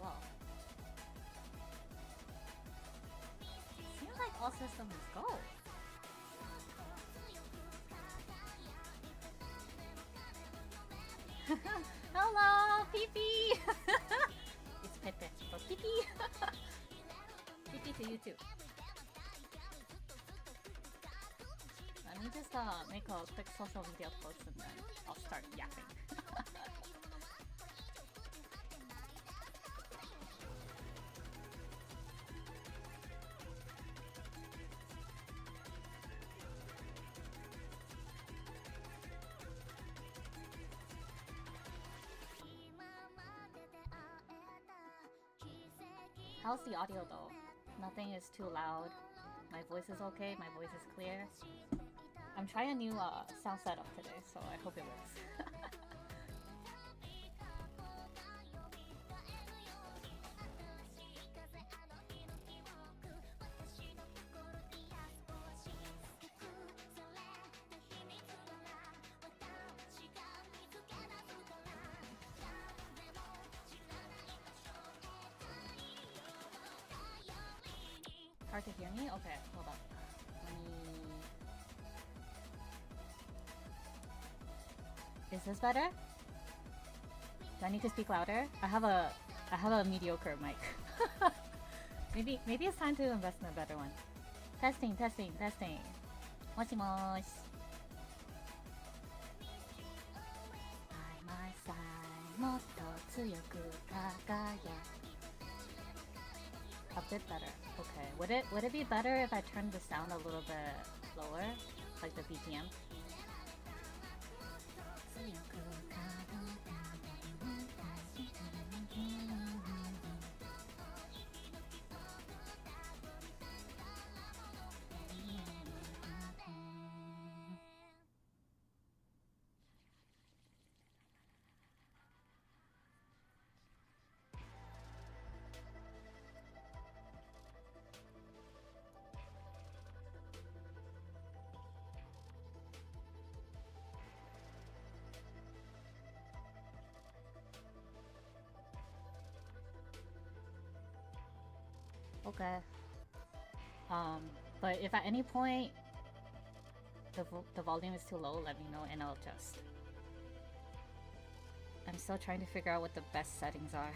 well. Seems like all systems go. Hello, Pee-Pee! It's Pepe, but Pee-Pee! Pee-Pee to you too. Let me just make a quick social media post and then I'll start yapping. How's the audio though? Nothing is too loud. My voice is okay, my voice is clear. I'm trying a new sound setup today, so I hope it works. Hard to hear me? Okay, hold on. Let me... Is this better? Do I need to speak louder? I have a mediocre mic. maybe it's time to invest in a better one. Testing. Moshi mosh. By my side, motto tsuyoku kagaya. A bit better. Okay. Would it be better if I turned the sound a little bit lower, like the BPM? Okay. But if at any point the volume is too low, let me know and I'll adjust. I'm still trying to figure out what the best settings are.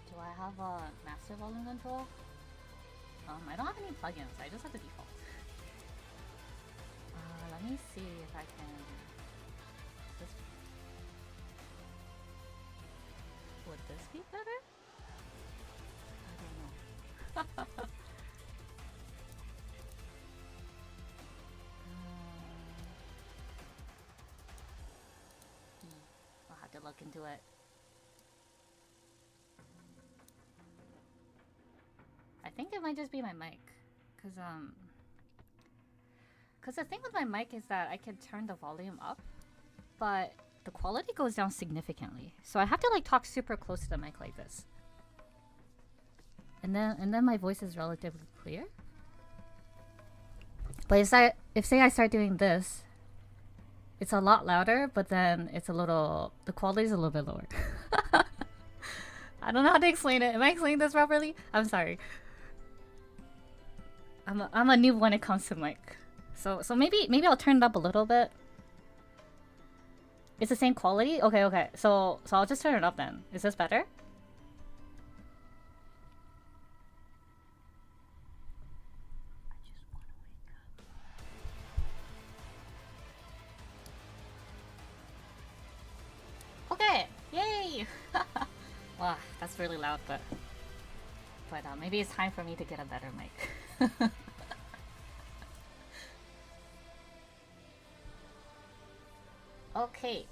Do I have a master volume control? I don't have any plugins, I just have the default. Let me see if I can... Would this be better? I don't know. I'll have to look into it. I think it might just be my mic, cause the thing with my mic is that I can turn the volume up, but the quality goes down significantly. So I have to like talk super close to the mic like this, and then my voice is relatively clear. But if say I start doing this, it's a lot louder, but then it's the quality is a little bit lower. I don't know how to explain it. Am I explaining this properly? I'm sorry. I'm a noob when it comes to mic. So maybe I'll turn it up a little bit. It's the same quality? Okay. So I'll just turn it up then. Is this better? Okay! Yay! Wow, that's really loud, but maybe it's time for me to get a better mic. Okay.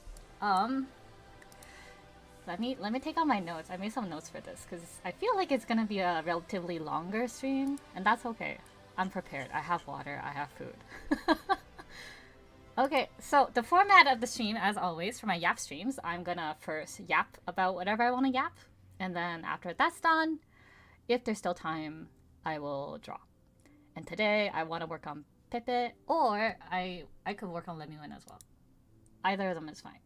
Let me take out my notes. I made some notes for this because I feel like it's gonna be a relatively longer stream, and that's okay. I'm prepared. I have water. I have food. Okay, so the format of the stream, as always, for my Yap streams, I'm gonna first yap about whatever I want to yap, and then after that's done, if there's still time, I will draw. And today, I want to work on Pepe, or I could work on nOoNa as well. Either of them is fine.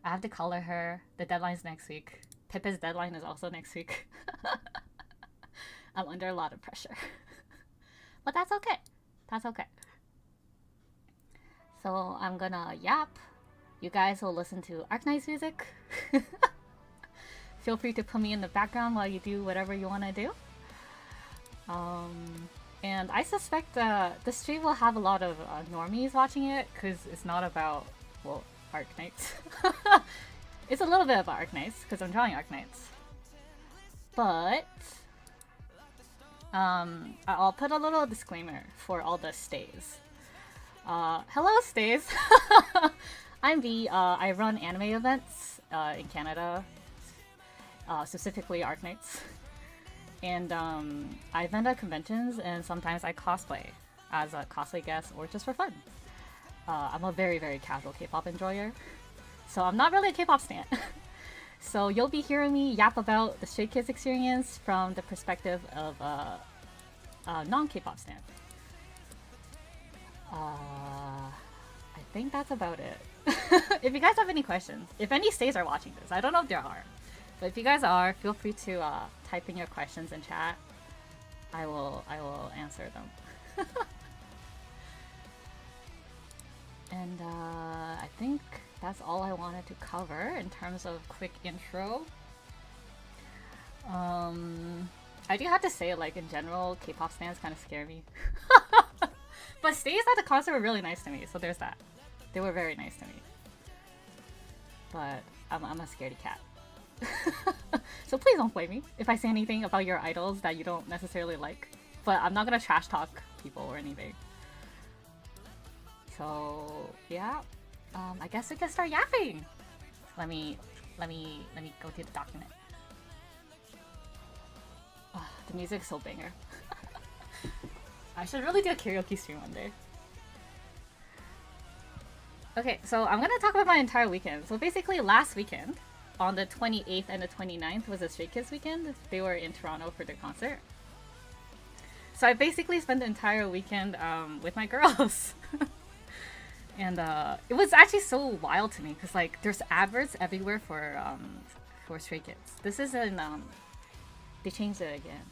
I have to color her. The deadline's next week. Pepe's deadline is also next week. I'm under a lot of pressure. But that's okay. That's okay. So I'm gonna yap. You guys will listen to Arknights music. Feel free to put me in the background while you do whatever you want to do. And I suspect the stream will have a lot of normies watching it because it's not about, well, Arknights. It's a little bit about Arknights because I'm drawing Arknights. But I'll put a little disclaimer for all the stays. Hello stays! I'm V. I run anime events in Canada, specifically Arknights. And I vend at conventions, and sometimes I cosplay as a cosplay guest or just for fun. I'm a very, very casual K-pop enjoyer, so I'm not really a K-pop stan. So you'll be hearing me yap about the Stray Kids experience from the perspective of a non-K-pop stan. I think that's about it. If you guys have any questions, if any stays are watching this, I don't know if there are, but if you guys are, feel free to type in your questions in chat. I will answer them. And I think that's all I wanted to cover in terms of quick intro. I do have to say, like, in general, K-pop stans kind of scare me. But stays at the concert were really nice to me, so there's that. They were very nice to me. But I'm a scaredy cat. So please don't blame me if I say anything about your idols that you don't necessarily like. But I'm not gonna trash talk people or anything. So yeah, I guess we can start yapping. Let me go to the document. Oh, the music's so banger. I should really do a karaoke stream one day. Okay, so I'm gonna talk about my entire weekend. So basically last weekend, on the 28th and the 29th was a Stray Kids weekend. They were in Toronto for their concert. So I basically spent the entire weekend with my girls. And it was actually so wild to me because like there's adverts everywhere for Stray Kids. This isn't they changed it again.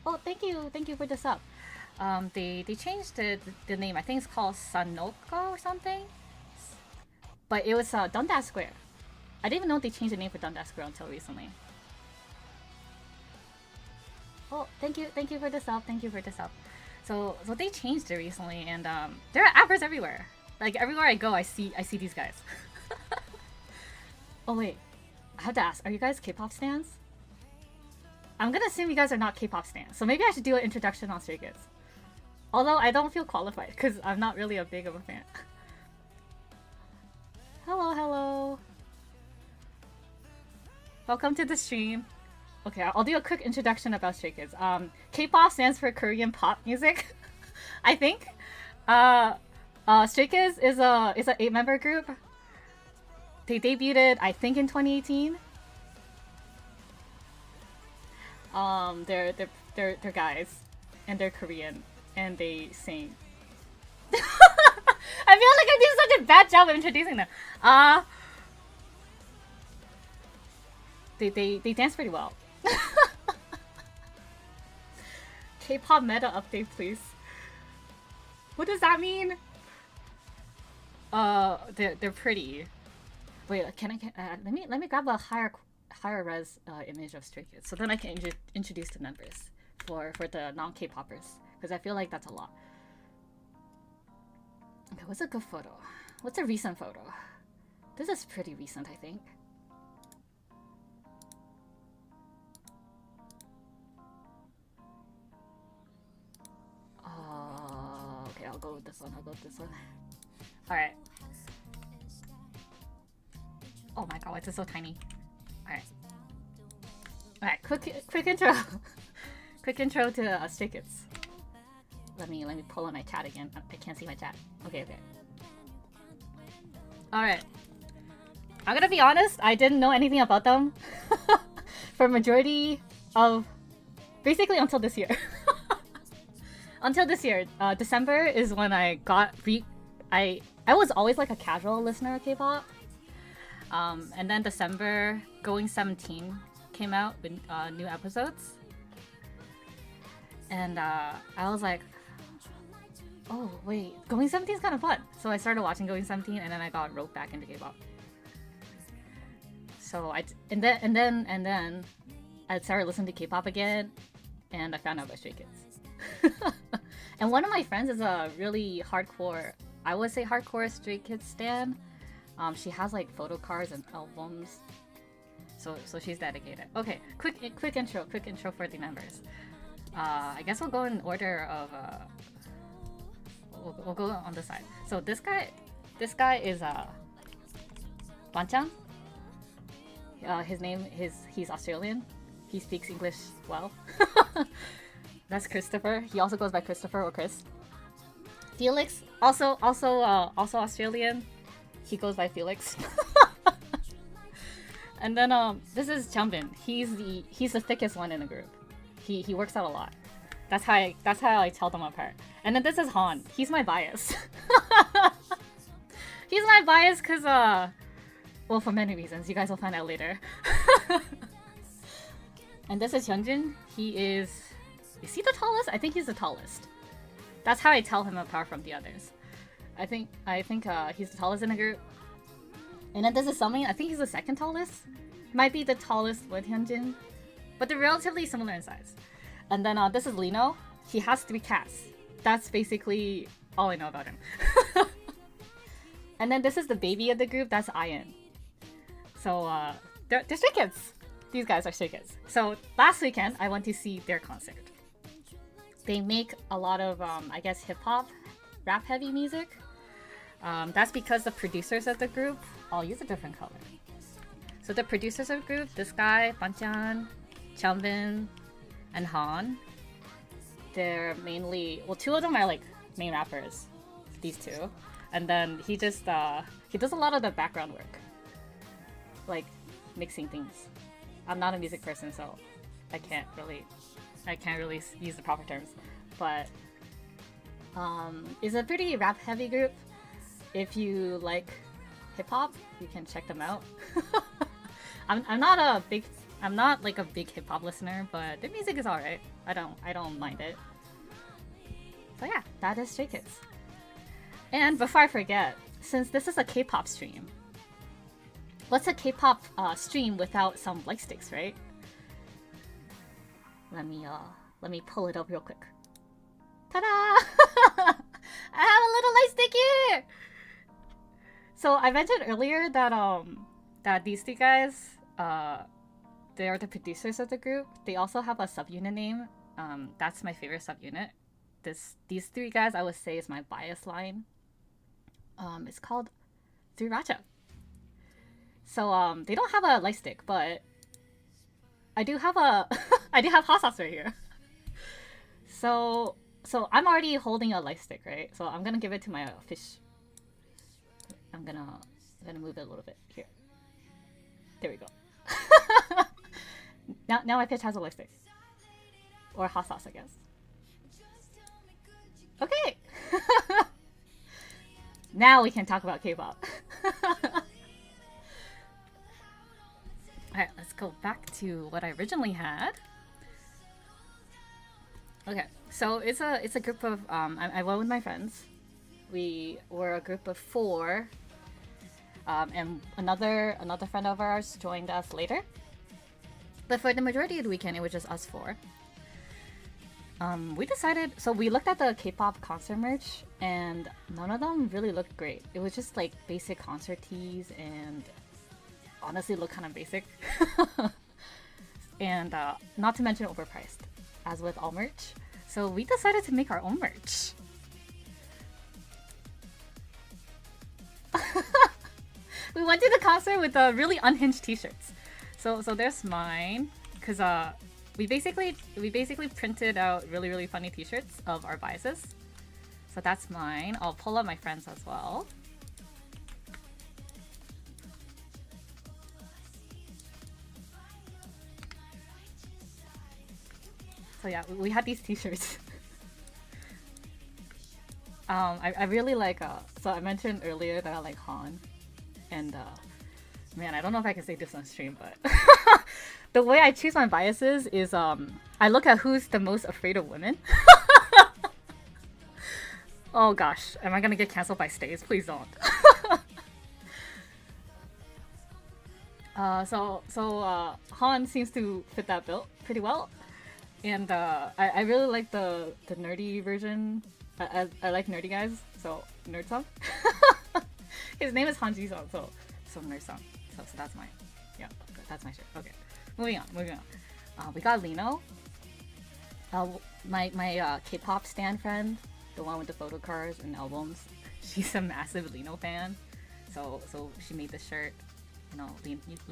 Oh, thank you for the sub. They changed the name. I think it's called Sanoka or something. But it was Dundas Square. I didn't even know they changed the name for Dundas Square until recently. Oh, thank you for the sub. Thank you for the sub. So they changed it recently, and there are adverts everywhere. Like everywhere I go, I see these guys. Oh wait, I have to ask: are you guys K-pop stans? I'm gonna assume you guys are not K-pop stans, so maybe I should do an introduction on Stray Kids. Although I don't feel qualified because I'm not really a big of a fan. Hello. Welcome to the stream. Okay, I'll do a quick introduction about Stray Kids. K-pop stands for Korean pop music, I think. Stray Kids is an 8-member group. They debuted, I think, in 2018. They're guys, and they're Korean, and they sing. I feel like I did such a bad job of introducing them. They dance pretty well. K-pop meta update, please. What does that mean? They're pretty. Wait, let me grab a higher res image of Stray Kids, so then I can introduce the members for the non-K-poppers, because I feel like that's a lot. Okay, what's a good photo? What's a recent photo? This is pretty recent, I think. Okay, I'll go with this one. Alright. Oh my god, why is it so tiny? Alright. Alright, quick intro. Quick intro to Stray Kids. Let me pull in my chat again. I can't see my chat. Okay. Alright. I'm gonna be honest, I didn't know anything about them for majority of basically until this year. Until this year. December is when I got I was always like a casual listener of K-pop. And then December, Going 17 came out with new episodes. And I was like, oh wait, Going 17 is kind of fun. So I started watching Going 17 and then I got roped back into K-pop. So and then I started listening to K-pop again and I found out about Stray Kids. And one of my friends is a really hardcore, I would say hardcore Stray Kids stan. She has like photo cards and albums. So she's dedicated. Okay, quick intro for the members. I guess we'll go in order of we'll go on the side. So this guy is Banchan. He's Australian. He speaks English well. That's Christopher. He also goes by Christopher or Chris. Felix, also Australian. He goes by Felix. And then this is Changbin. He's the thickest one in the group. He works out a lot. That's how I tell them apart. And then this is Han. He's my bias. He's my bias because well, for many reasons. You guys will find out later. And this is Hyunjin. Is he the tallest? I think he's the tallest. That's how I tell him apart from the others. I think he's the tallest in the group. And then this is Summing. I think he's the second tallest. Might be the tallest with Hyunjin. But they're relatively similar in size. And then this is Lino. He has 3 cats. That's basically all I know about him. And then this is the baby of the group. That's Ian. So they're Stray Kids. These guys are Stray Kids. So last weekend I went to see their concert. They make a lot of I guess hip-hop, rap-heavy music. That's because the producers of the group all use a different color. So the producers of the group, this guy, Banchan, Changbin, and Han, they're mainly, well, 2 of them are like main rappers, these 2. And then he just, he does a lot of the background work. Like, mixing things. I'm not a music person, so I can't really use the proper terms. But, it's a pretty rap-heavy group. If you like hip-hop, you can check them out. I'm not like a big hip-hop listener, but their music is alright. I don't mind it. So yeah, that is Stray Kids. And before I forget, since this is a K-pop stream, what's a K-pop stream without some light sticks, right? Let me pull it up real quick. Ta-da! I have a little light stick here. So I mentioned earlier that that these 3 guys, they are the producers of the group. They also have a subunit name. That's my favorite subunit. These 3 guys I would say is my bias line. It's called Sriracha. So they don't have a light stick, but I do have hot sauce right here. So I'm already holding a light stick, right? So I'm gonna give it to my fish. I'm gonna move it a little bit here. There we go. now my fish has a light stick. Or hot sauce, I guess. Okay. Now we can talk about K-pop. Alright, let's go back to what I originally had. Okay, so it's a group of I went with my friends. We were a group of 4. And another friend of ours joined us later. But for the majority of the weekend, it was just us 4. We decided, so we looked at the K-pop concert merch, and none of them really looked great. It was just like basic concert tees, and honestly looked kind of basic. And not to mention overpriced, as with all merch. So we decided to make our own merch. we went to the concert with really unhinged t-shirts. So there's mine, cause we basically printed out really funny t-shirts of our biases. So that's mine. I'll pull up my friends as well. So yeah, we had these t-shirts. I really like, so I mentioned earlier that I like Han. And man, I don't know if I can say this on stream, but the way I choose my biases is I look at who's the most afraid of women. Oh gosh, am I gonna get cancelled by stays? Please don't. Han seems to fit that bill pretty well. And I really like the nerdy version. I like nerdy guys, so nerd song. His name is Han Ji-sung, so nerd song. So that's mine. Yeah, that's my shirt. Okay, moving on. We got Lino. My K-pop stan friend, the one with the photo cards and albums. She's a massive Lino fan, so she made the shirt. You know,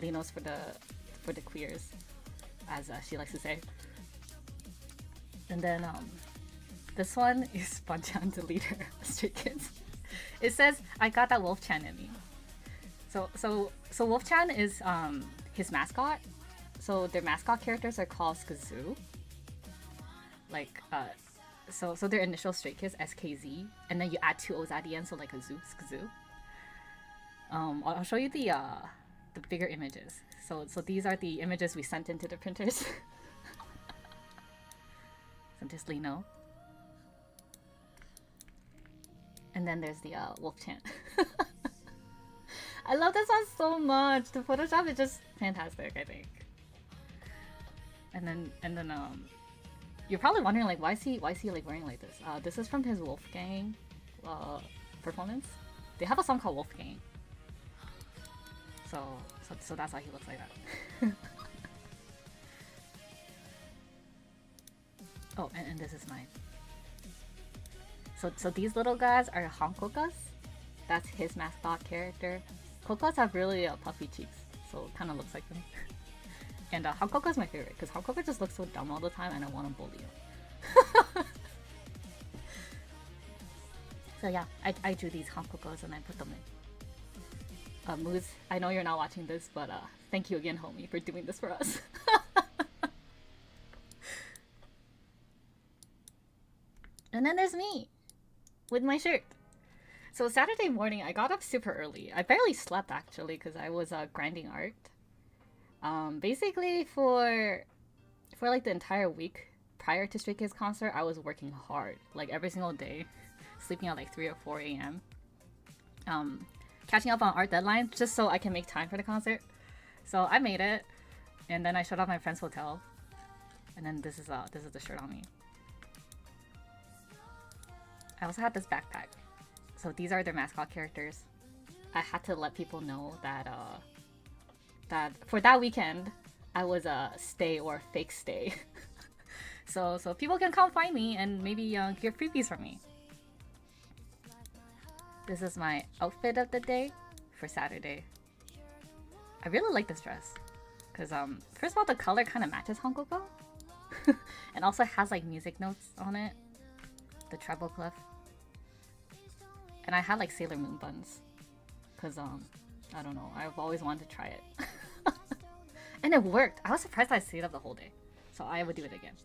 Lino's for the queers, as she likes to say. And then this one is Banchan, the leader of Stray Kids. It says, "I got that Wolf-chan in me." So Wolf-chan is his mascot. So their mascot characters are called skzoo. Like so their initial Stray Kids SKZ, and then you add 2 O's at the end, so like a zoo, skzoo. I'll show you the bigger images. So these are the images we sent into the printers. So just Lino. And then there's the Wolf-chan. I love this one so much. The Photoshop is just fantastic, I think. And then you're probably wondering like why is he like wearing like this? This is from his Wolfgang performance. They have a song called Wolfgang. So that's why he looks like that. Oh, and this is mine. So these little guys are HoKsHi. That's his mascot character. HoKsHi have really puffy cheeks, so it kind of looks like them. And HoKsHi is my favorite because HoKsHi just looks so dumb all the time, and I want to bully him. So yeah, I drew these HoKsHi and I put them in. Moose, I know you're not watching this, but thank you again, homie, for doing this for us. And then there's me with my shirt. So Saturday morning, I got up super early. I barely slept actually because I was grinding art. Basically for like the entire week prior to Stray Kids concert, I was working hard, like every single day, sleeping at like 3 or 4 a.m. Catching up on art deadlines just so I can make time for the concert. So I made it, and then I showed up my friend's hotel, and then this is the shirt on me. I also had this backpack. So these are their mascot characters. I had to let people know that that for that weekend I was a stay or fake stay. so people can come find me and maybe get freebies from me. This is my outfit of the day for Saturday. I really like this dress because first of all the color kind of matches HoKsHi and also has like music notes on it. The treble clef. And I had like Sailor Moon buns because I don't know, I've always wanted to try it. And it worked. I was surprised I stayed up the whole day, so I would do it again.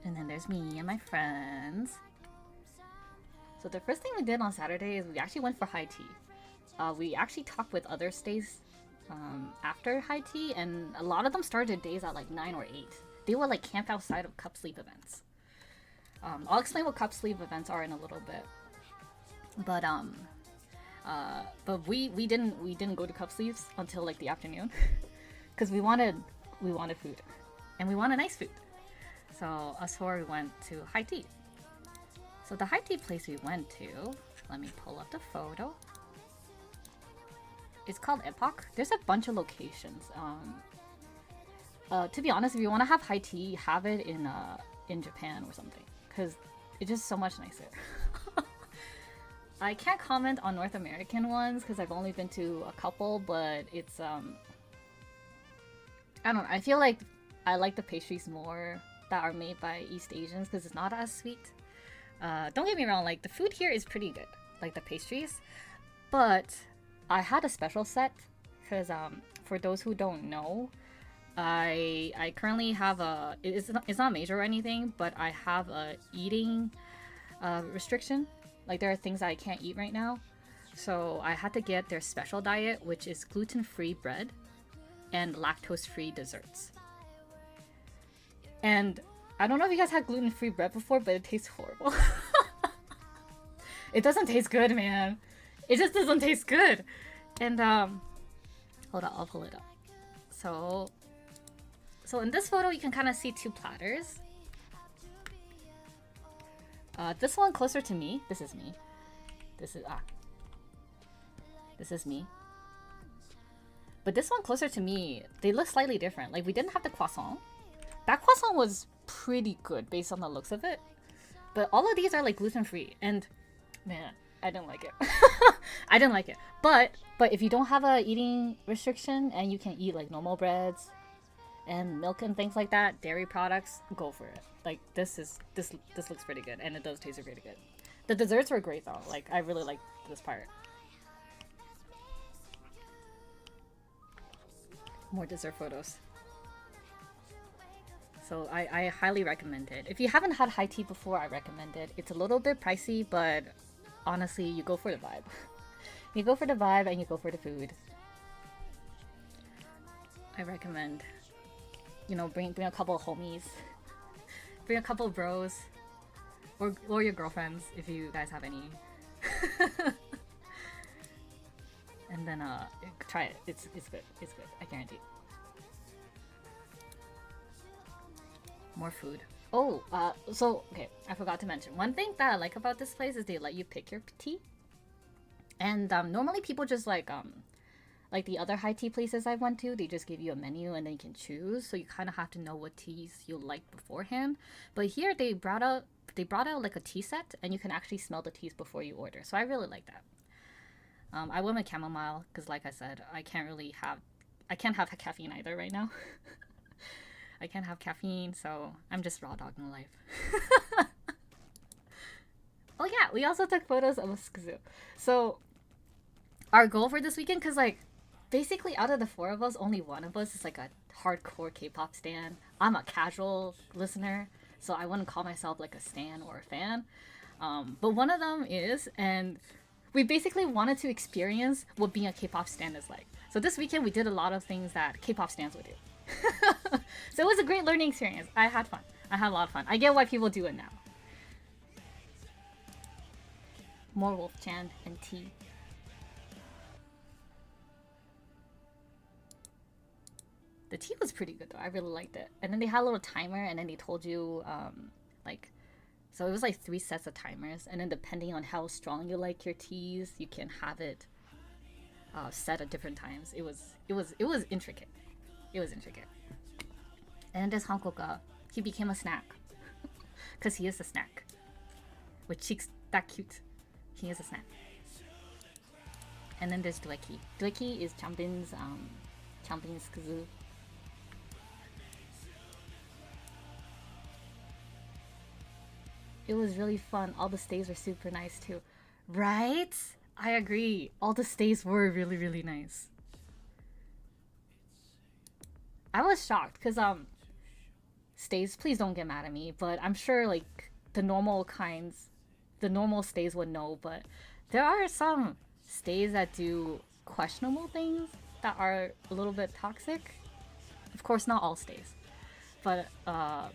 And then there's me and my friends. So the first thing we did on Saturday is we actually went for high tea. We actually talked with other stays after high tea, and a lot of them started days at like 9 or 8. They were like camped outside of cup sleeve events. I'll explain what cup sleeve events are in a little bit. But we didn't go to cup sleeves until like the afternoon because we wanted food, and we wanted nice food. So us four we went to high tea. So the high tea place we went to, let me pull up the photo. It's called Epoch. There's a bunch of locations. To be honest, if you want to have high tea, have it in Japan or something, because it's just so much nicer. I can't comment on North American ones because I've only been to a couple, but it's I don't know. I feel like I like the pastries more that are made by East Asians because it's not as sweet. Don't get me wrong, like the food here is pretty good, like the pastries, but I had a special set because for those who don't know, I currently have it's not major or anything, but I have a eating restriction. Like there are things I can't eat right now, so I had to get their special diet, which is gluten-free bread and lactose-free desserts. And I don't know if you guys had gluten-free bread before, but it tastes horrible. It doesn't taste good, man. It just doesn't taste good. And hold on, I'll pull it up. So in this photo, you can kind of see two platters. This one closer to me. This is me. This is me. But this one closer to me, they look slightly different. Like we didn't have the croissant. That croissant was pretty good based on the looks of it. But all of these are like gluten-free, and man, I didn't like it. I didn't like it. But if you don't have a eating restriction and you can eat like normal breads and milk and things like that, dairy products, go for it. Like this looks pretty good, and it does taste pretty good. The desserts were great though. Like I really liked this part. More dessert photos. So I highly recommend it. If you haven't had high tea before, I recommend it. It's a little bit pricey, but honestly, you go for the vibe. You go for the vibe and you go for the food. I recommend, you know, bring a couple of homies, bring a couple of bros, or your girlfriends if you guys have any. And then try it. It's good. It's good. I guarantee. More food. Oh, so okay, I forgot to mention one thing that I like about this place is they let you pick your tea. And normally people just like the other high tea places I went to, they just give you a menu and then you can choose. So you kind of have to know what teas you like beforehand. But here they brought out like a tea set, and you can actually smell the teas before you order. So I really like that. I went with chamomile because, like I said, I can't have caffeine either right now. I can't have caffeine, so I'm just raw dogging life. Oh yeah, we also took photos of hOKsHi. So our goal for this weekend, because like basically out of the four of us, only one of us is like a hardcore K-pop stan. I'm a casual listener, so I wouldn't call myself like a stan or a fan. But one of them is, and we basically wanted to experience what being a K-pop stan is like. So this weekend we did a lot of things that K-pop stans would do. So it was a great learning experience. I had fun. I had a lot of fun. I get why people do it now. More Wolf-chan and tea. The tea was pretty good though. I really liked it. And then they had a little timer, and then they told you so it was like 3 sets of timers, and then depending on how strong you like your teas, you can have it set at different times. It was intricate. It was intricate. And there's Hankoka. He became a snack. Because he is a snack. With cheeks that cute. He is a snack. And then there's Dweki. Dweki is Changbin's kuzu. It was really fun. All the stays were super nice too. Right? I agree. All the stays were really, really nice. I was shocked because stays, please don't get mad at me, but I'm sure like the normal stays would know, but there are some stays that do questionable things that are a little bit toxic. Of course, not all stays, but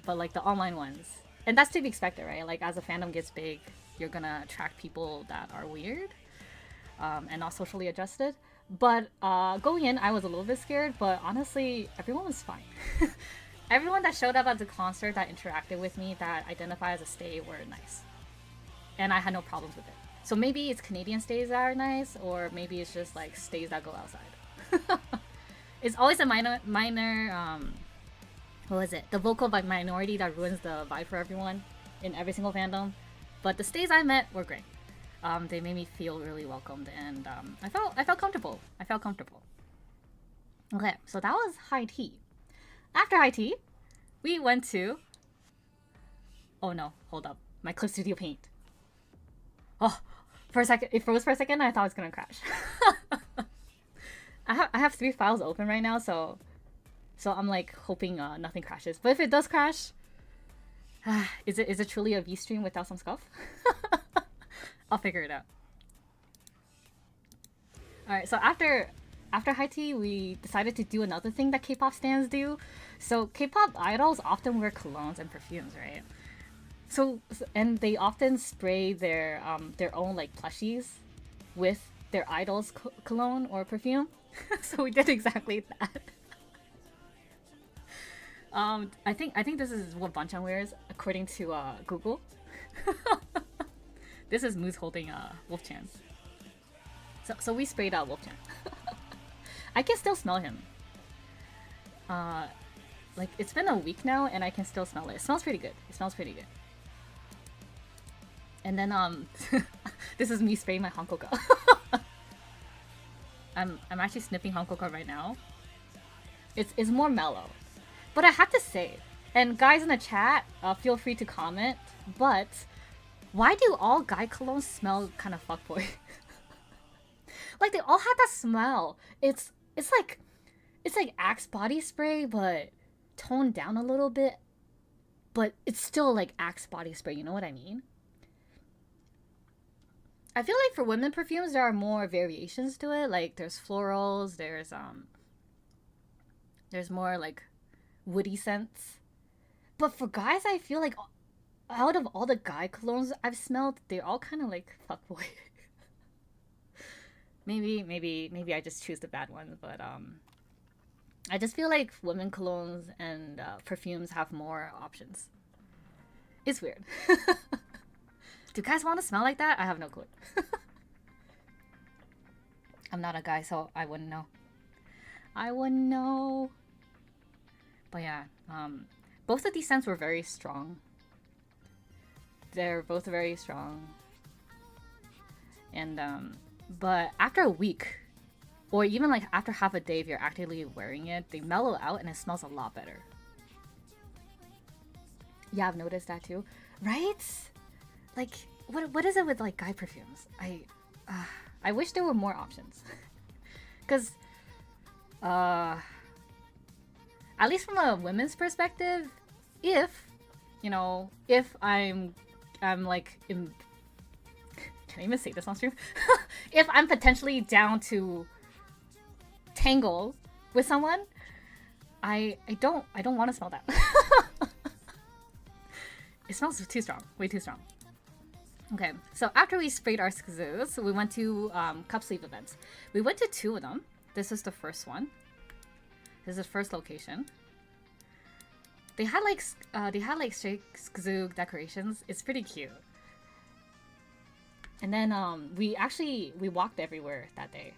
like the online ones, and that's to be expected, right? Like as a fandom gets big, you're gonna attract people that are weird and not socially adjusted. But going in, I was a little bit scared, but honestly, everyone was fine. Everyone that showed up at the concert that interacted with me that identified as a stay were nice. And I had no problems with it. So maybe it's Canadian stays that are nice, or maybe it's just like stays that go outside. It's always a minor what was it? The vocal minority that ruins the vibe for everyone in every single fandom. But the stays I met were great. They made me feel really welcomed, and I felt comfortable. I felt comfortable. Okay, so that was high tea. After high tea, we went to... Oh no, hold up. My Clip Studio Paint. Oh, for a second, it froze for a second. I thought it was gonna crash. I have 3 files open right now, so I'm like hoping nothing crashes. But if it does crash, is it truly a V stream without some scuff? I'll figure it out. All right, so after high tea, we decided to do another thing that K-pop stans do. So K-pop idols often wear colognes and perfumes, right? So and they often spray their own like plushies with their idol's cologne or perfume. So we did exactly that. I think this is what Banchan wears according to Google. This is Moose holding Wolfchan. So we sprayed out Wolfchan. I can still smell him. Like it's been a week now and I can still smell it. It smells pretty good. It smells pretty good. And then this is me spraying my Hankoka. I'm actually sniffing Hankoka right now. It's more mellow. But I have to say, and guys in the chat, feel free to comment, but why do all guy colognes smell kind of fuckboy? Like they all have that smell. It's like Axe body spray, but toned down a little bit. But it's still like Axe body spray, you know what I mean? I feel like for women perfumes there are more variations to it. Like there's florals, there's more like woody scents. But for guys, I feel like out of all the guy colognes I've smelled, they're all kind of like fuckboy. maybe I just choose the bad ones, but I just feel like women colognes and perfumes have more options. It's weird. Do guys want to smell like that? I have no clue. I'm not a guy, so I wouldn't know. I wouldn't know. But yeah, both of these scents were very strong. They're both very strong. And but after a week, or even like after half a day, if you're actively wearing it, they mellow out and it smells a lot better. Yeah, I've noticed that too. Right? Like, what is it with like guy perfumes? I wish there were more options. Cause, at least from a women's perspective, if I'm like can I even say this on stream? If I'm potentially down to tangle with someone, I don't want to smell that. It smells too strong, way too strong. Okay, so after we sprayed our skazoos, we went to cup sleeve events. We went to 2 of them. This is the first one. This is the first location. They had like straight skazoo decorations. It's pretty cute. And then we walked everywhere that day.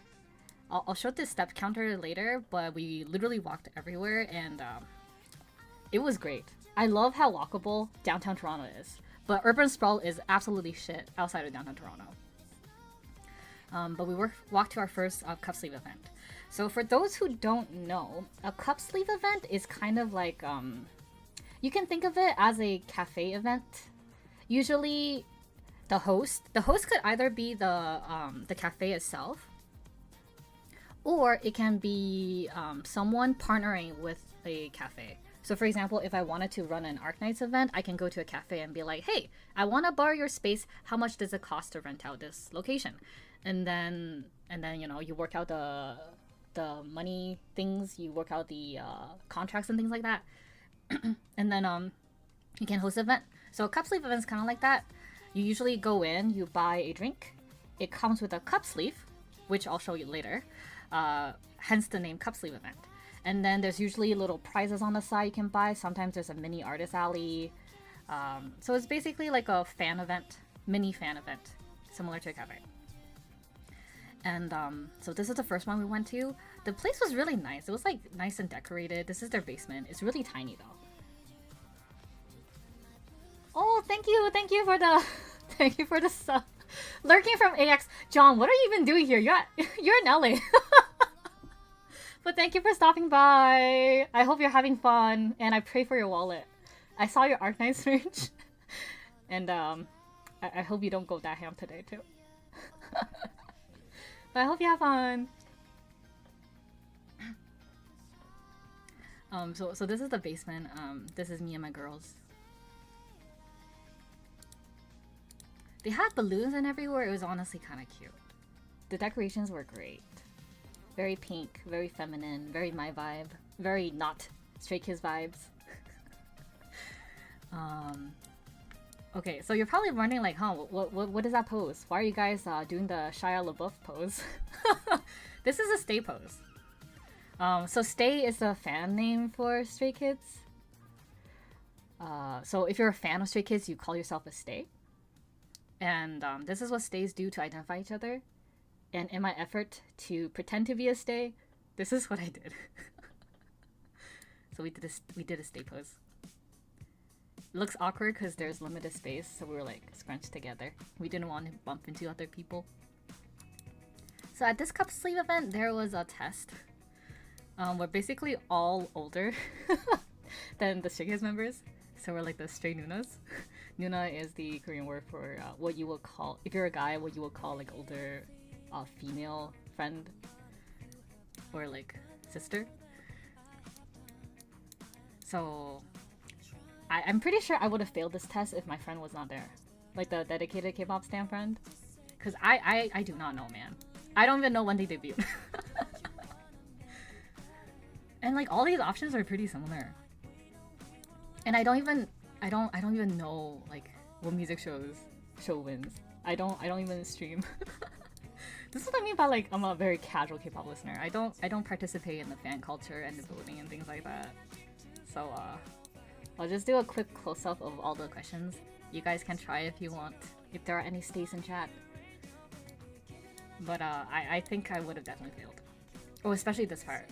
I'll show the step counter later, but we literally walked everywhere and it was great. I love how walkable downtown Toronto is. But urban sprawl is absolutely shit outside of downtown Toronto. But we walked to our first cup sleeve event. So for those who don't know, a cup sleeve event is kind of like, you can think of it as a cafe event. Usually the host could either be the cafe itself, or it can be someone partnering with a cafe. So for example, if I wanted to run an Arknights event, I can go to a cafe and be like, hey, I want to borrow your space. How much does it cost to rent out this location? And then you work out the money things, you work out the contracts and things like that. And then you can host an event. So a cup sleeve event is kind of like that. You usually go in, you buy a drink. It comes with a cup sleeve, which I'll show you later. Hence the name cup sleeve event. And then there's usually little prizes on the side you can buy. Sometimes there's a mini artist alley. So it's basically like a fan event, mini fan event, similar to a cafe. And so this is the first one we went to. The place was really nice. It was like nice and decorated. This is their basement. It's really tiny though. Oh, thank you for the sub. Lurking from AX. John, what are you even doing here? You're in LA. But thank you for stopping by. I hope you're having fun, and I pray for your wallet. I saw your Arknights merch, and I hope you don't go that ham today too. But I hope you have fun. So this is the basement. This is me and my girls. They had balloons and everywhere. It was honestly kind of cute. The decorations were great. Very pink, very feminine, very my vibe, very not Stray Kids vibes. Okay, so you're probably wondering like, huh, what is that pose? Why are you guys doing the Shia LaBeouf pose? This is a stay pose. So stay is a fan name for Stray Kids. So if you're a fan of Stray Kids, you call yourself a stay. And this is what stays do to identify each other. And in my effort to pretend to be a stay, this is what I did. So we did a stay pose. It looks awkward because there's limited space, so we were like scrunched together. We didn't want to bump into other people. So at this cup sleeve event, there was a test. We're basically all older than the Stray Kids members. So we're like the stray nOoNas. nOoNa is the Korean word for what you would call, if you're a guy, what you would call like older female friend or like sister. So I'm pretty sure I would have failed this test if my friend was not there, like the dedicated K-pop stan friend, because I do not know, man. I don't even know when they debuted. And like all these options are pretty similar, and I don't even know like what music show wins. I don't even stream. This is what I mean by like I'm a very casual K-pop listener. I don't participate in the fan culture and the voting and things like that. So I'll just do a quick close-up of all the questions. You guys can try if you want, if there are any stays in chat. But I think I would have definitely failed. Oh, especially this part.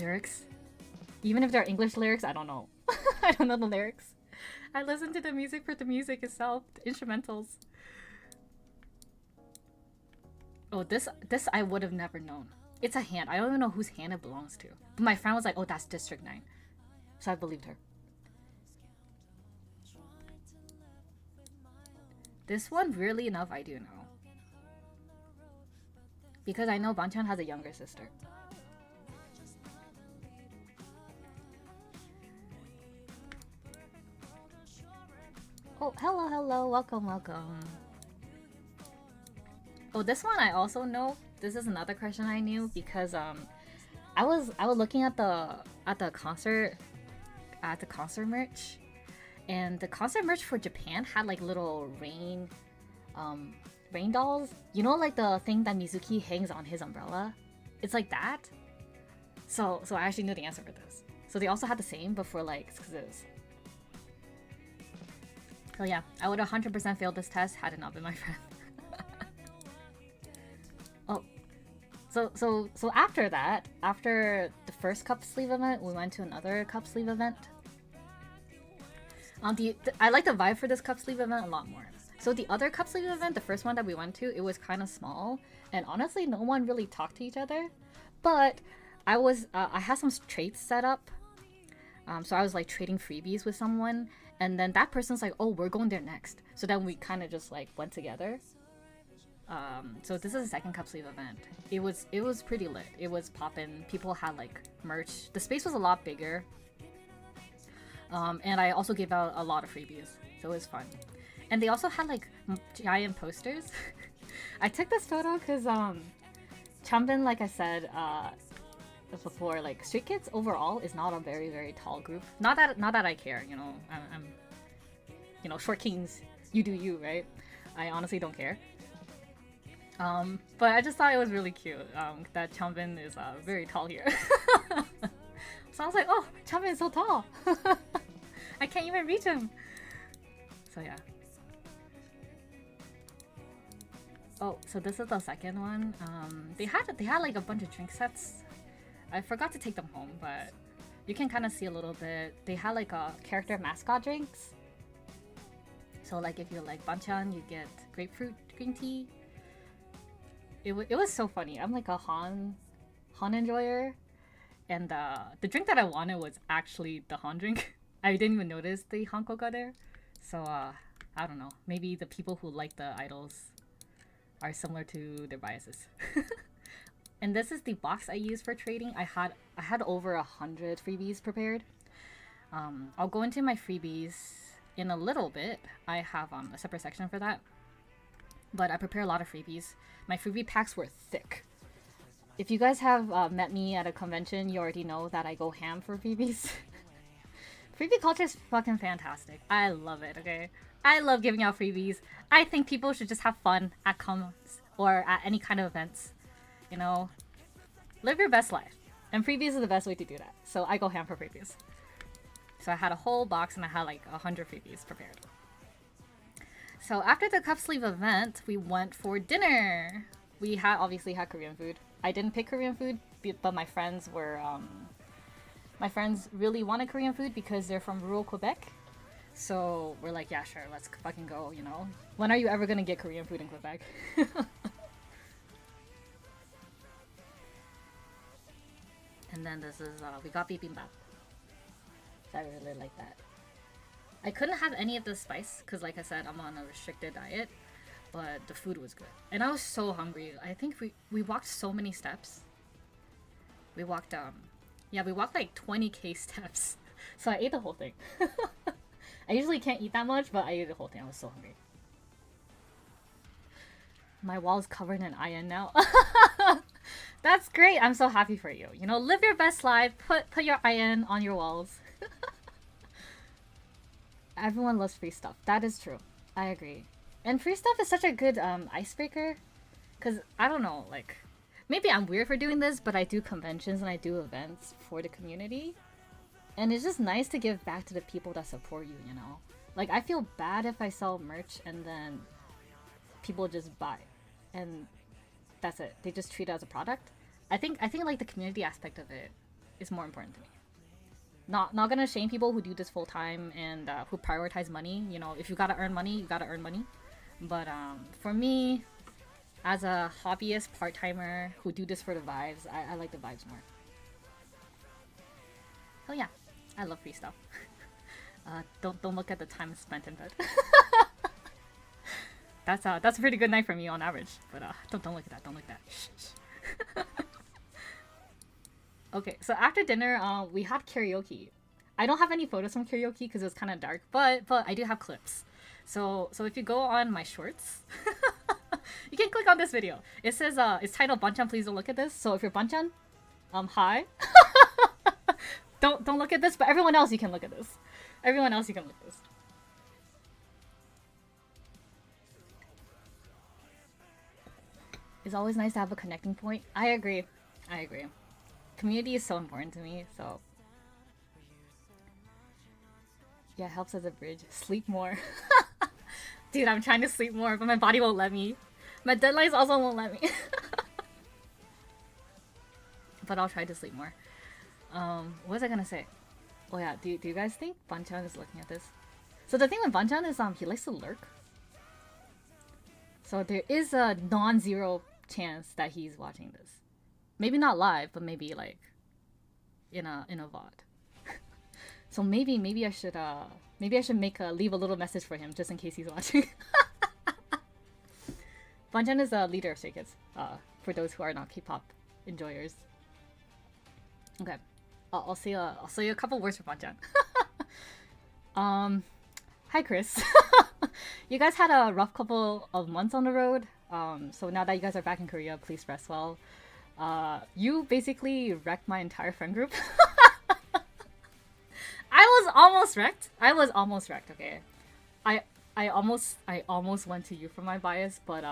Lyrics? Even if they're English lyrics, I don't know. I don't know the lyrics. I listen to the music for the music itself, the instrumentals. Oh, this I would have never known. It's a hand. I don't even know whose hand it belongs to. But my friend was like, oh, that's District 9. So I believed her. This one, weirdly enough, I do know. Because I know Banchan has a younger sister. Oh, hello, welcome. Oh, this one I also know. This is another question I knew because I was looking at the concert merch, and the concert merch for Japan had like little rain dolls. You know, like the thing that Mizuki hangs on his umbrella. It's like that. So I actually knew the answer for this. So they also had the same, but for like scissors. So yeah, I would 100% failed this test had it not been my friend. Oh, so after that, after the first cup sleeve event, we went to another cup sleeve event. I like the vibe for this cup sleeve event a lot more. So the other cup sleeve event, the first one that we went to, it was kind of small, and honestly, no one really talked to each other. But I had some trades set up. So I was like trading freebies with someone, and then that person's like, oh, we're going there next. So then we kind of just like went together. So this is the second cup sleeve event. It was pretty lit. It was poppin'. People had like merch. The space was a lot bigger. And I also gave out a lot of freebies, so it was fun. And they also had like giant posters. I took this photo because Changbin, like I said before, like Stray Kids overall is not a very, very tall group. Not that I care, you know. I'm you know, short kings, you do you, right? I honestly don't care. But I just thought it was really cute that Changbin is very tall here. So I was like, oh, Changbin is so tall. I can't even reach him. So yeah. Oh, so this is the second one. They had like a bunch of drink sets. I forgot to take them home, but you can kind of see a little bit. They had like a character mascot drinks. So like if you like banchan, you get grapefruit green tea. It was so funny. I'm like a Han enjoyer, and the drink that I wanted was actually the Han drink. I didn't even notice the Han coca there. So I don't know. Maybe the people who like the idols are similar to their biases. And this is the box I use for trading. I had over 100 freebies prepared. I'll go into my freebies in a little bit. I have a separate section for that. But I prepare a lot of freebies. My freebie packs were thick. If you guys have met me at a convention, you already know that I go ham for freebies. Freebie culture is fucking fantastic. I love it, okay? I love giving out freebies. I think people should just have fun at cons or at any kind of events. You know, live your best life. And freebies are the best way to do that. So I go ham for freebies. So I had a whole box and I had like 100 freebies prepared. So after the cup sleeve event, we went for dinner. We obviously had Korean food. I didn't pick Korean food, but my friends were, my friends really wanted Korean food because they're from rural Quebec. So we're like, yeah, sure, let's fucking go, you know. When are you ever gonna get Korean food in Quebec? And then this is, we got bibimbap. I really like that. I couldn't have any of the spice because, like I said, I'm on a restricted diet. But the food was good. And I was so hungry. I think we walked so many steps. We walked, yeah, we walked like 20k steps. So I ate the whole thing. I usually can't eat that much, but I ate the whole thing. I was so hungry. My wall's covered in iron now. That's great. I'm so happy for you. You know, live your best life. Put your iron on your walls. Everyone loves free stuff. That is true. I agree. And free stuff is such a good icebreaker. Because, I don't know, like... Maybe I'm weird for doing this, but I do conventions and I do events for the community. And it's just nice to give back to the people that support you, you know? Like, I feel bad if I sell merch and then people just buy. And that's it. They just treat it as a product. I think like the community aspect of it is more important to me. Not gonna shame people who do this full time and who prioritize money. You know, if you gotta earn money, you gotta earn money. But for me, as a hobbyist part-timer who do this for the vibes, I like the vibes more. Oh yeah, I love free stuff. Don't look at the time spent in bed. That's a pretty good night for me on average. But don't look at that. Don't look at that. Shh. Okay, so after dinner, we had karaoke. I don't have any photos from karaoke because it was kind of dark, but I do have clips. So if you go on my shorts, you can click on this video. It says it's titled "Banchan, please don't look at this." So if you're Banchan, hi. don't look at this, but everyone else you can look at this. Everyone else you can look at this. It's always nice to have a connecting point. I agree. Community is so important to me, so yeah, it helps as a bridge. Sleep more. Dude, I'm trying to sleep more, but my body won't let me. My deadlines also won't let me. But I'll try to sleep more. What was I gonna say? Oh yeah, do you guys think Banchan is looking at this? So the thing with Banchan is he likes to lurk. So there is a non-zero chance that he's watching this. Maybe not live, but maybe like in a VOD. So maybe I should leave a little message for him just in case he's watching. Banchan is a leader of Stray Kids. For those who are not K-pop enjoyers. Okay, I'll say a couple words for Banchan. Hi Chris. You guys had a rough couple of months on the road. So now that you guys are back in Korea, please rest well. You basically wrecked my entire friend group. I was almost wrecked, okay? I almost went to you for my bias, but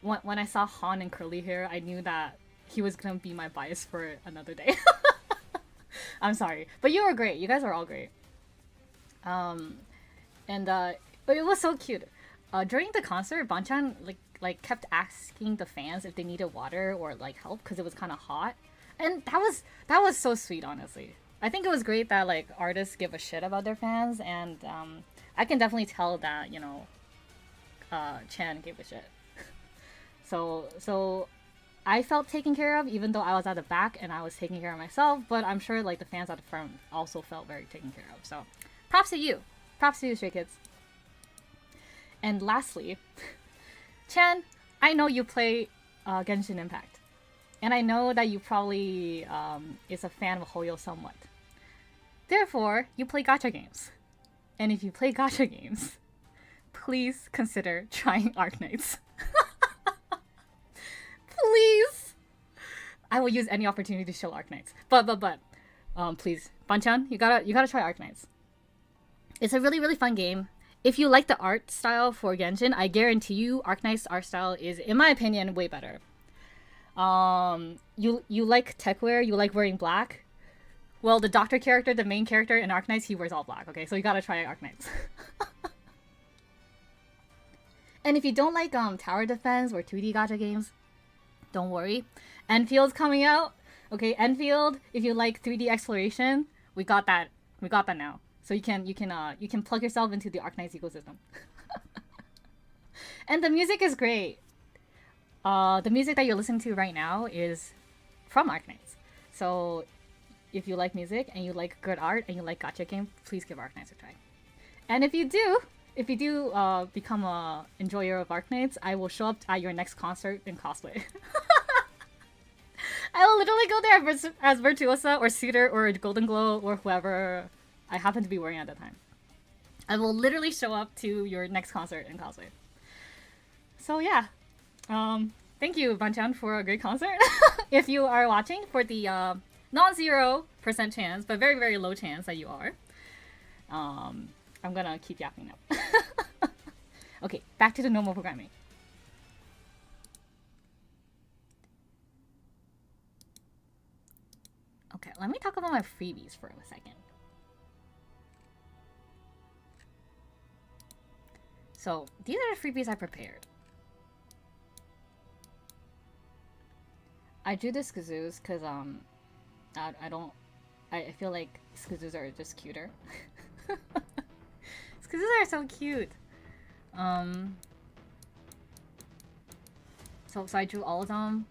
when I saw Han and curly hair, I knew that he was gonna be my bias for another day. I'm sorry, but you were great. You guys are all great. But it was so cute. During the concert, Banchan like kept asking the fans if they needed water or like help because it was kind of hot, and that was so sweet, honestly. I think it was great that like artists give a shit about their fans, and I can definitely tell that, you know, Chan gave a shit. So I felt taken care of, even though I was at the back and I was taking care of myself. But I'm sure like the fans at the front also felt very taken care of. So props to you, Stray Kids. And lastly, Chan, I know you play Genshin Impact, and I know that you probably is a fan of HoYo somewhat. Therefore, you play gacha games. And if you play gacha games, please consider trying Arknights. Please! I will use any opportunity to show Arknights. But, please, Banchan, you gotta try Arknights. It's a really, really fun game. If you like the art style for Genshin, I guarantee you Arknights' art style is, in my opinion, way better. You like techwear, you like wearing black. Well, the doctor character, the main character in Arknights, he wears all black, okay? So you gotta try Arknights. And if you don't like tower defense or 2D gacha games, don't worry. Enfield's coming out. Okay, Enfield, if you like 3D exploration, we got that. We got that now. So you can plug yourself into the Arknights ecosystem. And the music is great. The music that you're listening to right now is from Arknights. So if you like music and you like good art and you like gacha game, please give Arknights a try. And if you do become a enjoyer of Arknights, I will show up at your next concert in cosplay. I will literally go there as Virtuosa or Suitor or Golden Glow or whoever I happen to be wearing at the time. I will literally show up to your next concert in cosplay. So yeah, thank you, Banchan, for a great concert. If you are watching, for the non-0% chance, but very, very low chance that you are, I'm gonna keep yapping now. Okay, back to the normal programming. Okay, let me talk about my freebies for a second. So these are the freebies I prepared. I drew the Skazoos because I feel like Skazoos are just cuter. Skazoos are so cute. So I drew all of them,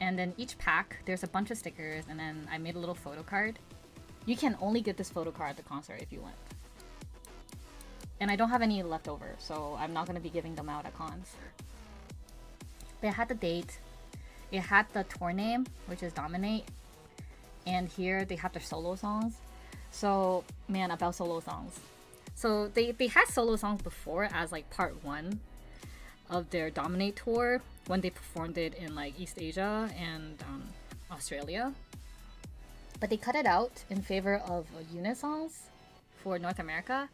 and then each pack there's a bunch of stickers, and then I made a little photo card. You can only get this photo card at the concert if you want. And I don't have any left over, so I'm not gonna be giving them out at cons. But it had the date, it had the tour name, which is Dominate, and here they have their solo songs. So man, about solo songs. So they had solo songs before as like part 1 of their Dominate tour when they performed it in like East Asia and Australia. But they cut it out in favor of unit songs for North America.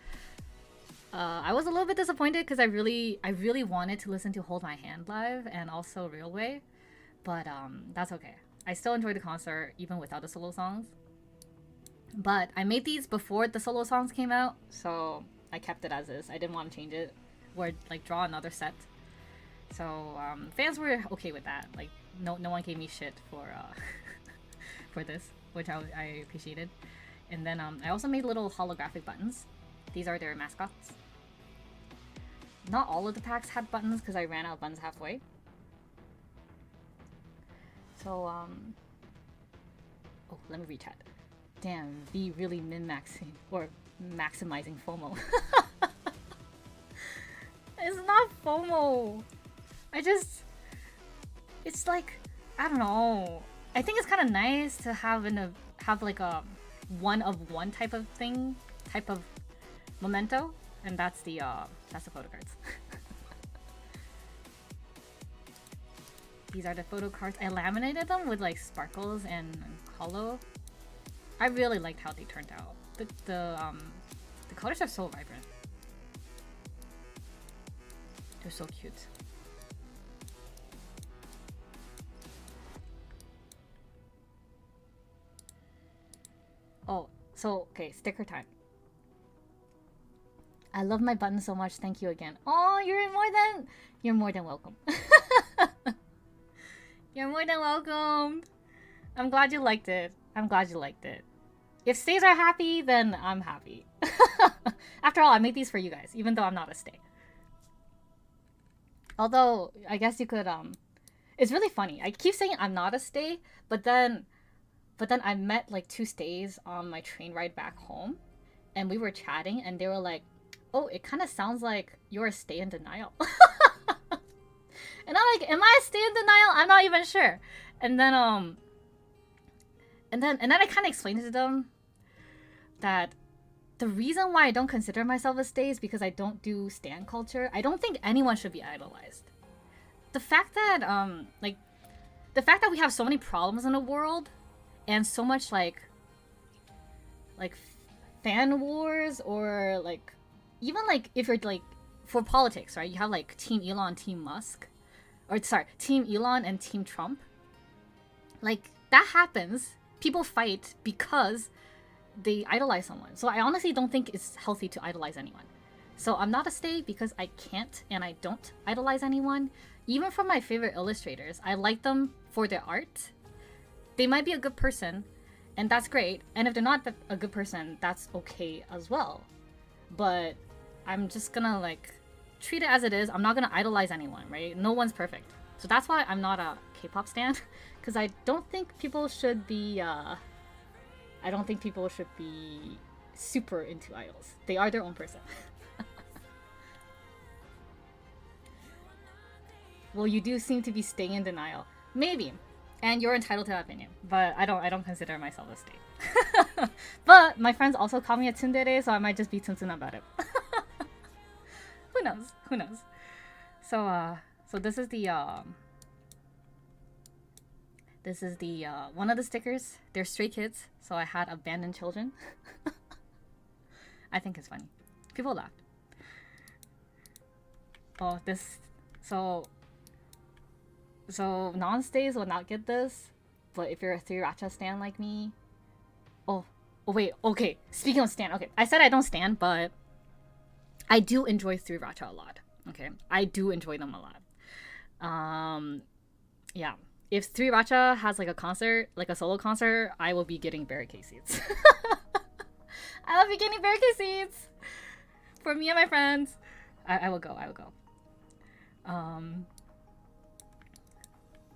I was a little bit disappointed because I really wanted to listen to Hold My Hand live and also Railway, but that's okay. I still enjoyed the concert even without the solo songs. But I made these before the solo songs came out, so I kept it as is. I didn't want to change it or like draw another set. So fans were okay with that. Like no one gave me shit for for this, which I appreciated. And then I also made little holographic buttons. These are their mascots. Not all of the packs had buttons because I ran out of buttons halfway. So oh, let me rechat. Damn, V really min-maxing or maximizing FOMO. It's not FOMO. It's like, I don't know. I think it's kind of nice to have like a one of one type of memento, and that's the photo cards. These are the photo cards. I laminated them with like sparkles and hollow. I really liked how they turned out. The colors are so vibrant. They're so cute. Oh, so okay, sticker time. I love my button so much. Thank you again. Oh, you're more than welcome. You're more than welcome. I'm glad you liked it. If stays are happy, then I'm happy. After all, I made these for you guys, even though I'm not a stay. Although, I guess you could, it's really funny. I keep saying I'm not a stay, but then I met like 2 stays on my train ride back home, and we were chatting, and they were like, "Oh, it kind of sounds like you're a stay in denial." And I'm like, "Am I a stay in denial? I'm not even sure." And then I kind of explained to them that the reason why I don't consider myself a stay is because I don't do stan culture. I don't think anyone should be idolized. The fact that we have so many problems in the world, and so much like fan wars, or like even like if you're like for politics, right? You have like Team Elon, Team Musk, or sorry, Team Elon and Team Trump. Like that happens. People fight because they idolize someone. So I honestly don't think it's healthy to idolize anyone. So I'm not a stay because I can't and I don't idolize anyone. Even for my favorite illustrators, I like them for their art. They might be a good person, and that's great. And if they're not a good person, that's okay as well. But I'm just gonna like treat it as it is. I'm not gonna idolize anyone, right? No one's perfect. So that's why I'm not a K-pop stan, because I don't think people should be super into idols. They are their own person. Well, you do seem to be staying in denial. Maybe. And you're entitled to that opinion. But I don't consider myself a stay. But my friends also call me a Tsundere, so I might just be Tsundere about it. Who knows? Who knows? So this is the one of the stickers. They're stray kids, so I had abandoned children. I think it's funny. People laughed. Oh, this so non-stays will not get this, but if you're a 3RACHA stan like me, oh wait, okay. Speaking of stan, okay, I said I don't stan, but I do enjoy 3RACHA a lot. Okay, I do enjoy them a lot. Yeah. If 3RACHA has like a concert, like a solo concert, I will be getting barricade seats. I will be getting barricade seats for me and my friends. I will go.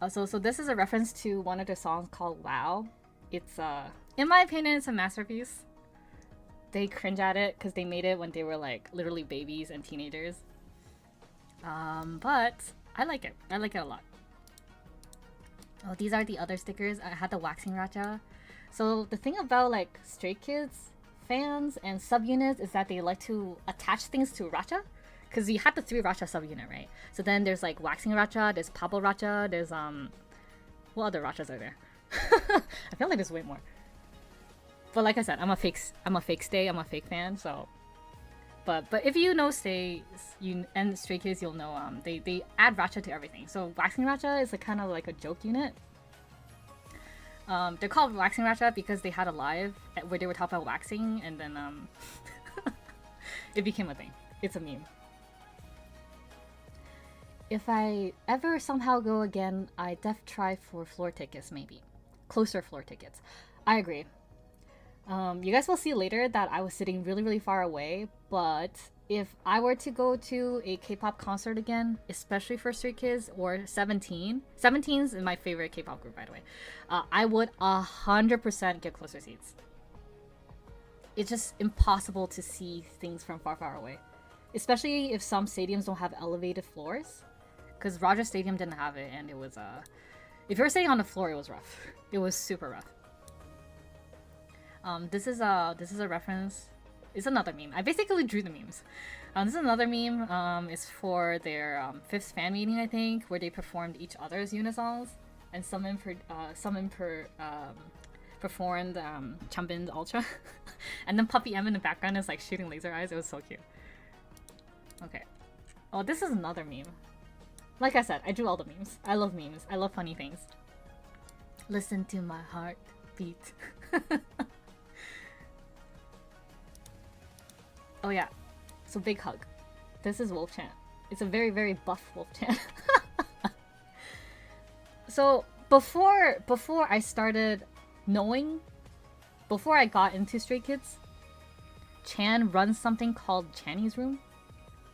So this is a reference to one of their songs called Wow. It's in my opinion, it's a masterpiece. They cringe at it because they made it when they were like literally babies and teenagers. But I like it. I like it a lot. Oh, these are the other stickers. I had the waxing racha. So the thing about like Stray Kids fans and subunits is that they like to attach things to racha. Because you had the 3RACHA subunit, right? So then there's like waxing racha, there's pablo racha, there's what other rachas are there? I feel like there's way more. But like I said, I'm a fake stay, I'm a fake fan, so but if you know stays and Stray Kids, you'll know they add racha to everything. So waxing racha is like kind of like a joke unit. They're called waxing racha because they had a live where they were talking about waxing, and then it became a thing. It's a meme. If I ever somehow go again, I def try for floor tickets, maybe. Closer floor tickets. I agree. You guys will see later that I was sitting really, really far away, but if I were to go to a K-pop concert again, especially for Stray Kids or 17, 17 is my favorite K-pop group, by the way, I would 100% get closer seats. It's just impossible to see things from far, far away. Especially if some stadiums don't have elevated floors. Because Rogers Stadium didn't have it, and it was, if you were sitting on the floor, it was rough. It was super rough. This is a reference. It's another meme. I basically drew the memes. This is another meme. It's for their 5th fan meeting, I think, where they performed each other's unisongs, and someone performed Changbin's Ultra, and then Puppy M in the background is like shooting laser eyes. It was so cute. Okay. Oh, this is another meme. Like I said, I drew all the memes. I love memes. I love funny things. Listen to my heart beat. Oh yeah. So big hug. This is Wolf Chan. It's a very, very buff Wolf Chan. So before I started knowing, before I got into Stray Kids, Chan runs something called Channy's Room.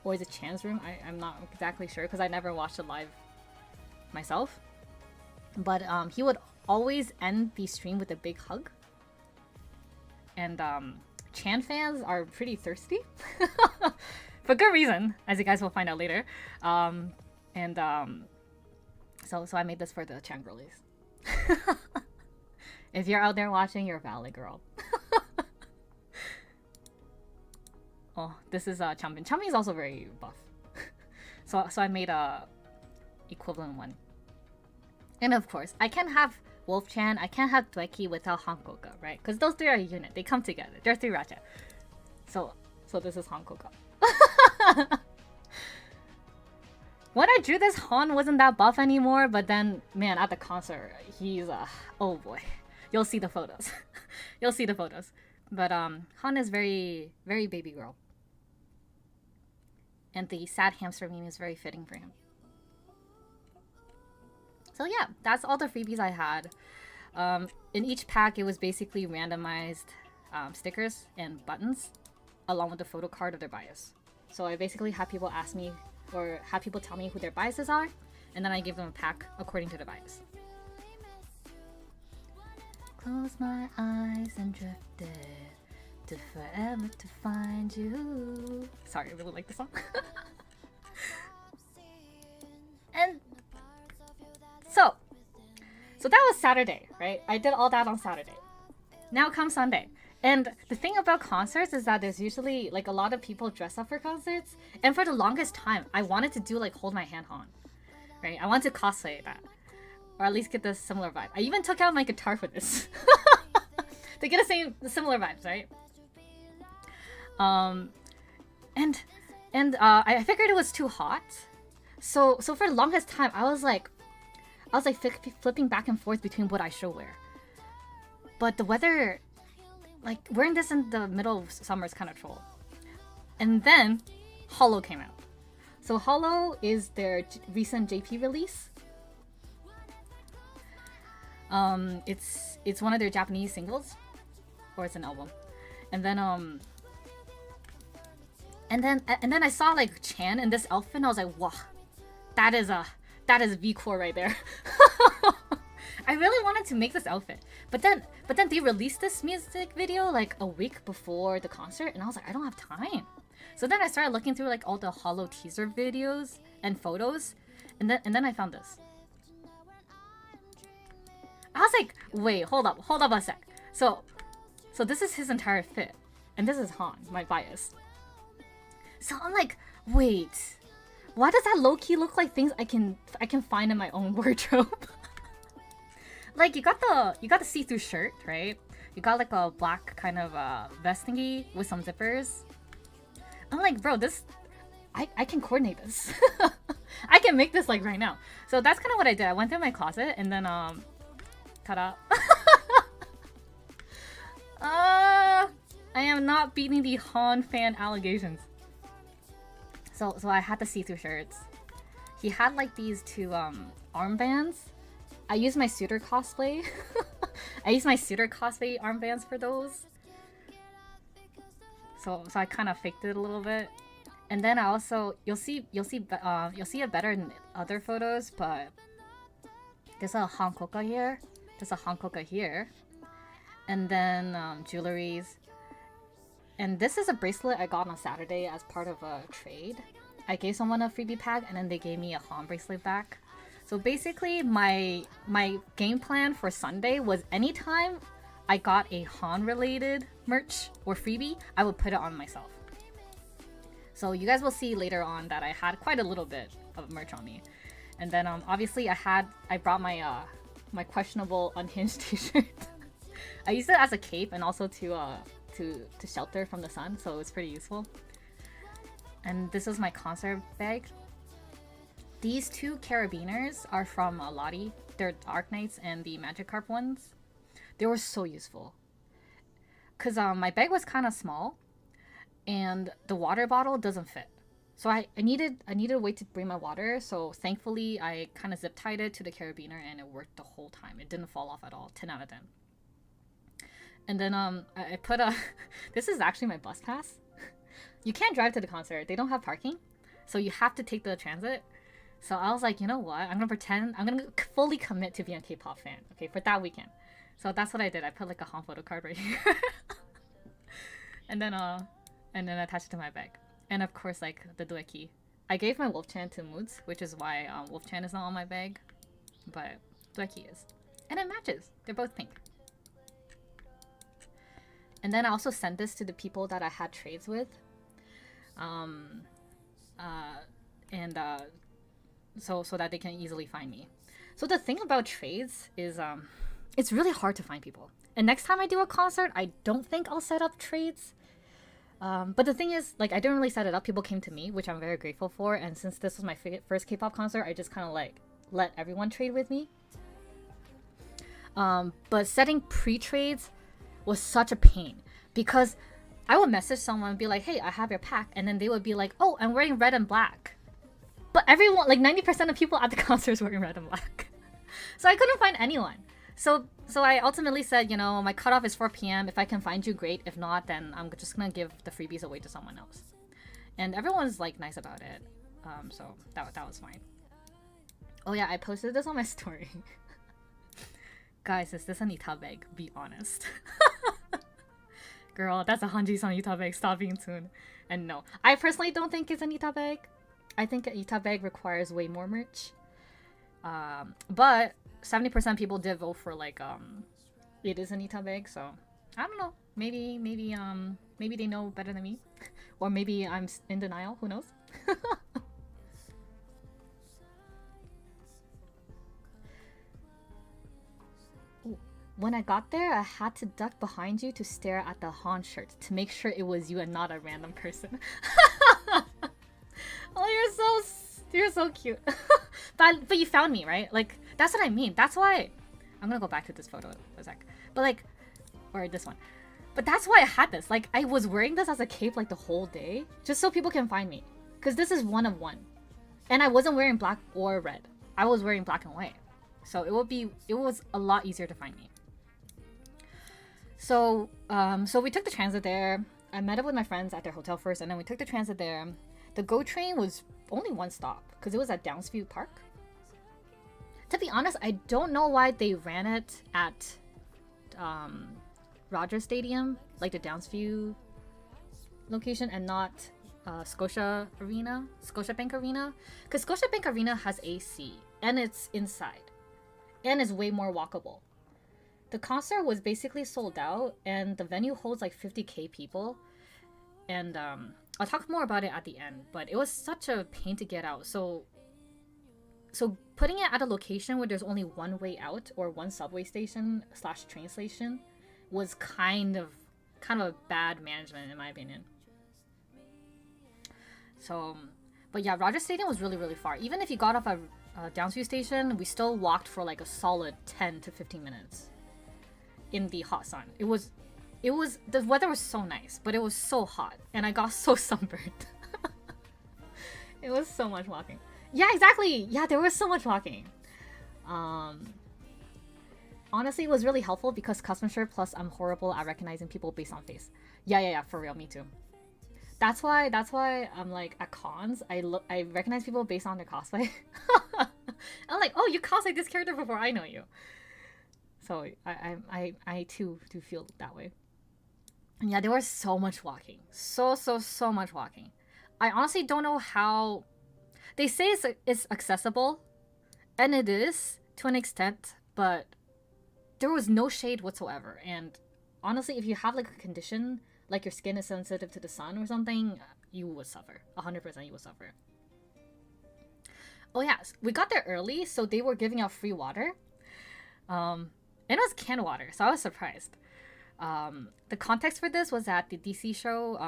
Or is it Chan's Room? I'm not exactly sure because I never watched it live myself. But he would always end the stream with a big hug. And Chan fans are pretty thirsty. For good reason, as you guys will find out later. So I made this for the Chan girlies. If you're out there watching, you're valid, girl. Oh, this is Changbin. Changbin is also very buff. so I made a equivalent one. And of course, I can't have Wolf-chan, I can't have Dweki without HoKsHi, right? Because those three are a unit. They come together. They're three Racha. So this is HoKsHi. When I drew this, Han wasn't that buff anymore, but then, man, at the concert, he's oh boy. You'll see the photos. You'll see the photos. But Han is very, very baby girl. And the sad hamster meme is very fitting for him. So yeah, that's all the freebies I had. In each pack, it was basically randomized stickers and buttons, along with the photo card of their bias. So I basically had people ask me, or have people tell me who their biases are, and then I give them a pack according to their bias. Close my eyes and drifted to forever to find you. Sorry, I really like this song. And so that was Saturday, right? I did all that on Saturday. Now comes Sunday. And the thing about concerts is that there's usually like a lot of people dress up for concerts. And for the longest time, I wanted to do like Hold My Hand Han, right? I want to cosplay that, or at least get the similar vibe. I even took out my guitar for this to get the similar vibes, right? I figured it was too hot, so for the longest time I was like flipping back and forth between what I should wear. But the weather, like wearing this in the middle of summer is kind of troll. And then Hollow came out. So Hollow is their recent JP release. It's one of their Japanese singles, or it's an album. And then I saw like Chan in this outfit, and I was like, wow, that is V-core right there. I really wanted to make this outfit, but then they released this music video like a week before the concert, and I was like, I don't have time. So then I started looking through like all the Hollow teaser videos and photos, and then I found this. I was like, wait, hold up a sec. So this is his entire fit, and this is Han, my bias. So I'm like, wait, why does that low-key look like things I can find in my own wardrobe? Like you got the see-through shirt, right? You got like a black kind of vest thingy with some zippers. I'm like, bro, this I can coordinate this. I can make this like right now. So that's kind of what I did. I went through my closet and then ta-da. I am not beating the Han fan allegations. So I had the see-through shirts. He had like these two armbands. I used my suitor cosplay. I used my suitor cosplay armbands for those. So I kind of faked it a little bit. And then I also you'll see it better in other photos, but there's a HoKsHi here. There's a HoKsHi here. And then jewelries. And this is a bracelet I got on Saturday as part of a trade. I gave someone a freebie pack and then they gave me a Han bracelet back. So basically my game plan for Sunday was anytime I got a Han related merch or freebie, I would put it on myself. So you guys will see later on that I had quite a little bit of merch on me. And then obviously I brought my my questionable unhinged t-shirt. I used it as a cape and also to shelter from the sun, so it's pretty useful. And this is my concert bag. These two carabiners are from Lottie. They're Arknights and the Magikarp ones. They were so useful. Cause my bag was kind of small, and the water bottle doesn't fit. So I needed a way to bring my water. So thankfully I kind of zip tied it to the carabiner, and it worked the whole time. It didn't fall off at all. 10 out of 10. And then I put a this is actually my bus pass. You can't drive to the concert. They don't have parking. So you have to take the transit. So I was like, you know what? I'm gonna pretend I'm gonna fully commit to being a K-pop fan, okay, for that weekend. So that's what I did. I put like a Han photo card right here. and then attached it to my bag. And of course, like the dueki. I gave my Wolfchan to Moods, which is why Wolfchan is not on my bag. But dueki is. And it matches. They're both pink. And then I also sent this to the people that I had trades with. So that they can easily find me. So the thing about trades is it's really hard to find people. And next time I do a concert, I don't think I'll set up trades. But the thing is, like, I didn't really set it up. People came to me, which I'm very grateful for. And since this was my first K-pop concert, I just kind of like let everyone trade with me. But setting pre-trades was such a pain because I would message someone and be like, hey, I have your pack. And then they would be like, oh, I'm wearing red and black. But everyone, like 90% of people at the concert is wearing red and black. So I couldn't find anyone. So I ultimately said, you know, my cutoff is 4 p.m. If I can find you, great. If not, then I'm just going to give the freebies away to someone else. And everyone's like nice about it. So that was fine. Oh yeah, I posted this on my story. Guys, is this an Itabag? Be honest. Girl, that's a Hanji-san Itabag. Stop being tuned. And no, I personally don't think it's an Itabag. I think an Itabag requires way more merch. But 70% people did vote for like it is an Itabag, so I don't know. Maybe they know better than me. Or maybe I'm in denial, who knows? When I got there, I had to duck behind you to stare at the Han shirt to make sure it was you and not a random person. Oh, you're so cute. but you found me, right? Like, that's what I mean. That's why I'm gonna go back to this photo for a sec. But like, or this one. But that's why I had this. Like, I was wearing this as a cape like the whole day, just so people can find me. Because this is one of one. And I wasn't wearing black or red. I was wearing black and white. So it was a lot easier to find me. So we took the transit there. I met up with my friends at their hotel first, and then we took the transit there. The GO train was only one stop because it was at Downsview Park. To be honest, I don't know why they ran it at Rogers Stadium, like the Downsview location, and not Scotiabank Arena. Because Scotiabank Arena has AC, and it's inside, and is way more walkable. The concert was basically sold out, and the venue holds like 50k people. And I'll talk more about it at the end, but it was such a pain to get out. So putting it at a location where there's only one way out or one subway station / train station was kind of a bad management in my opinion. So, but yeah, Rogers Stadium was really, really far. Even if you got off at Downsview Station, we still walked for like a solid 10 to 15 minutes. In the hot sun. It was the weather was so nice, but it was so hot and I got so sunburned. It was so much walking. Yeah, exactly. Yeah, there was so much walking. Honestly, it was really helpful because custom shirt plus I'm horrible at recognizing people based on face. Yeah, for real, me too. That's why I'm like at cons, I recognize people based on their cosplay. I'm like, oh, you cosplayed this character before I know you. So I too do feel that way. And yeah, there was so much walking. So much walking. I honestly don't know how... They say it's accessible. And it is, to an extent. But there was no shade whatsoever. And honestly, if you have like a condition, like your skin is sensitive to the sun or something, you would suffer. 100% you would suffer. Oh yeah, we got there early, so they were giving out free water. It was canned water, so I was surprised. The context for this was at the DC show.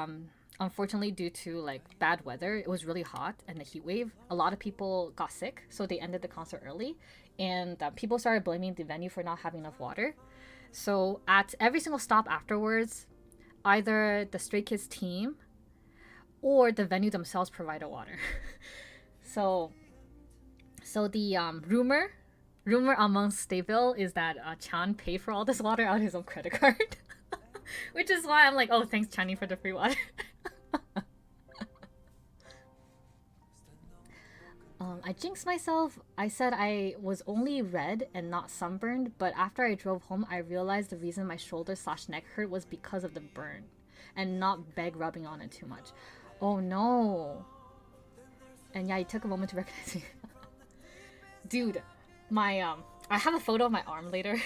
Unfortunately, due to like bad weather, it was really hot and the heat wave. A lot of people got sick, so they ended the concert early, and people started blaming the venue for not having enough water. So at every single stop afterwards, either the Stray Kids team or the venue themselves provided water. so the rumor amongst Stayville is that Chan paid for all this water out of his own credit card. Which is why I'm like, oh, thanks, Chani, for the free water. I jinxed myself. I said I was only red and not sunburned, but after I drove home, I realized the reason my shoulder/neck hurt was because of the burn and not beg rubbing on it too much. Oh no. And yeah, it took a moment to recognize me. Dude, my I have a photo of my arm later.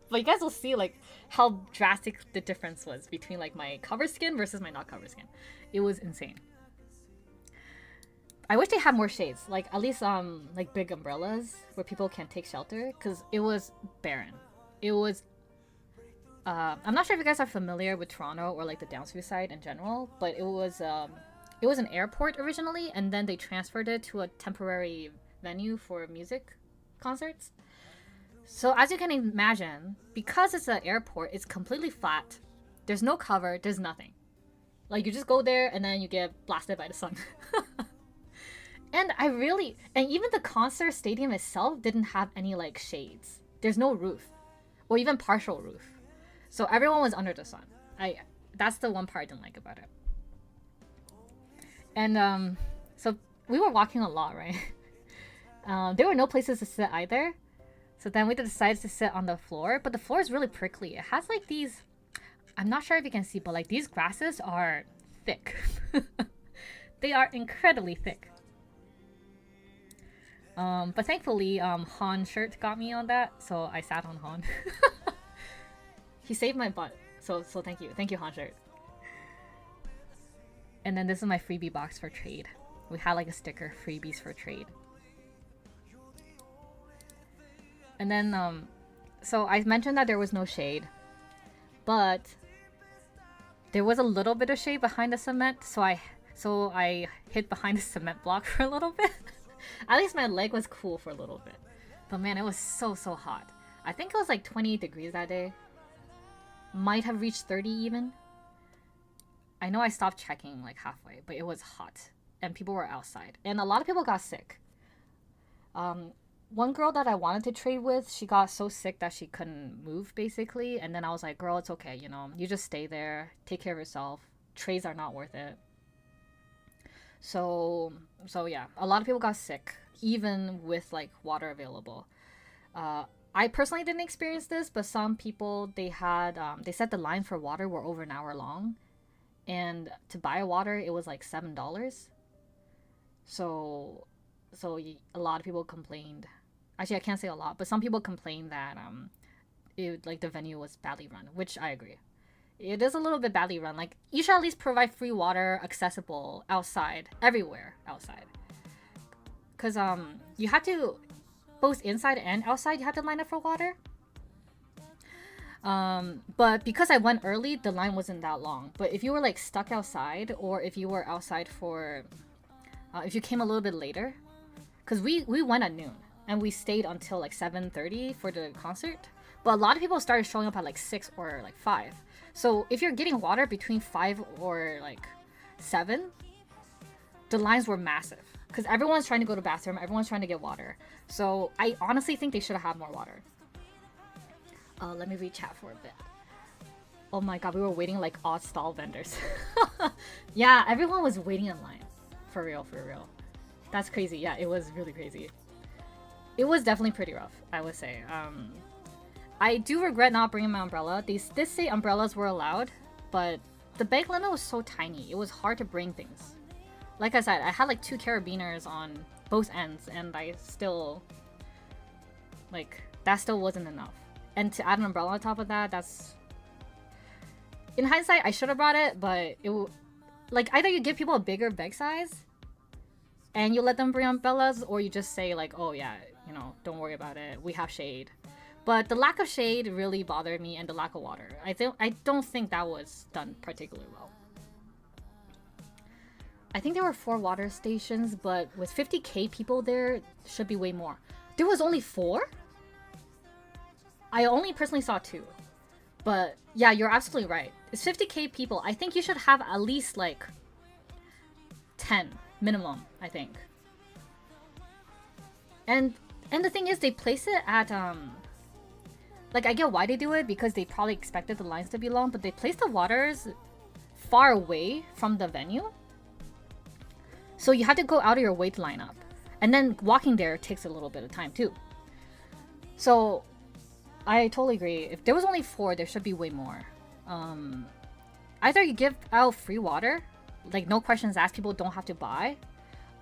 But you guys will see like how drastic the difference was between like my covered skin versus my not covered skin. It was insane. I wish they had more shades, like at least like big umbrellas where people can take shelter, because it was barren. It was I'm not sure if you guys are familiar with Toronto or like the Downsview side in general, but it was an airport originally, and then they transferred it to a temporary venue for music concerts. So as you can imagine, because it's an airport, it's completely flat. There's no cover, there's nothing. Like you just go there and then you get blasted by the sun. And even the concert stadium itself didn't have any like shades. There's no roof or even partial roof. So everyone was under the sun. That's the one part I didn't like about it. And so we were walking a lot, right? There were no places to sit either. So then we decided to sit on the floor, but the floor is really prickly. It has like these, I'm not sure if you can see, but like these grasses are thick. They are incredibly thick. But thankfully, Han shirt got me on that, so I sat on Han. He saved my butt, so thank you Han shirt. And then this is my freebie box for trade. We had like a sticker, freebies for trade. And then, so I mentioned that there was no shade, but there was a little bit of shade behind the cement, so I hid behind the cement block for a little bit. At least my leg was cool for a little bit. But man, it was so hot. I think it was like 28 degrees that day. Might have reached 30 even. I know I stopped checking like halfway, but it was hot. And people were outside. And a lot of people got sick. One girl that I wanted to trade with, she got so sick that she couldn't move basically. And then I was like, girl, it's okay, you know. You just stay there. Take care of yourself. Trades are not worth it. So yeah, a lot of people got sick, even with like water available. I personally didn't experience this, but some people, they said the line for water were over an hour long, and to buy water it was like $7. So a lot of people complained. Actually, I can't say a lot, but some people complained that like the venue was badly run, which I agree. It is a little bit badly run. Like, you should at least provide free water accessible outside, everywhere outside. Because you have to, both inside and outside, you have to line up for water. But because I went early, the line wasn't that long. But if you were like stuck outside, or if you were outside for, if you came a little bit later, because we went at noon and we stayed until like 7:30 for the concert. But a lot of people started showing up at like 6 or like 5. So if you're getting water between 5 or like 7, the lines were massive. Because everyone's trying to go to the bathroom, everyone's trying to get water. So I honestly think they should have had more water. Let me read chat for a bit. Oh my god, we were waiting like odd stall vendors. Yeah, everyone was waiting in line. For real. That's crazy. Yeah, it was really crazy. It was definitely pretty rough, I would say. I do regret not bringing my umbrella. They did say umbrellas were allowed, but the bag limit was so tiny. It was hard to bring things. Like I said, I had like 2 carabiners on both ends, and I still, like, that still wasn't enough. And to add an umbrella on top of that, that's... In hindsight, I should have brought it, but like, either you give people a bigger bag size, and you let them bring umbrellas, or you just say like, oh yeah, you know, don't worry about it, we have shade. But the lack of shade really bothered me, and the lack of water. I don't think that was done particularly well. I think there were 4 water stations, but with 50k people there, should be way more. There was only 4? I only personally saw 2. But yeah, you're absolutely right. It's 50k people. I think you should have at least like 10 minimum, I think. And the thing is, they place it at like, I get why they do it, because they probably expected the lines to be long, but they place the waters far away from the venue. So you have to go out of your way to line up. And then walking there takes a little bit of time too. So I totally agree. If there was only 4, there should be way more. Either you give out free water, like no questions asked, people don't have to buy,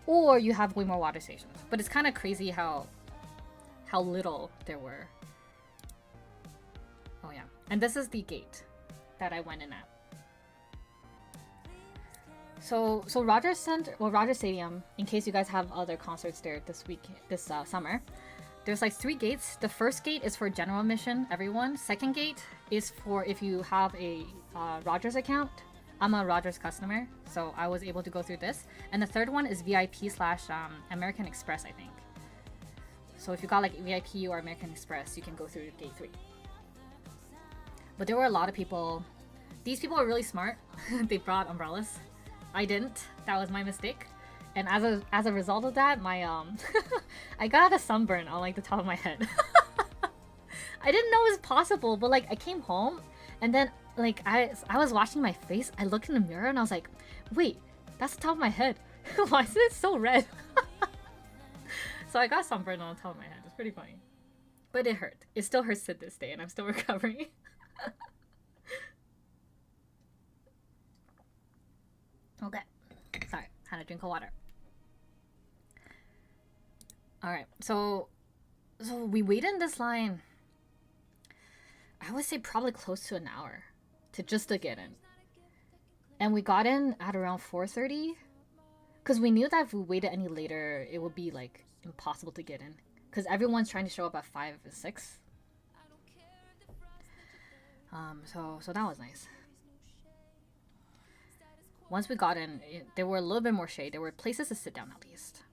or you have way more water stations. But it's kind of crazy how little there were. Oh yeah, and this is the gate that I went in at. So Rogers Center, well, Rogers Stadium, in case you guys have other concerts there this summer, there's like 3 gates. The first gate is for general admission, everyone. Second gate is for if you have a Rogers account. I'm a Rogers customer, so I was able to go through this. And the third one is VIP / American Express, I think. So if you got like VIP or American Express, you can go through gate 3. But there were a lot of people. These people are really smart. They brought umbrellas. I didn't. That was my mistake. And as a result of that, my I got a sunburn on like the top of my head. I didn't know it was possible, but like I came home and then like I was washing my face. I looked in the mirror and I was like, wait, that's the top of my head. Why is it so red? So I got sunburn on the top of my head. It's pretty funny. But it hurt. It still hurts to this day and I'm still recovering. Okay. Sorry, had a drink of water. Alright, so we waited in this line, I would say probably close to an hour to get in. And we got in at around 4:30 because we knew that if we waited any later, it would be like impossible to get in because everyone's trying to show up at 5 or 6. So that was nice. Once we got in, there were a little bit more shade. There were places to sit down at least.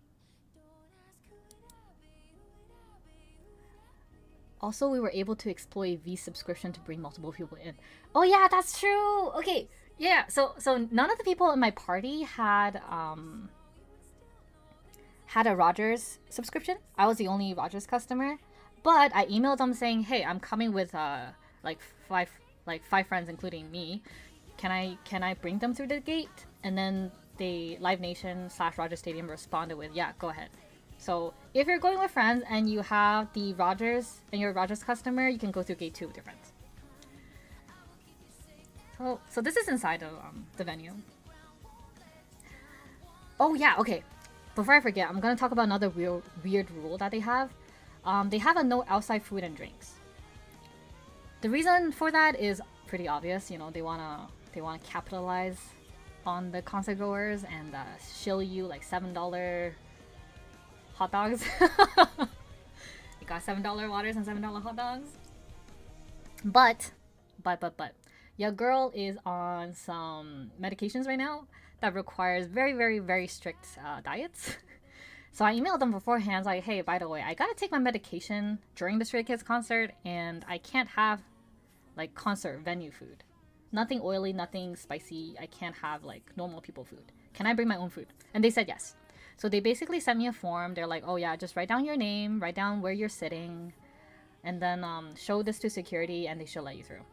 Also, we were able to exploit V subscription to bring multiple people in. Oh yeah, that's true. Okay, yeah. So none of the people in my party had a Rogers subscription. I was the only Rogers customer, but I emailed them saying, "Hey, I'm coming with like five friends, including me. Can I bring them through the gate?" And then Live Nation / Rogers Stadium responded with, "Yeah, go ahead." So if you're going with friends and you have the Rogers and you're a Rogers customer, you can go through gate 2 with your friends. So this is inside of the venue. Oh yeah, okay. Before I forget, I'm gonna talk about another weird rule that they have. They have a no outside food and drinks. The reason for that is pretty obvious. You know, they wanna capitalize on the concert goers and shill you like $7 hot dogs. You got $7 waters and $7 hot dogs. But your girl is on some medications right now that requires very, very, very strict diets. So I emailed them beforehand, like, hey, by the way, I gotta take my medication during the Stray Kids concert, and I can't have like concert venue food. Nothing oily, nothing spicy. I can't have like normal people food. Can I bring my own food? And they said yes. So they basically sent me a form. They're like, oh yeah, just write down your name, write down where you're sitting, and then show this to security and they should let you through.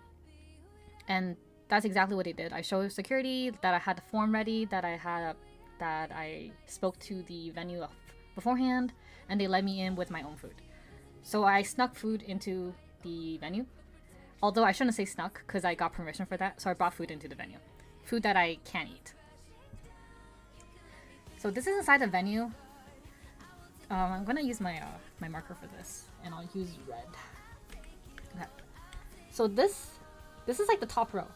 And that's exactly what they did. I showed security that I had the form ready, that I spoke to the venue beforehand, and they let me in with my own food. So I snuck food into the venue. Although I shouldn't say snuck because I got permission for that. So I brought food into the venue. Food that I can't eat. So this is inside the venue. I'm gonna use my my marker for this, and I'll use red. Okay. So this is like the top row.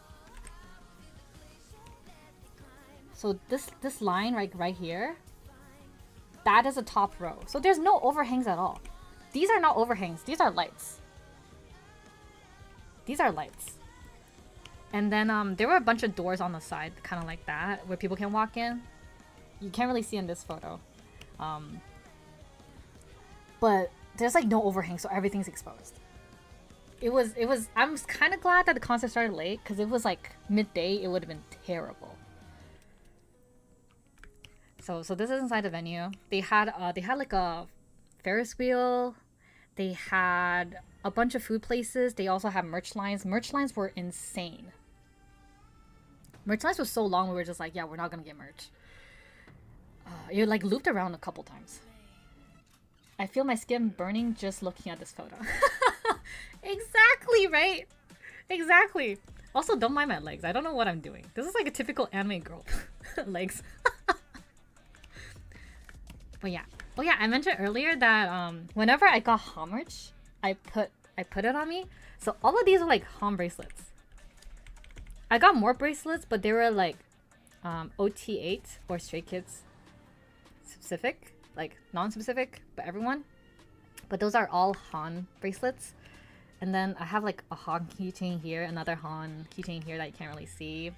So this line right here, that is a top row. So there's no overhangs at all. These are not overhangs. These are lights. These are lights. And then there were a bunch of doors on the side, kind of like that, where people can walk in. You can't really see in this photo. But there's like no overhang, so everything's exposed. I'm kind of glad that the concert started late, because it was like midday, it would have been terrible. So this is inside the venue. They had like a Ferris wheel. They had a bunch of food places. They also have merch lines. Merch lines were insane. Merch lines was so long, we were just like, yeah, we're not gonna get merch. It like looped around a couple times. I feel my skin burning just looking at this photo. Exactly, right? Exactly. Also, don't mind my legs. I don't know what I'm doing. This is like a typical anime girl legs. But yeah. Oh yeah, I mentioned earlier that whenever I got HoKsHi merch, I put it on me. So all of these are like HoKsHi bracelets. I got more bracelets, but they were like OT8 or Stray Kids specific, like non-specific, but everyone. But those are all HoKsHi bracelets. And then I have like a HoKsHi keychain here, another HoKsHi keychain here that you can't really see.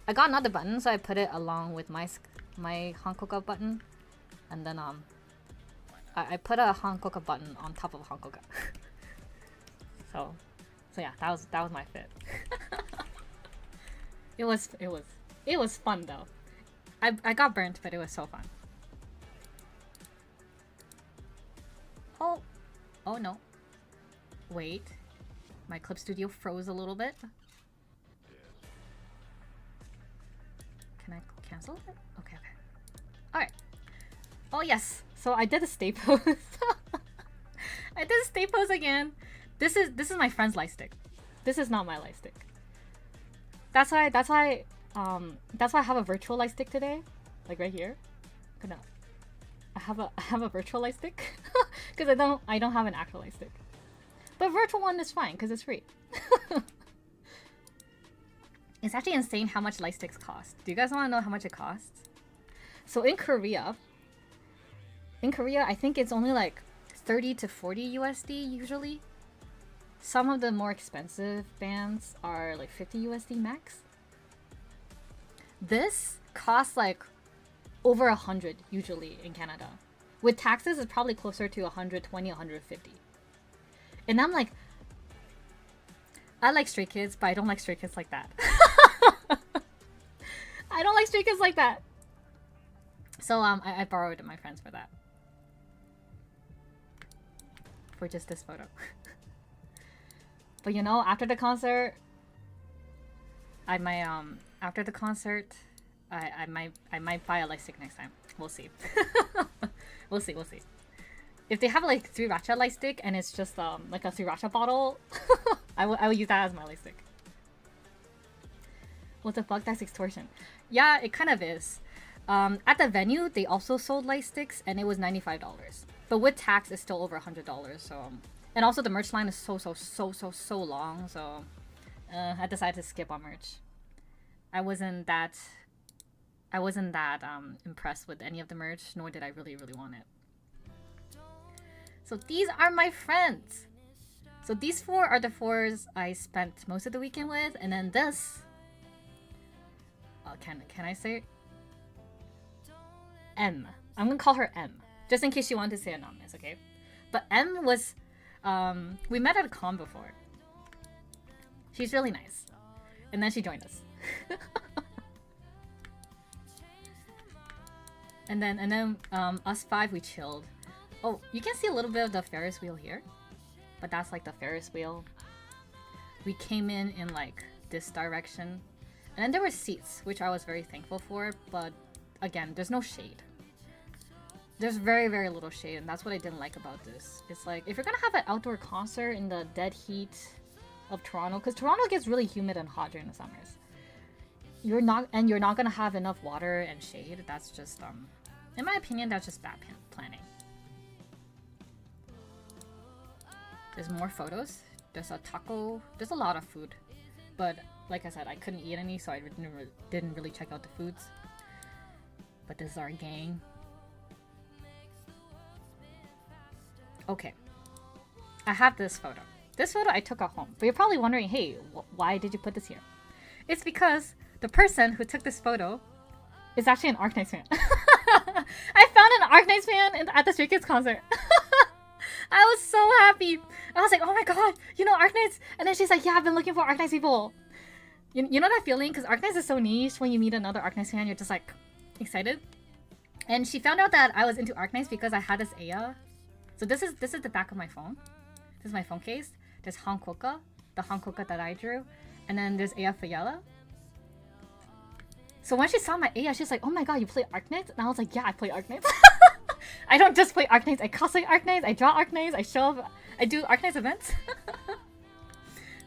I got another button, so I put it along with my HoKsHi button. And then I put a HoKsHi button on top of HoKsHi. so yeah, that was my fit. It was fun though. I got burnt, but it was so fun. Oh no. Wait. My Clip Studio froze a little bit. Can I cancel it? Okay. Alright. Oh yes. So I did a stay pose. I did a stay pose again. This is my friend's light stick. This is not my light stick. That's why I have a virtual light stick today. Like right here. I have a virtual light stick. Because I don't have an actual light stick. But virtual one is fine because it's free. It's actually insane how much light sticks cost. Do you guys want to know how much it costs? So in Korea, I think it's only like 30 to 40 USD usually. Some of the more expensive bands are like 50 USD max. This costs like over 100 usually in Canada. With taxes, it's probably closer to 120, 150. And I'm like, I like Stray Kids, but I don't like Stray Kids like that. I don't like Stray Kids like that. So I borrowed my friends for that. For just this photo. But you know, after the concert, I might buy a light stick next time. We'll see. We'll see. If they have like sriracha light stick and it's just like a sriracha bottle, I will use that as my light stick. What the fuck? That's extortion. Yeah, it kind of is. At the venue, they also sold light sticks and it was $95. But with tax, it's still over $100. So, and also the merch line is so long. So, I decided to skip on merch. I wasn't that impressed with any of the merch, nor did I really want it. So these are my friends. So these four are the fours I spent most of the weekend with, and then this. Can I say M? I'm gonna call her M, just in case you want to say anonymous, okay? But M was, we met at a con before. She's really nice, and then she joined us. And then us five, we chilled. Oh, you can see a little bit of the Ferris wheel here, but that's like the Ferris wheel. We came in like this direction, and then there were seats, which I was very thankful for, but again, there's no shade. There's very little shade, and that's what I didn't like about this. It's like, if you're gonna have an outdoor concert in the dead heat of Toronto, because Toronto gets really humid and hot during the summers, you're not gonna have enough water and shade. That's just in my opinion, that's just bad planning. There's more photos. There's a taco. There's a lot of food, but like I said, I couldn't eat any, so I didn't really check out the foods. But this is our gang. Okay, I have this photo. This photo I took at home, but you're probably wondering, hey, why did you put this here? It's because the person who took this photo is actually an Arknights fan. I found an Arknights fan at the Stray Kids concert. I was so happy. I was like, oh my god, you know Arknights? And then she's like, yeah, I've been looking for Arknights people. You know that feeling? Because Arknights is so niche. When you meet another Arknights fan, you're just like excited. And she found out that I was into Arknights because I had this Aya. So this is the back of my phone. This is my phone case. There's HoKsHi, the HoKsHi that I drew, and then there's iSsEoYo. So when she saw my AF, she's like, "Oh my god, you play Arknights?" And I was like, "Yeah, I play Arknights." I don't just play Arknights, I cosplay Arknights, I draw Arknights, I show up, I do Arknights events.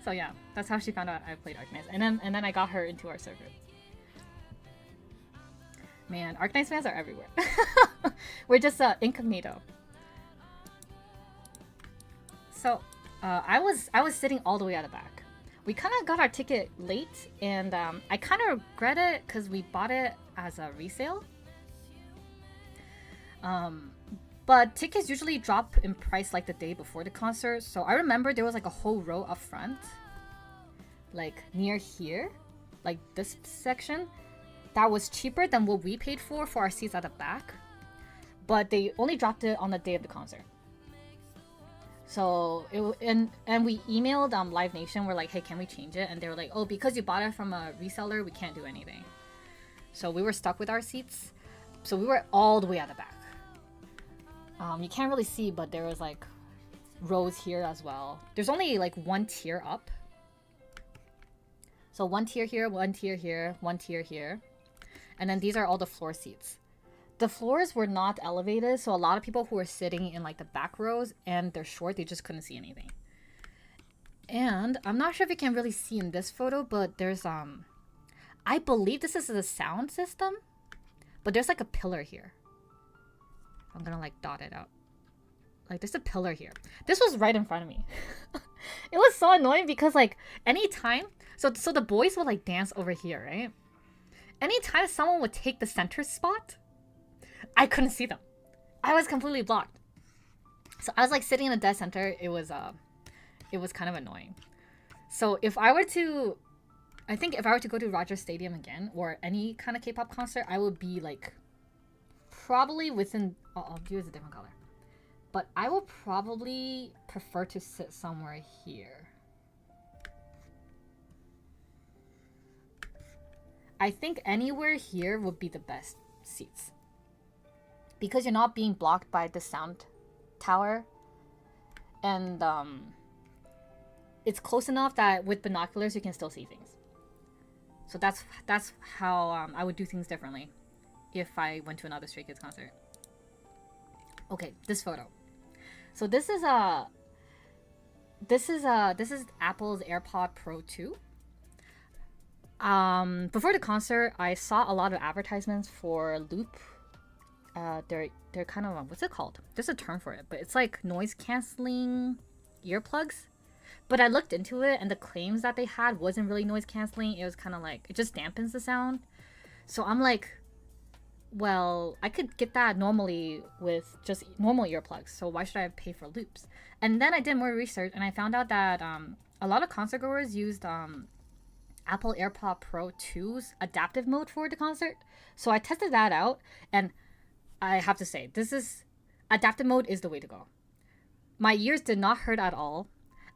So yeah, that's how she found out I played Arknights. And then I got her into our server. Man, Arknights fans are everywhere. We're just incognito. So I was sitting all the way at the back. We kind of got our ticket late, and I kind of regret it because we bought it as a resale. But tickets usually drop in price like the day before the concert. So I remember there was like a whole row up front, like near here, like this section, that was cheaper than what we paid for our seats at the back. But they only dropped it on the day of the concert. So and we emailed Live Nation. We're like, hey, can we change it? And they were like, oh, because you bought it from a reseller, we can't do anything. So we were stuck with our seats. So we were all the way at the back. You can't really see, but there was like rows here as well. There's only like one tier up. So one tier here, one tier here, one tier here. And then these are all the floor seats. The floors were not elevated, so a lot of people who were sitting in like the back rows and they're short, they just couldn't see anything. And I'm not sure if you can really see in this photo, but there's I believe this is the sound system, but there's like a pillar here. I'm gonna like dot it out. Like there's a pillar here. This was right in front of me. It was so annoying because like anytime, so the boys would like dance over here, right? Anytime someone would take the center spot, I couldn't see them. I was completely blocked. So I was like sitting in the dead center. It was kind of annoying. So if I were to go to Rogers Stadium again or any kind of K-pop concert, I would be like probably within, I'll use a different color, but I will probably prefer to sit somewhere here. I think anywhere here would be the best seats because you're not being blocked by the sound tower, and it's close enough that with binoculars you can still see things. So that's how I would do things differently if I went to another Stray Kids concert. Okay, this photo. So this is Apple's AirPod Pro 2. Before the concert, I saw a lot of advertisements for Loop. They're kind of what's it called? There's a term for it, but it's like noise canceling earplugs. But I looked into it, and the claims that they had wasn't really noise canceling. It was kind of like it just dampens the sound. So I'm like, well, I could get that normally with just normal earplugs. So why should I pay for loops? And then I did more research, and I found out that a lot of concert goers used Apple AirPod Pro 2's adaptive mode for the concert. So I tested that out, and I have to say, adaptive mode is the way to go. My ears did not hurt at all.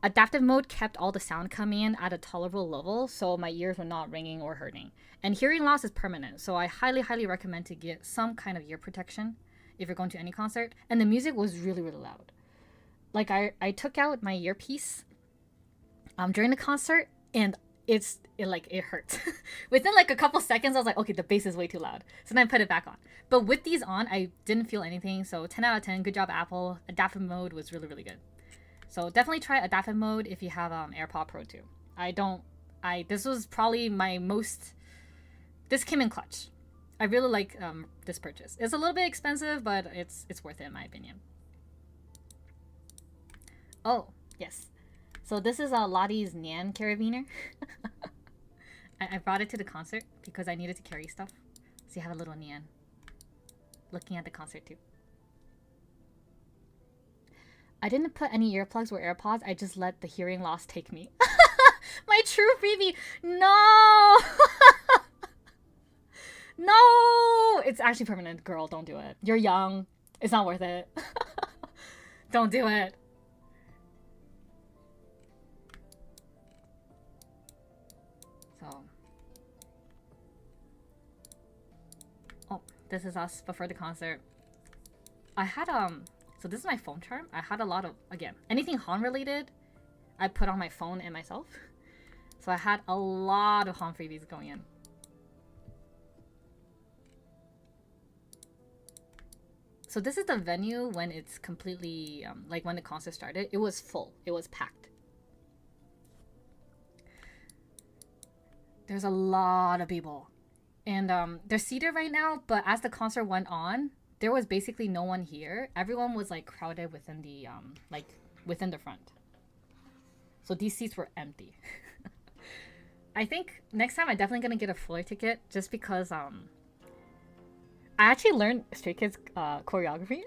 Adaptive mode kept all the sound coming in at a tolerable level, so my ears were not ringing or hurting. And hearing loss is permanent, so I highly, highly recommend to get some kind of ear protection if you're going to any concert. And the music was really, really loud. Like I took out my earpiece during the concert, and it hurts. Within like a couple seconds, I was like, okay, the bass is way too loud. So then I put it back on. But with these on, I didn't feel anything. So 10 out of 10, good job, Apple. Adaptive mode was really, really good. So definitely try adaptive mode if you have AirPod Pro 2. This was probably this came in clutch. I really like this purchase. It's a little bit expensive, but it's worth it in my opinion. Oh, yes. So this is Lottie's Nyan carabiner. I brought it to the concert because I needed to carry stuff. So you have a little Nyan looking at the concert too. I didn't put any earplugs or AirPods. I just let the hearing loss take me. My true freebie. No. No. It's actually permanent. Girl, don't do it. You're young. It's not worth it. Don't do it. So. Oh, this is us before the concert. I had so this is my phone charm. I had a lot of, again, anything Han related, I put on my phone and myself. So I had a lot of Han freebies going in. So this is the venue when it's completely, like when the concert started, it was full. It was packed. There's a lot of people. And they're seated right now, but as the concert went on, there was basically no one here. Everyone was like crowded within the, within the front. So these seats were empty. I think next time I'm definitely gonna get a floor ticket just because I actually learned Stray Kids choreography.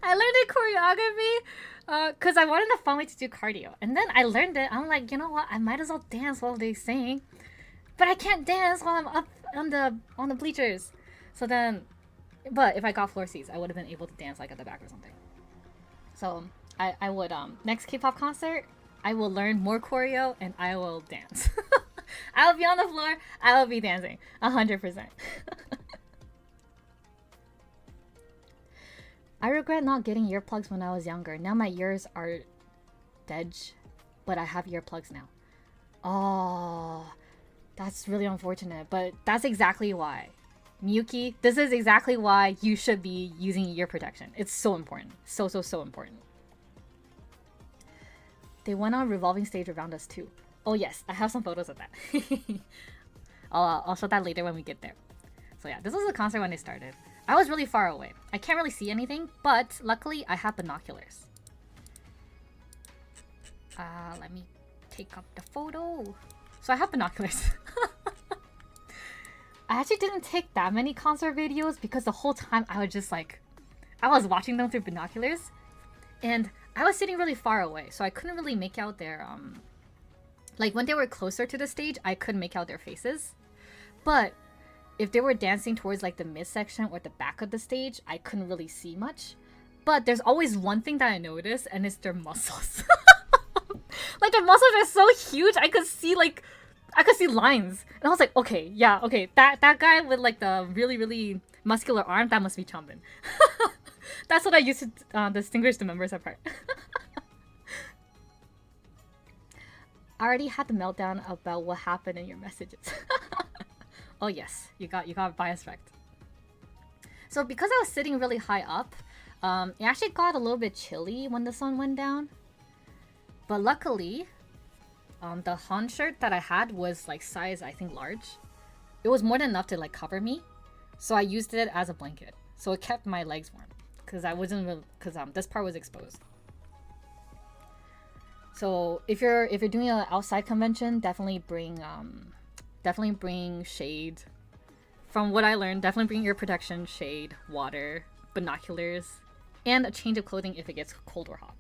I learned the choreography because I wanted a fun way to do cardio. And then I learned it. I'm like, you know what? I might as well dance while they sing. But I can't dance while I'm up on the bleachers. So then, but if I got floor seats, I would have been able to dance like at the back or something. So I would, next K-pop concert, I will learn more choreo and I will dance. I will be on the floor, I will be dancing, 100%. I regret not getting earplugs when I was younger. Now my ears are dead, but I have earplugs now. Oh, that's really unfortunate, but that's exactly why. Miyuki, this is exactly why you should be using ear protection. It's so important. So important. They went on revolving stage around us too. Oh yes, I have some photos of that. I'll show that later when we get there. So yeah, this was the concert when it started. I was really far away. I can't really see anything, but luckily I have binoculars. Let me take up the photo. So I have binoculars. I actually didn't take that many concert videos because the whole time I was just like, I was watching them through binoculars and I was sitting really far away. So I couldn't really make out their, like when they were closer to the stage, I could make out their faces. But if they were dancing towards like the midsection or the back of the stage, I couldn't really see much. But there's always one thing that I noticed, and it's their muscles. Like their muscles are so huge, I could see lines. And I was like, okay, yeah, okay. That guy with like the really muscular arm, that must be Changbin. That's what I used to distinguish the members apart. I already had the meltdown about what happened in your messages. Oh yes, you got bias wrecked. So because I was sitting really high up, it actually got a little bit chilly when the sun went down. But luckily, the Han shirt that I had was like size, I think, large. It was more than enough to like cover me. So I used it as a blanket. So it kept my legs warm. Because this part was exposed. So if you're doing an outside convention, definitely bring shade. From what I learned, definitely bring ear protection, shade, water, binoculars, and a change of clothing if it gets cold or hot.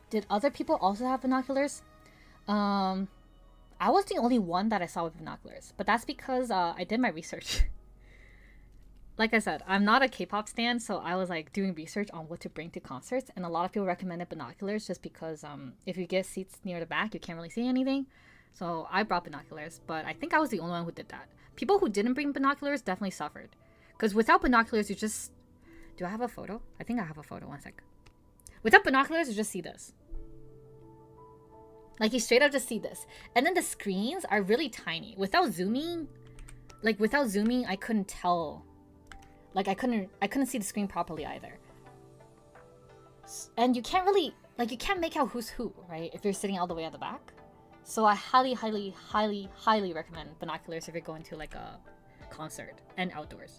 Did other people also have binoculars? I was the only one that I saw with binoculars, but that's because I did my research. Like I said, I'm not a K-pop stan, so I was like doing research on what to bring to concerts, and a lot of people recommended binoculars just because if you get seats near the back, you can't really see anything. So I brought binoculars, but I think I was the only one who did that. People who didn't bring binoculars definitely suffered. Because without binoculars, you just... Do I have a photo? I think I have a photo. One sec. Without binoculars, you just see this. Like, you straight up just see this. And then the screens are really tiny. Without zooming, I couldn't tell. Like, I couldn't see the screen properly either. And you can't really... Like, you can't make out who's who, right? If you're sitting all the way at the back. So I highly recommend binoculars if you're going to like a concert and outdoors.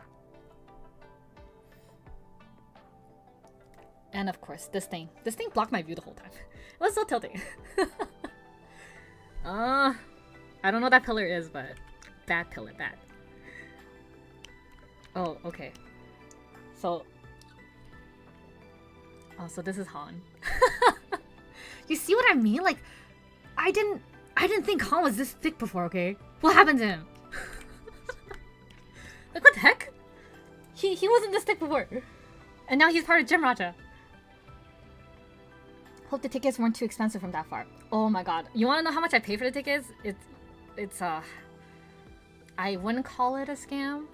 And of course, this thing blocked my view the whole time. It was so tilting. I don't know what that pillar is, but bad pillar, bad. Oh, okay. So this is Han. You see what I mean? Like, I didn't think Han was this thick before, okay? What happened to him? Like, what the heck? He wasn't this thick before. And now he's part of JeOgIyO. Hope the tickets weren't too expensive from that far. Oh my god. You wanna know how much I paid for the tickets? It's I wouldn't call it a scam.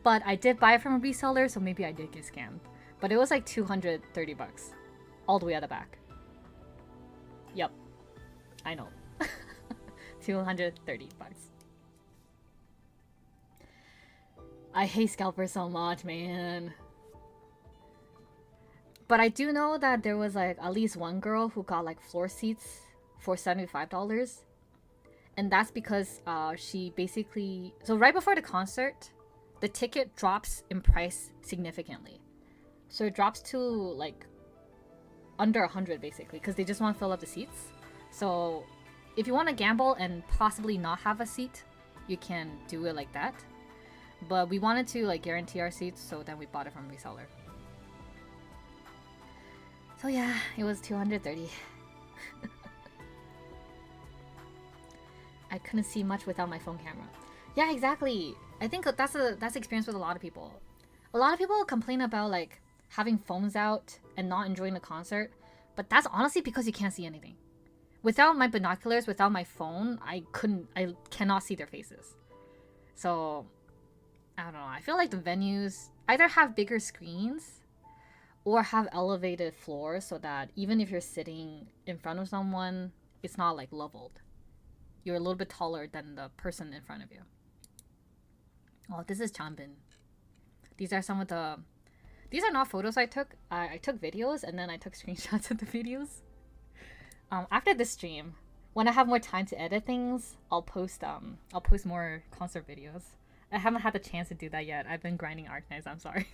But I did buy it from a reseller, so maybe I did get scammed. But it was like $230. all the way at the back. Yep. I know. 230 bucks. I hate scalpers so much, man. But I do know that there was like at least one girl who got like floor seats for $75. And that's because she basically... So right before the concert, the ticket drops in price significantly. So it drops to like under 100 basically, because they just want to fill up the seats. So if you want to gamble and possibly not have a seat, you can do it like that. But we wanted to like guarantee our seats, so then we bought it from reseller. So yeah, it was 230. I couldn't see much without my phone camera. Yeah, exactly. I think that's experience with a lot of people. A lot of people complain about like having phones out and not enjoying the concert, but that's honestly because you can't see anything. Without my binoculars, without my phone, I cannot see their faces. So I don't know. I feel like the venues either have bigger screens or have elevated floors so that even if you're sitting in front of someone, it's not like leveled. You're a little bit taller than the person in front of you. Oh, this is Changbin. These are some of the... These are not photos I took. I took videos and then I took screenshots of the videos. After this stream, when I have more time to edit things, I'll post more concert videos. I haven't had the chance to do that yet. I've been grinding Arknights, I'm sorry.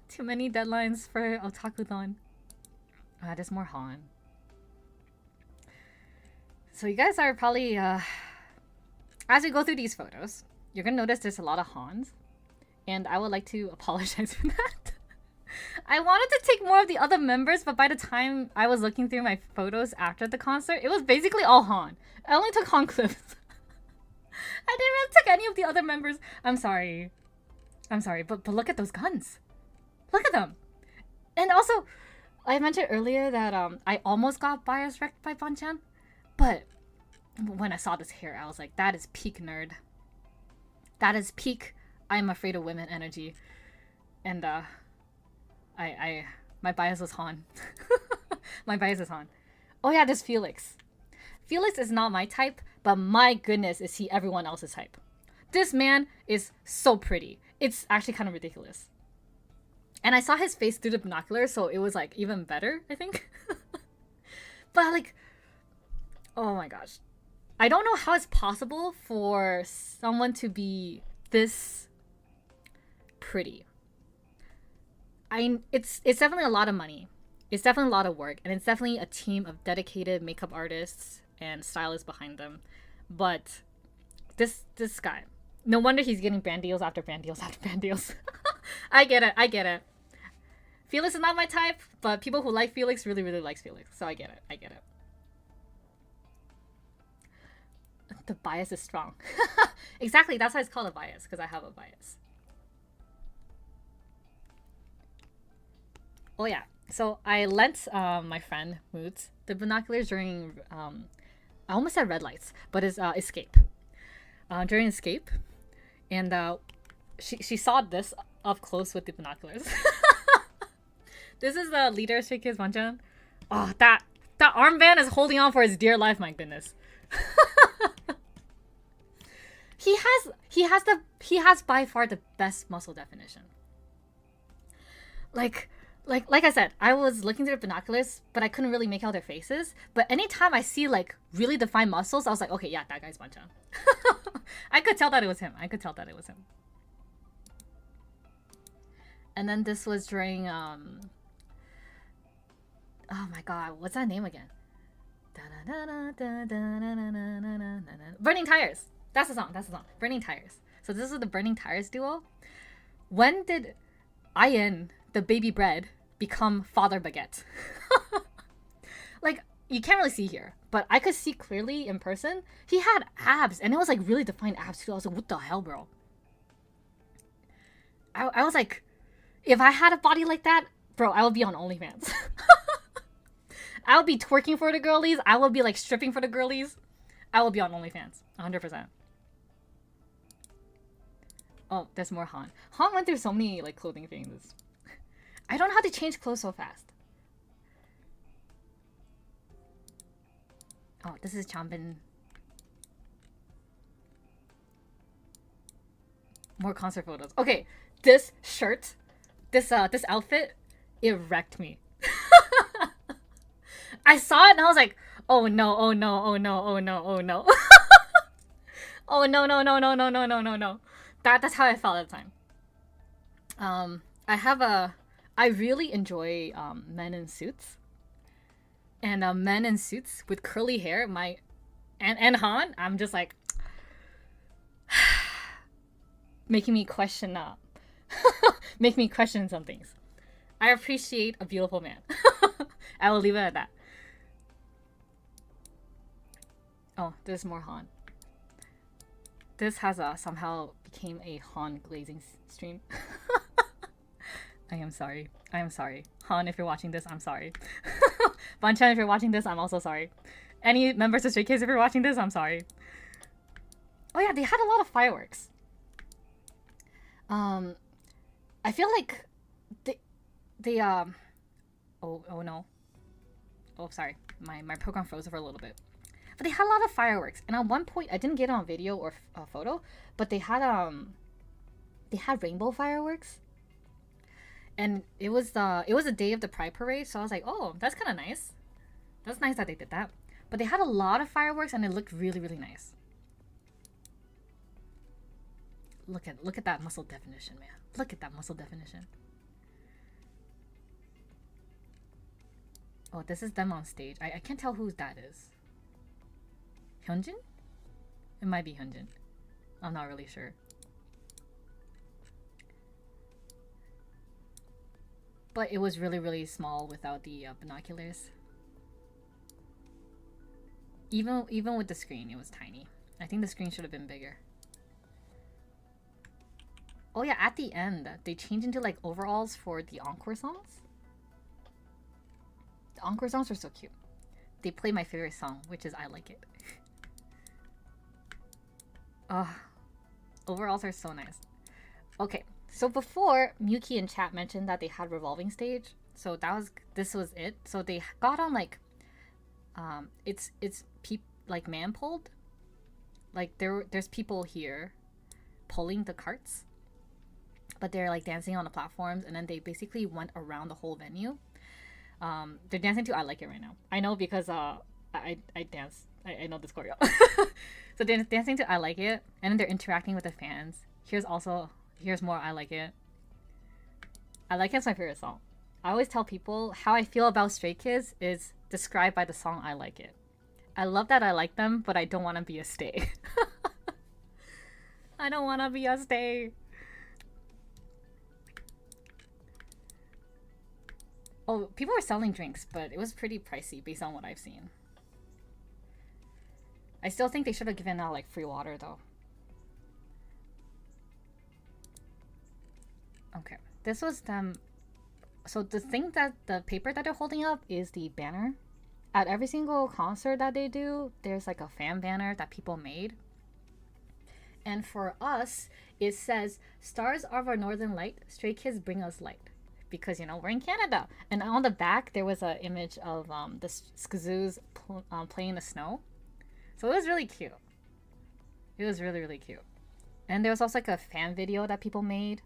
Too many deadlines for Otakuthon. There's more Han. So you guys are probably, as we go through these photos, you're gonna notice there's a lot of Hans. And I would like to apologize for that. I wanted to take more of the other members, but by the time I was looking through my photos after the concert, it was basically all Han. I only took Han clips. I didn't really take any of the other members. I'm sorry. I'm sorry, but look at those guns. Look at them. And also, I mentioned earlier that I almost got bias wrecked by Banchan, but when I saw this hair, I was like, that is peak nerd. That is peak I'm afraid of women energy. And my bias was Han. My bias is Han. Oh yeah, there's Felix. Felix is not my type, but my goodness is he everyone else's type. This man is so pretty. It's actually kind of ridiculous. And I saw his face through the binocular, so it was like even better, I think. But like, oh my gosh. I don't know how it's possible for someone to be this pretty. It's definitely a lot of money. It's definitely a lot of work, and it's definitely a team of dedicated makeup artists and stylists behind them. But this guy, no wonder he's getting brand deals after brand deals after brand deals. I get it. Felix is not my type, but people who like Felix really, really likes Felix. So I get it. The bias is strong. Exactly, that's why it's called a bias, because I have a bias. Oh yeah, so I lent my friend Moods the binoculars during I almost said red lights, but it's escape. During escape, and she saw this up close with the binoculars. This is the leader of Stray Kids Banchan. Oh, that armband is holding on for his dear life. My goodness. He has by far the best muscle definition. Like I said, I was looking through the binoculars, but I couldn't really make out their faces. But anytime I see like really defined muscles, I was like, okay, yeah, that guy's Banchan. I could tell that it was him. And then this was during oh my god, what's that name again? Burning Tires. That's the song. Burning Tires. So this is the Burning Tires duo. When did Ian, the baby bread, become Father Baguette? Like, you can't really see here, but I could see clearly in person. He had abs, and it was like really defined abs too. I was like, what the hell, bro? I was like, if I had a body like that, bro, I would be on OnlyFans. I would be twerking for the girlies. I would be like stripping for the girlies. I will be on OnlyFans, 100%. Oh, there's more Han. Han went through so many like clothing things. I don't know how to change clothes so fast. Oh, this is Changbin. More concert photos. Okay, this shirt, this outfit, it wrecked me. I saw it and I was like, oh no, oh no, oh no, oh no, oh no. Oh no, no, no, no, no, no, no, no, no. That's how I felt at the time. I really enjoy men in suits. And men in suits with curly hair, and Han, I'm just like making me question make me question some things. I appreciate a beautiful man. I will leave it at that. Oh, there's more Han. This has somehow became a Han glazing stream. I am sorry. I am sorry. Han, if you're watching this, I'm sorry. Banchan, if you're watching this, I'm also sorry. Any members of Stray Kids, if you're watching this, I'm sorry. Oh yeah, they had a lot of fireworks. I feel like they oh no. Oh, sorry. My program froze for a little bit. But they had a lot of fireworks, and at one point I didn't get it on video or photo, but they had rainbow fireworks, and it was the day of the Pride Parade, so I was like, oh, that's kind of nice. That's nice that they did that. But they had a lot of fireworks, and it looked really, really nice. Look at that muscle definition, man. Look at that muscle definition. Oh, this is them on stage. I can't tell who that is. Hyunjin? It might be Hyunjin. I'm not really sure. But it was really, really small without the binoculars. Even with the screen, it was tiny. I think the screen should have been bigger. Oh yeah, at the end, they changed into like overalls for the encore songs. The encore songs are so cute. They play my favorite song, which is I Like It. Overalls are so nice. Okay, so before Miyuki and chat mentioned that they had revolving stage, so this was it. So they got on like it's like man pulled. Like there's people here pulling the carts, but they're like dancing on the platforms, and then they basically went around the whole venue. They're dancing to I Like It right now. I know because I dance. I know this choreo. So they're dancing to I Like It, and then they're interacting with the fans. Here's more I Like It. I Like It's my favorite song. I always tell people how I feel about Stray Kids is described by the song I Like It. I love that I like them, but I don't want to be a stay. I don't want to be a stay. Oh, people were selling drinks, but it was pretty pricey based on what I've seen. I still think they should have given out like free water though. Okay, this was them. So the thing that the paper that they're holding up is the banner. At every single concert that they do, there's like a fan banner that people made. And for us, it says, "Stars of our northern light, Stray Kids bring us light." Because, you know, we're in Canada. And on the back, there was an image of the SKZOOs playing in the snow. So it was really cute. It was really, really cute. And there was also like a fan video that people made.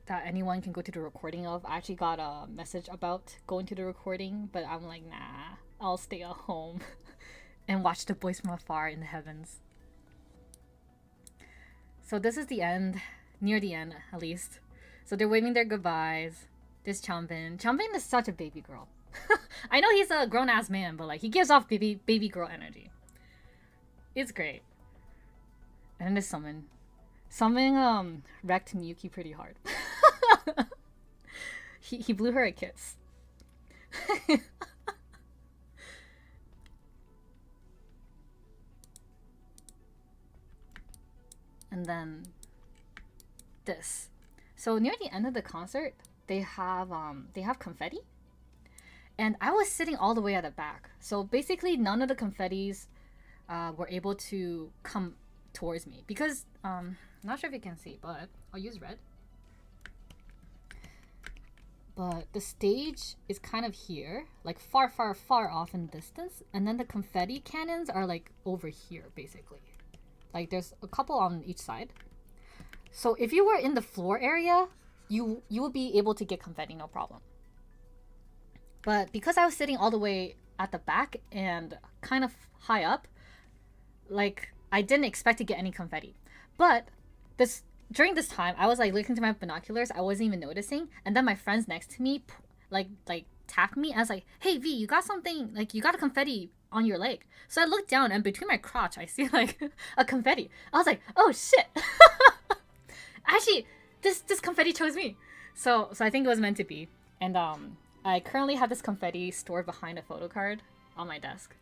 That anyone can go to the recording of. I actually got a message about going to the recording, but I'm like, nah, I'll stay at home and watch the boys from afar in the heavens. So this is the end, near the end at least. So they're waving their goodbyes. There's Changbin. Changbin is such a baby girl. I know he's a grown-ass man, but like he gives off baby girl energy. It's great. And then there's Summon. Summon wrecked Miyuki pretty hard. he blew her a kiss. And then this. So near the end of the concert, they have confetti. And I was sitting all the way at the back. So basically none of the confettis were able to come towards me because Not sure if you can see, but I'll use red. But the stage is kind of here, like far, far, far off in distance. And then the confetti cannons are like over here, basically. Like there's a couple on each side. So if you were in the floor area, you would be able to get confetti, no problem. But because I was sitting all the way at the back and kind of high up, like I didn't expect to get any confetti. But during this time, I was like looking through my binoculars. I wasn't even noticing, and then my friends next to me, like tapped me. I was like, "Hey V, you got something? Like you got a confetti on your leg." So I looked down, and between my crotch, I see like a confetti. I was like, "Oh shit!" Actually, this confetti chose me. So I think it was meant to be. And I currently have this confetti stored behind a photo card on my desk,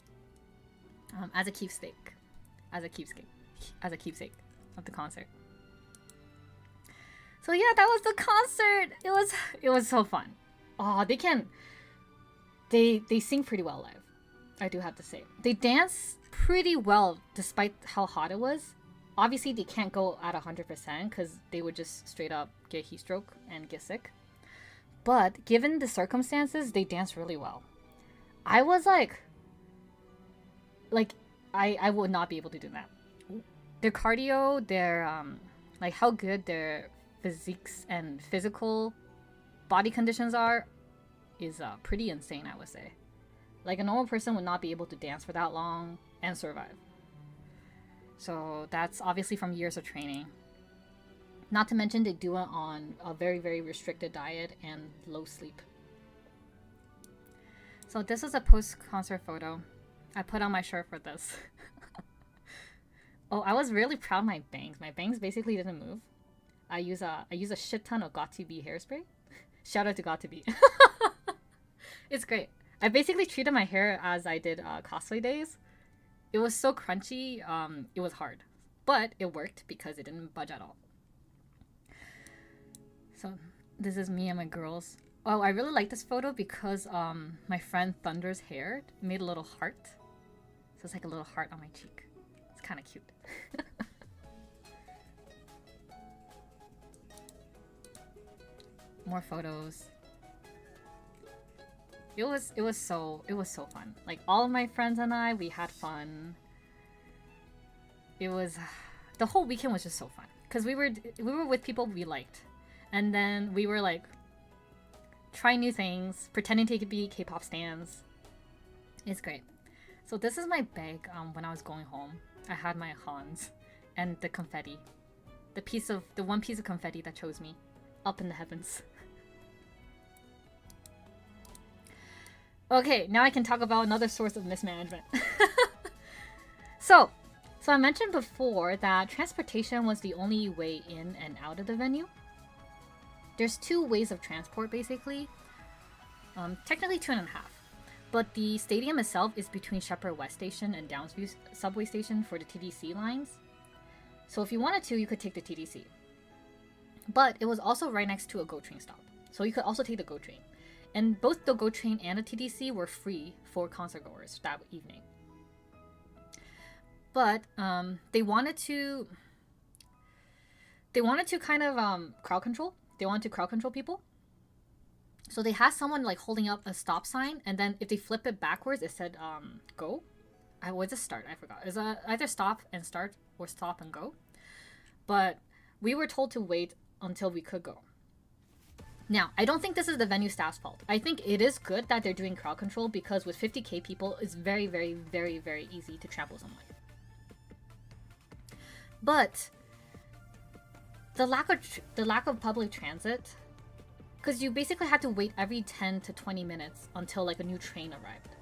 as a keepsake, of the concert. So yeah, that was the concert. It was so fun. Oh, they sing pretty well live. I do have to say. They dance pretty well despite how hot it was. Obviously, they can't go at 100% because they would just straight up get heat stroke and get sick. But given the circumstances, they dance really well. I was like I would not be able to do that. Their cardio, their like how good their physiques and physical body conditions are is pretty insane, I would say. Like a normal person would not be able to dance for that long and survive. So that's obviously from years of training. Not to mention they do it on a very, very restricted diet and low sleep. So this is a post-concert photo. I put on my shirt for this. Oh, I was really proud of my bangs. My bangs basically didn't move. I use a shit ton of Got2b hairspray. Shout out to Got2b. It's great. I basically treated my hair as I did cosplay days. It was so crunchy, it was hard. But it worked because it didn't budge at all. So this is me and my girls. Oh, I really like this photo because my friend Thunder's hair made a little heart. So it's like a little heart on my cheek. It's kind of cute. More photos. It was so fun. Like all of my friends and I, we had fun. It was the whole weekend was just so fun because we were with people we liked, and then we were like trying new things, pretending to be K-pop stans. It's great. So this is my bag. When I was going home, I had my Hans and the confetti, the one piece of confetti that chose me up in the heavens. Okay, now I can talk about another source of mismanagement. So I mentioned before that transportation was the only way in and out of the venue. There's two ways of transport, basically. Technically 2.5. But the stadium itself is between Shepherd West Station and Downsview subway station for the TDC lines. So if you wanted to, you could take the TDC. But it was also right next to a GO train stop. So you could also take the GO train. And both the GO train and the TDC were free for concert goers that evening. But they wanted to kind of crowd control. They wanted to crowd control people. So they had someone like holding up a stop sign, and then if they flip it backwards, it said go. What's it start? I forgot. It's either stop and start or stop and go. But we were told to wait until we could go. Now, I don't think this is the venue staff's fault. I think it is good that they're doing crowd control because with 50k people, it's very, very, very, very easy to trample someone. But the lack of public transit, because you basically had to wait every 10 to 20 minutes until like a new train arrived.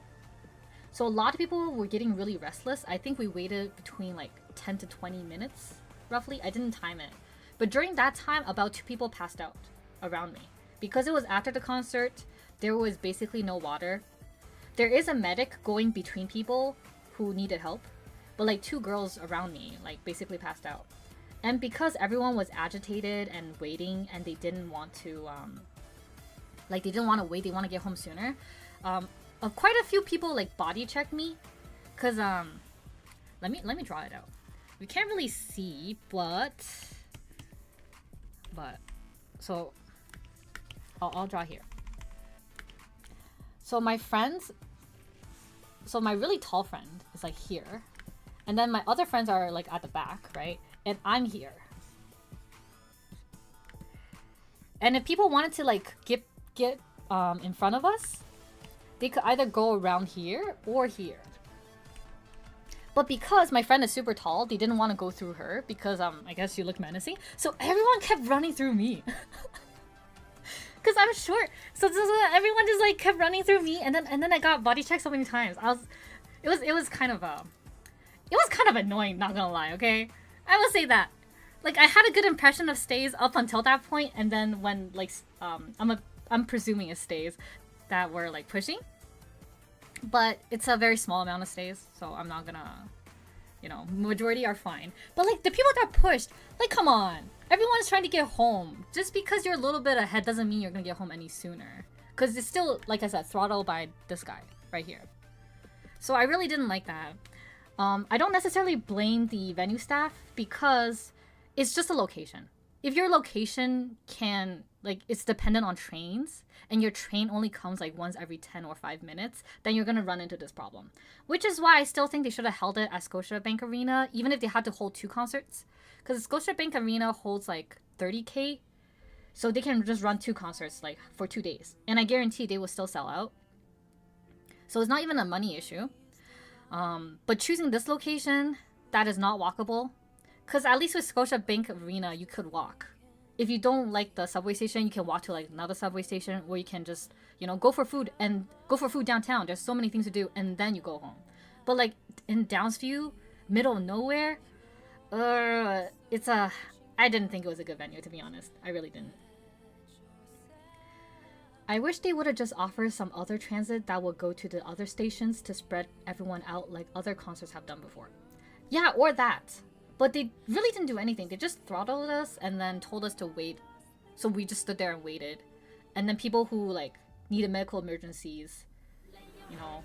So a lot of people were getting really restless. I think we waited between like 10 to 20 minutes, roughly. I didn't time it. But during that time, about 2 people passed out around me. Because it was after the concert, there was basically no water. There is a medic going between people who needed help. But like 2 girls around me like basically passed out. And because everyone was agitated and waiting and they didn't want to wait, they want to get home sooner. Quite a few people like body checked me. Cause let me draw it out. We can't really see, but but so I'll draw here. So my friends, so my really tall friend is like here, and then my other friends are like at the back, right? And I'm here. And if people wanted to like get in front of us, they could either go around here or here. But because my friend is super tall, they didn't want to go through her because I guess she looked menacing. So everyone kept running through me. Cause I'm short. So everyone just like kept running through me, and then I got body checked so many times. It was kind of annoying, not gonna lie, okay? I will say that. Like I had a good impression of stays up until that point, and then when like I'm presuming it's stays that were like pushing. But it's a very small amount of stays, so I'm not gonna, you know, majority are fine. But like the people that pushed, like come on, everyone's trying to get home. Just because you're a little bit ahead doesn't mean you're gonna get home any sooner. Cause it's still, like I said, throttled by this guy right here. So I really didn't like that. I don't necessarily blame the venue staff because it's just a location. If your location can, like, it's dependent on trains, and your train only comes like once every 10 or 5 minutes, then you're gonna run into this problem. Which is why I still think they should have held it at Scotiabank Arena, even if they had to hold 2 concerts. Because Scotiabank Arena holds like 30K, so they can just run 2 concerts like for 2 days. And I guarantee they will still sell out. So it's not even a money issue. But choosing this location, that is not walkable. Because at least with Scotiabank Arena, you could walk. If you don't like the subway station, you can walk to like another subway station, or you can just, you know, go for food downtown. There's so many things to do, and then you go home. But like in Downsview, middle of nowhere, I didn't think it was a good venue, to be honest. I really didn't. I wish they would have just offered some other transit that would go to the other stations to spread everyone out like other concerts have done before. Yeah, or that. But they really didn't do anything. They just throttled us and then told us to wait. So we just stood there and waited. And then people who like needed medical emergencies, you know,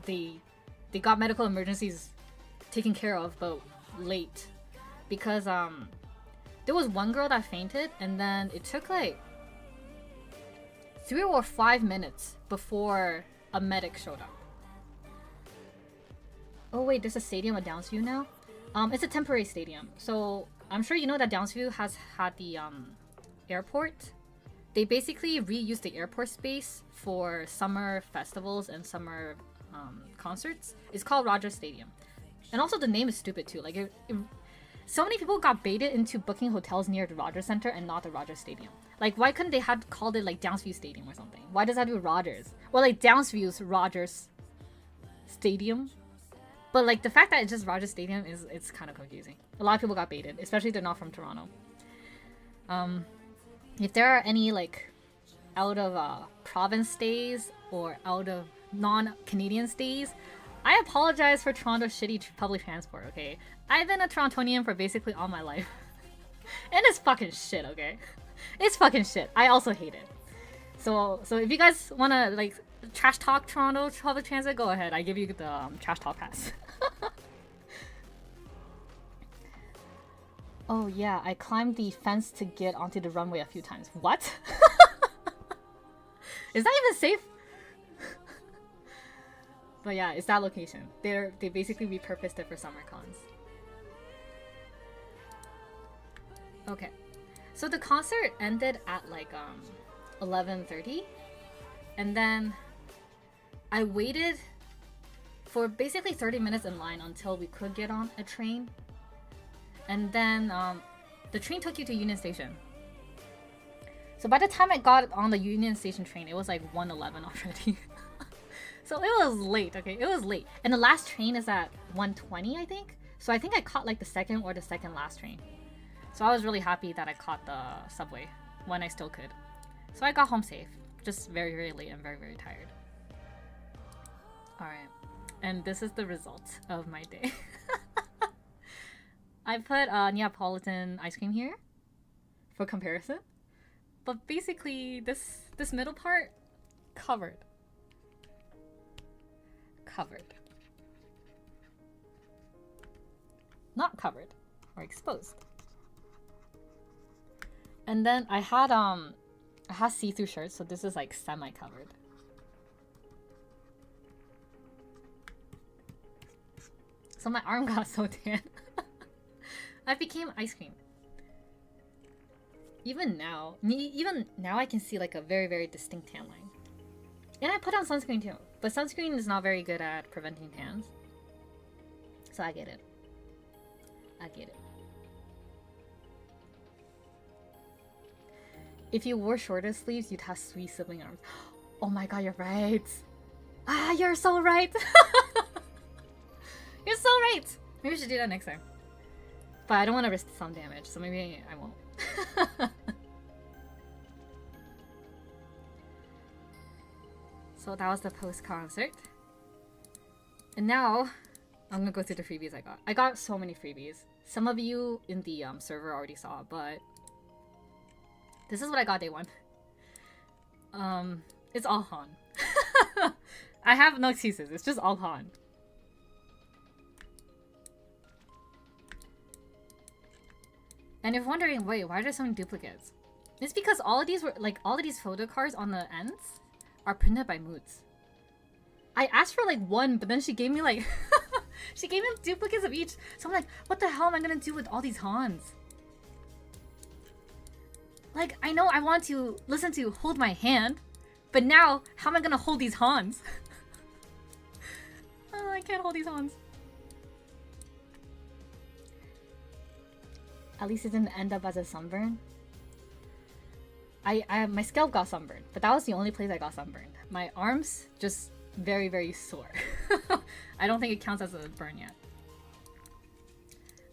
they got medical emergencies taken care of, but late. Because there was one girl that fainted, and then it took like 3 or 5 minutes before a medic showed up. Oh wait, there's a stadium at Downsview now? It's a temporary stadium. So I'm sure you know that Downsview has had the airport. They basically reused the airport space for summer festivals and summer concerts. It's called Rogers Stadium. And also the name is stupid too. Like so many people got baited into booking hotels near the Rogers Center and not the Rogers Stadium. Like why couldn't they have called it like Downsview Stadium or something? Why does that do Rogers? Well, like Downsview's Rogers Stadium. But like the fact that it's just Rogers Stadium it's kind of confusing. A lot of people got baited, especially if they're not from Toronto. If there are any like out of province stays or out of non-Canadian stays, I apologize for Toronto's shitty public transport, okay? I've been a Torontonian for basically all my life. And it's fucking shit, okay? It's fucking shit. I also hate it. So if you guys wanna like trash talk Toronto public transit, go ahead. I give you the trash talk pass. Oh yeah, I climbed the fence to get onto the runway a few times. What? Is that even safe? But yeah, it's that location. They basically repurposed it for summer cons. Okay. So the concert ended at like 11:30, and then I waited for basically 30 minutes in line until we could get on a train. And then the train took you to Union Station. So by the time I got on the Union Station train, it was like 1:11 already. So it was late, okay? It was late. And the last train is at 1:20, I think. So I think I caught like the second or the second last train. So I was really happy that I caught the subway when I still could. So I got home safe. Just very, very late and very, very tired. Alright. And this is the result of my day. I put Neapolitan ice cream here for comparison. But basically, this middle part, covered. Covered. Not covered. Or exposed. And then I had see-through shirts, so this is like semi-covered. So my arm got so tan. I became ice cream. Even now I can see like a very, very distinct tan line. And I put on sunscreen too. But sunscreen is not very good at preventing tans. So I get it. I get it. If you wore shorter sleeves, you'd have sweet sibling arms. Oh my god, you're right. Ah, you're so right. You're so right. Maybe we should do that next time. But I don't want to risk some damage, so maybe I won't. So that was the post-concert. And now, I'm gonna go through the freebies I got. I got so many freebies. Some of you in the server already saw, but this is what I got day one. It's all Han. I have no excuses. It's just all Han. And if you're wondering, wait, why are there so many duplicates? It's because all of these were like all of these photo cards on the ends are printed by Moods. I asked for like one, but then she gave me like she gave me duplicates of each. So I'm like, what the hell am I gonna do with all these Hans? Like, I know I want to listen to Hold My Hand, but now how am I gonna hold these Hans? Oh, I can't hold these Hans. At least it didn't end up as a sunburn. My scalp got sunburned, but that was the only place I got sunburned. My arms just very, very sore. I don't think it counts as a burn yet.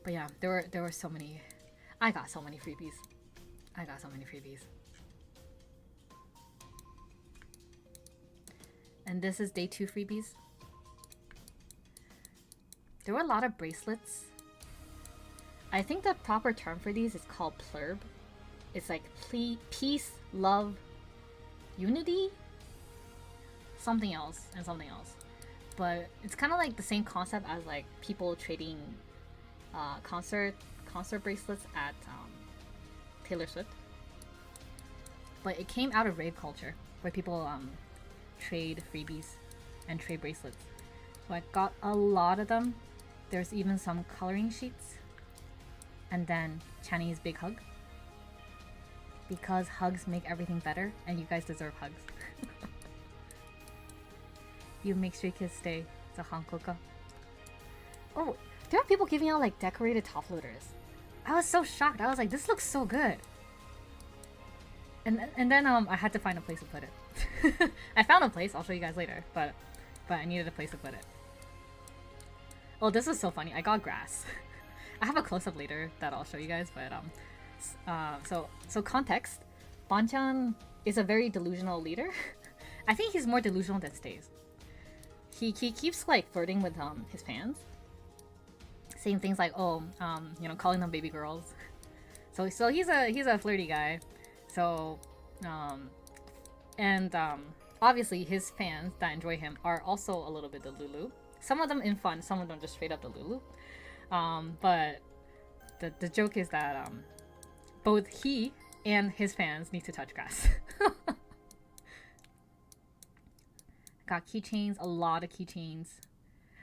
But yeah, there were so many. I got so many freebies. I got so many freebies. And this is day 2 freebies. There were a lot of bracelets. I think the proper term for these is called plurb. It's like peace, love, unity, something else, and something else. But it's kind of like the same concept as like people trading concert bracelets at Taylor Swift. But it came out of rave culture where people trade freebies and trade bracelets. So I got a lot of them. There's even some coloring sheets. And then Chinese big hug. Because hugs make everything better and you guys deserve hugs. You make Stray Kids stay. It's a Hankoka. Oh, there are people giving out like decorated top loaders. I was so shocked. I was like, this looks so good. And then I had to find a place to put it. I found a place, I'll show you guys later, but I needed a place to put it. Oh, this was so funny. I got grass. I have a close-up later that I'll show you guys, but so context. Banchan is a very delusional leader. I think he's more delusional than Stays. He keeps like flirting with his fans, saying things like, oh, you know, calling them baby girls. So he's a flirty guy. So obviously his fans that enjoy him are also a little bit delulu. Some of them in fun, some of them just straight up delulu. But the joke is that both he and his fans need to touch grass. Got keychains, a lot of keychains.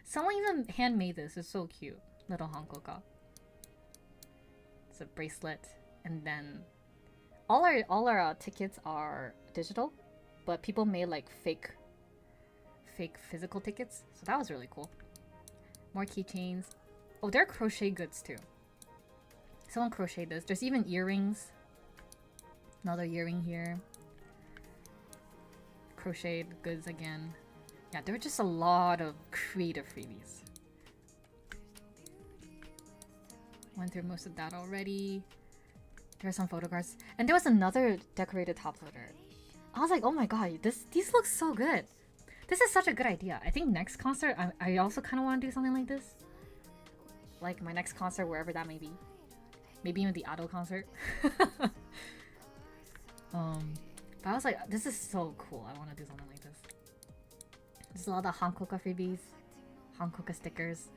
Someone even handmade this. It's so cute. Little Hankoka. It's a bracelet, and then all our tickets are digital, but people made like fake physical tickets. So that was really cool. More keychains. Oh, there are crochet goods too. Someone crocheted this. There's even earrings. Another earring here. Crocheted goods again. Yeah, there were just a lot of creative freebies. Went through most of that already. There are some photo cards. And there was another decorated top loader. I was like, oh my god, these look so good. This is such a good idea. I think next concert, I also kind of want to do something like this. Like my next concert, wherever that may be. Maybe even the Ado concert. But I was like, this is so cool. I want to do something like this. There's a lot of Hankoka freebies. Hankoka stickers.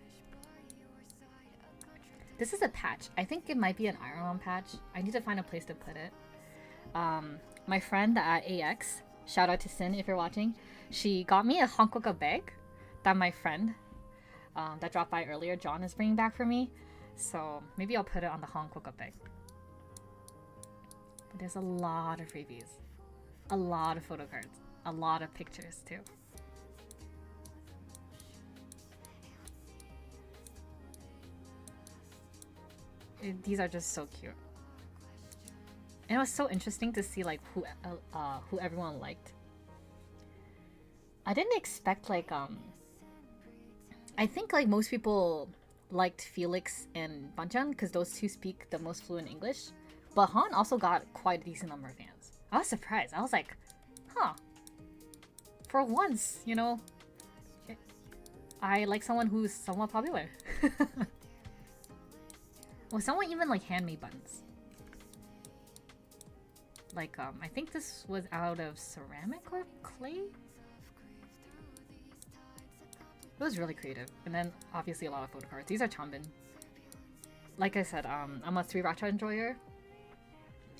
This is a patch. I think it might be an Iron Man patch. I need to find a place to put it. My friend at AX, shout out to Sin if you're watching, she got me a HoKsHi bag that my friend that dropped by earlier, John, is bringing back for me. So maybe I'll put it on the HoKsHi bag. But there's a lot of freebies. A lot of photo cards. A lot of pictures too. These are just so cute. And it was so interesting to see like who everyone liked. I didn't expect like I think like most people liked Felix and Banchan because those two speak the most fluent English. But Han also got quite a decent number of fans. I was surprised. I was like, huh. For once, you know, I like someone who's somewhat popular. Well, someone even like handmade buttons. Like, I think this was out of ceramic or clay? It was really creative. And then, obviously, a lot of photo cards. These are Changbin. Like I said, I'm a 3-Racha enjoyer.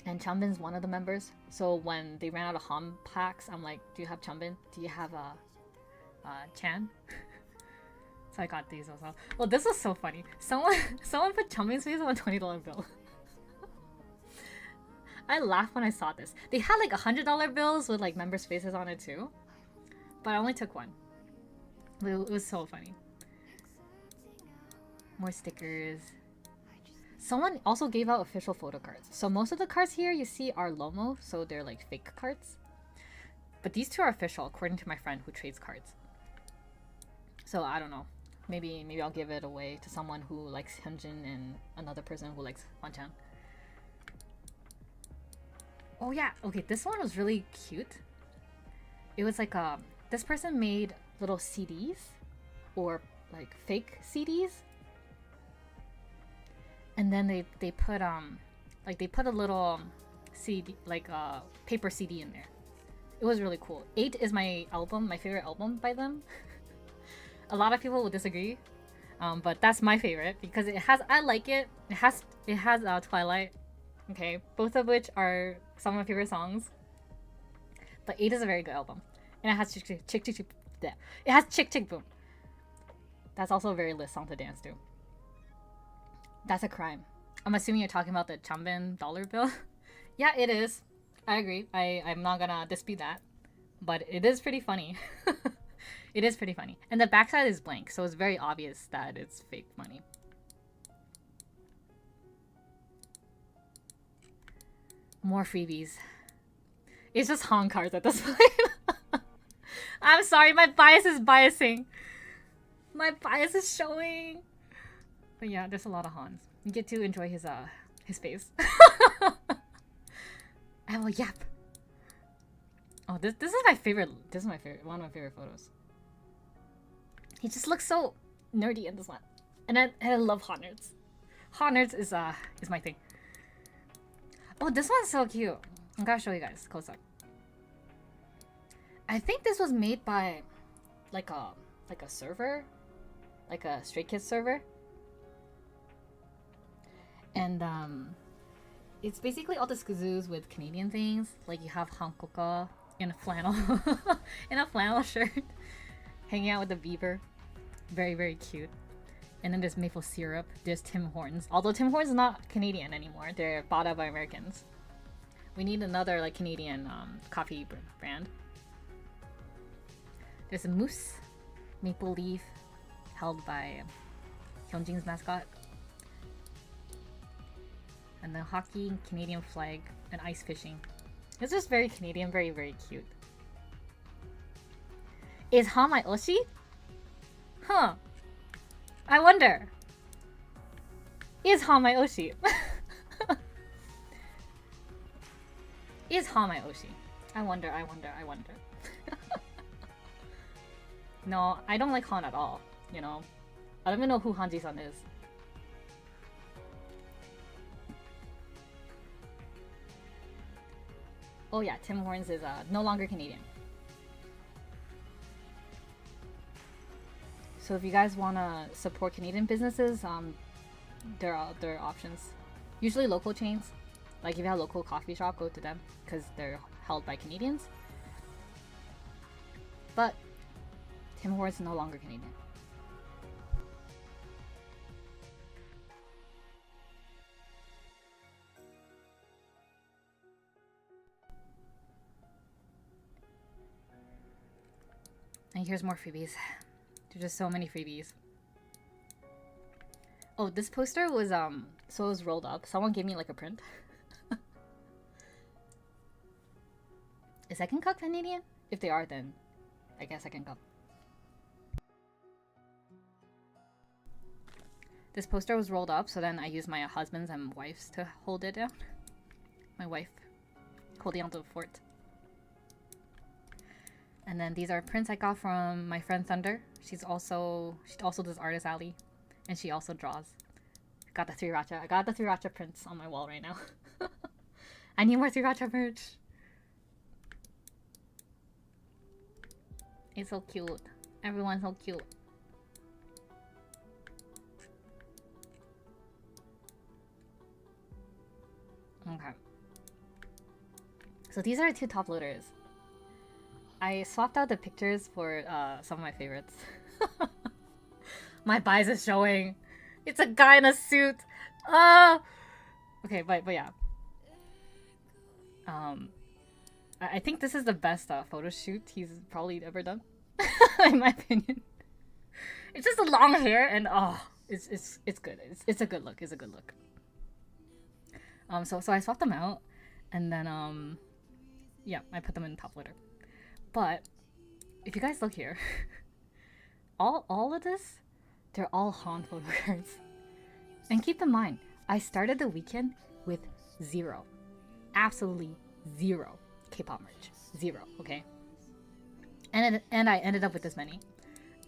And Changbin's one of the members. So when they ran out of Han packs, I'm like, do you have Changbin? Do you have Chan? So I got these also. Well, this was so funny. Someone put Changbin's face on a $20 bill. I laughed when I saw this. They had like $100 bills with like members' faces on it too. But I only took one. But it was so funny. More stickers. Someone also gave out official photo cards. So most of the cards here you see are Lomo, so they're like fake cards. But these two are official according to my friend who trades cards. So I don't know. Maybe I'll give it away to someone who likes Hyunjin and another person who likes Wanchan. Oh yeah, okay, this one was really cute. It was like this person made little CDs or like fake CDs. And then they put like they put a little CD, like paper CD in there. It was really cool. 8 is my album, my favorite album by them. A lot of people will disagree, but that's my favorite because it has, I like it. It has Twilight, okay, both of which are some of my favorite songs. But 8 is a very good album, and it has Chick Chick. It has Chick Chick Boom. That's also a very lit song to dance to. That's a crime. I'm assuming you're talking about the Changbin dollar bill. Yeah, it is. I agree. I'm not gonna dispute that, but it is pretty funny. It is pretty funny. And the backside is blank, so it's very obvious that it's fake money. More freebies. It's just Han cards at this point. I'm sorry, my bias is biasing. My bias is showing. But yeah, there's a lot of Hans. You get to enjoy his face. I have a Yap. Oh, this is my favorite. This is my favorite. One of my favorite photos. He just looks so nerdy in this one, and I love hot nerds. Hot nerds is my thing. Oh, this one's so cute. I'm gonna show you guys close up. I think this was made by like a server, like a Stray Kids server, and it's basically all the skazoos with Canadian things. Like you have HoKsHi in a flannel, in a flannel shirt, hanging out with the beaver. Very, very cute. And then there's maple syrup. There's Tim Hortons. Although Tim Hortons is not Canadian anymore. They're bought out by Americans. We need another like Canadian coffee brand. There's a moose, maple leaf, held by Hyunjin's mascot. And then hockey, Canadian flag, and ice fishing. It's just very Canadian, very, very cute. Is Ha my Oshi? Huh. I wonder. Is Ha my Oshi? Is Ha my Oshi? I wonder. No, I don't like Han at all, you know. I don't even know who Hanji-san is. Oh yeah, Tim Hortons is no longer Canadian. So if you guys want to support Canadian businesses, there are options. Usually local chains. Like if you have a local coffee shop, go to them because they're held by Canadians. But Tim Hortons is no longer Canadian. And here's more freebies. There's just so many freebies. Oh, this poster was so it was rolled up. Someone gave me like a print. Is second cup Canadian? If they are, then I guess second cup. This poster was rolled up, so then I used my husband's and wife's to hold it down. My wife holding onto the fort. And then these are prints I got from my friend Thunder. She also does Artist Alley, and she also draws. Got the Sriracha. I got the Sriracha prints on my wall right now. I need more Sriracha merch. It's so cute. Everyone's so cute. Okay. So these are 2 top loaders. I swapped out the pictures for some of my favorites. My biceps showing. It's a guy in a suit. Okay, but yeah. I think this is the best photo shoot he's probably ever done, in my opinion. It's just the long hair and it's good. It's a good look. It's a good look. So I swapped them out, and then yeah, I put them in top loader. But if you guys look here, all of this, they're all Han photo cards. And keep in mind, I started the weekend with 0, absolutely 0 K-pop merch, 0. Okay, and I ended up with this many.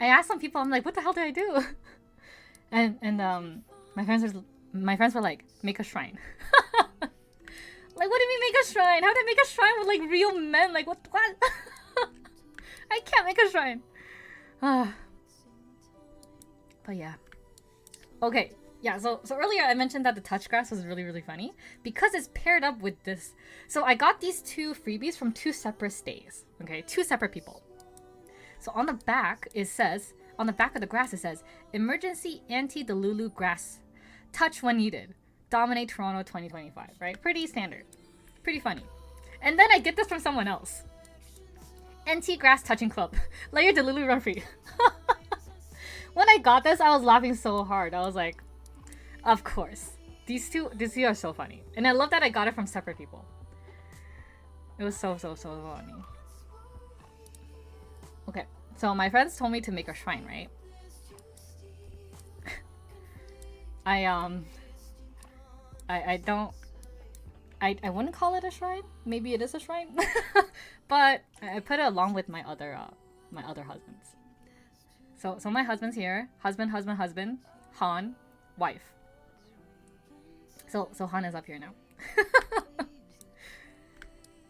I asked some people, I'm like, what the hell did I do? and my friends were like, make a shrine. Like, what do you mean make a shrine? How did I make a shrine with like real men? Like what? I can't make a shrine. But yeah. Okay. Yeah, so earlier I mentioned that the touch grass was really, really funny because it's paired up with this. So I got these 2 freebies from 2 separate stays. Okay, 2 separate people. So on the back it says, on the back of the grass it says, emergency anti-Delulu grass. Touch when needed. Dominate Toronto 2025, right? Pretty standard. Pretty funny. And then I get this from someone else. NT Grass Touching Club. Let your Delulu run free. When I got this, I was laughing so hard. I was like, of course. These two are so funny. And I love that I got it from separate people. It was so funny. Okay, so my friends told me to make a shrine, right? I wouldn't call it a shrine. Maybe it is a shrine. But I put it along with my other husbands. So my husband's here. Husband, Han, wife. So Han is up here now.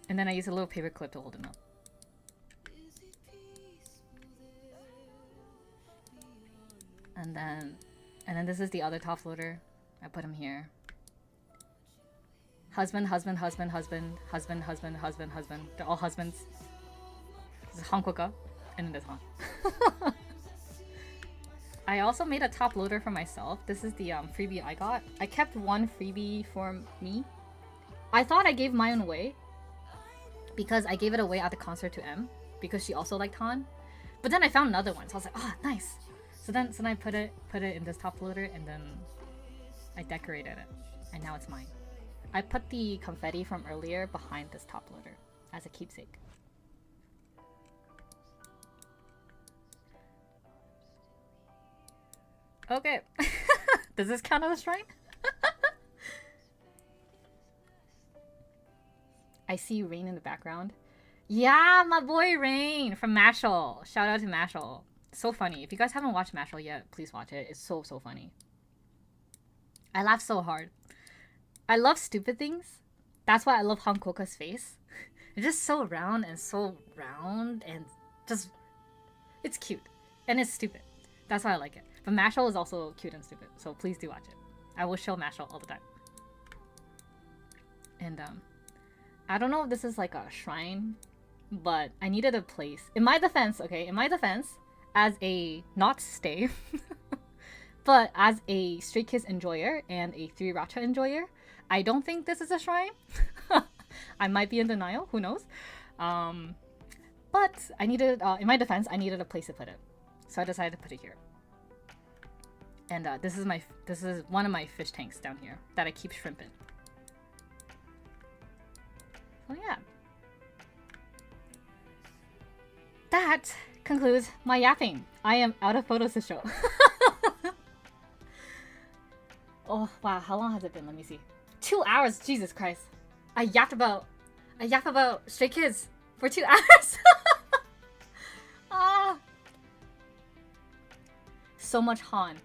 And then I use a little paper clip to hold him up. And then this is the other top loader. I put him here. Husband. They're all husbands. This is Hankoka, and then this Han. I also made a top loader for myself. This is the freebie I got. I kept one freebie for me. I thought I gave mine away because I gave it away at the concert to M because she also liked Han. But then I found another one, so I was like, oh, nice. So then I put it in this top loader, and then I decorated it, and now it's mine. I put the confetti from earlier behind this top loader as a keepsake. Okay. Does this count as a shrine? I see Rain in the background. Yeah, my boy Rain from Mashal. Shout out to Mashal. So funny. If you guys haven't watched Mashal yet, please watch it. It's so funny. I laugh so hard. I love stupid things. That's why I love Hankoka's face. It's just so round and just... It's cute. And it's stupid. That's why I like it. But Mashal is also cute and stupid. So please do watch it. I will show Mashal all the time. And I don't know if this is like a shrine, but I needed a place. In my defense, okay, in my defense, as a not stay, but as a Stray Kids enjoyer and a 3RACHA enjoyer, I don't think this is a shrine. I might be in denial, who knows? But I needed, in my defense, I needed a place to put it. So I decided to put it here. And this is one of my fish tanks down here that I keep shrimp in. So yeah. That concludes my yapping. I am out of photos to show. Oh wow, how long has it been? Let me see. 2 hours, Jesus Christ. I yap about Stray Kids for 2 hours. Ah. So much Han.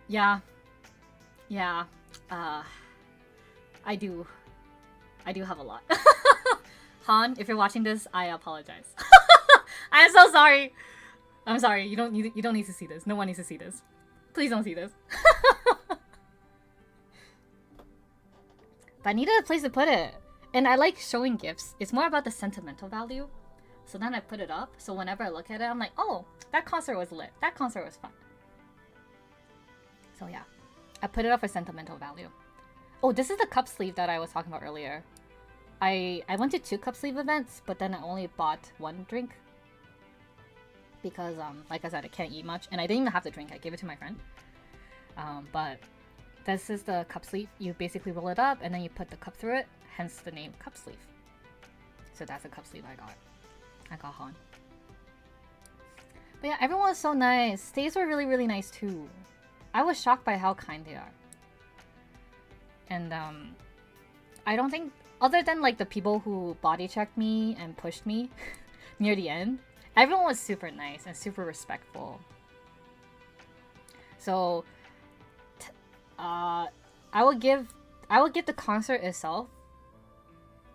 Yeah. Yeah. I do have a lot. Han, if you're watching this, I apologize. I'm so sorry. I'm sorry. You don't need to see this. No one needs to see this. Please don't see this. But I needed a place to put it. And I like showing gifts. It's more about the sentimental value. So then I put it up. So whenever I look at it, I'm like, oh, that concert was lit. That concert was fun. So yeah, I put it up for sentimental value. Oh, this is the cup sleeve that I was talking about earlier. I went to 2 cup sleeve events, but then I only bought 1 drink. Because, like I said, I can't eat much. And I didn't even have the drink. I gave it to my friend. But this is the cup sleeve. You basically roll it up and then you put the cup through it. Hence the name cup sleeve. So that's a cup sleeve I got. I got Han. But yeah, everyone was so nice. Stays were really, really nice too. I was shocked by how kind they are. And I don't think, other than like the people who body checked me and pushed me near the end, everyone was super nice and super respectful. So I would give the concert itself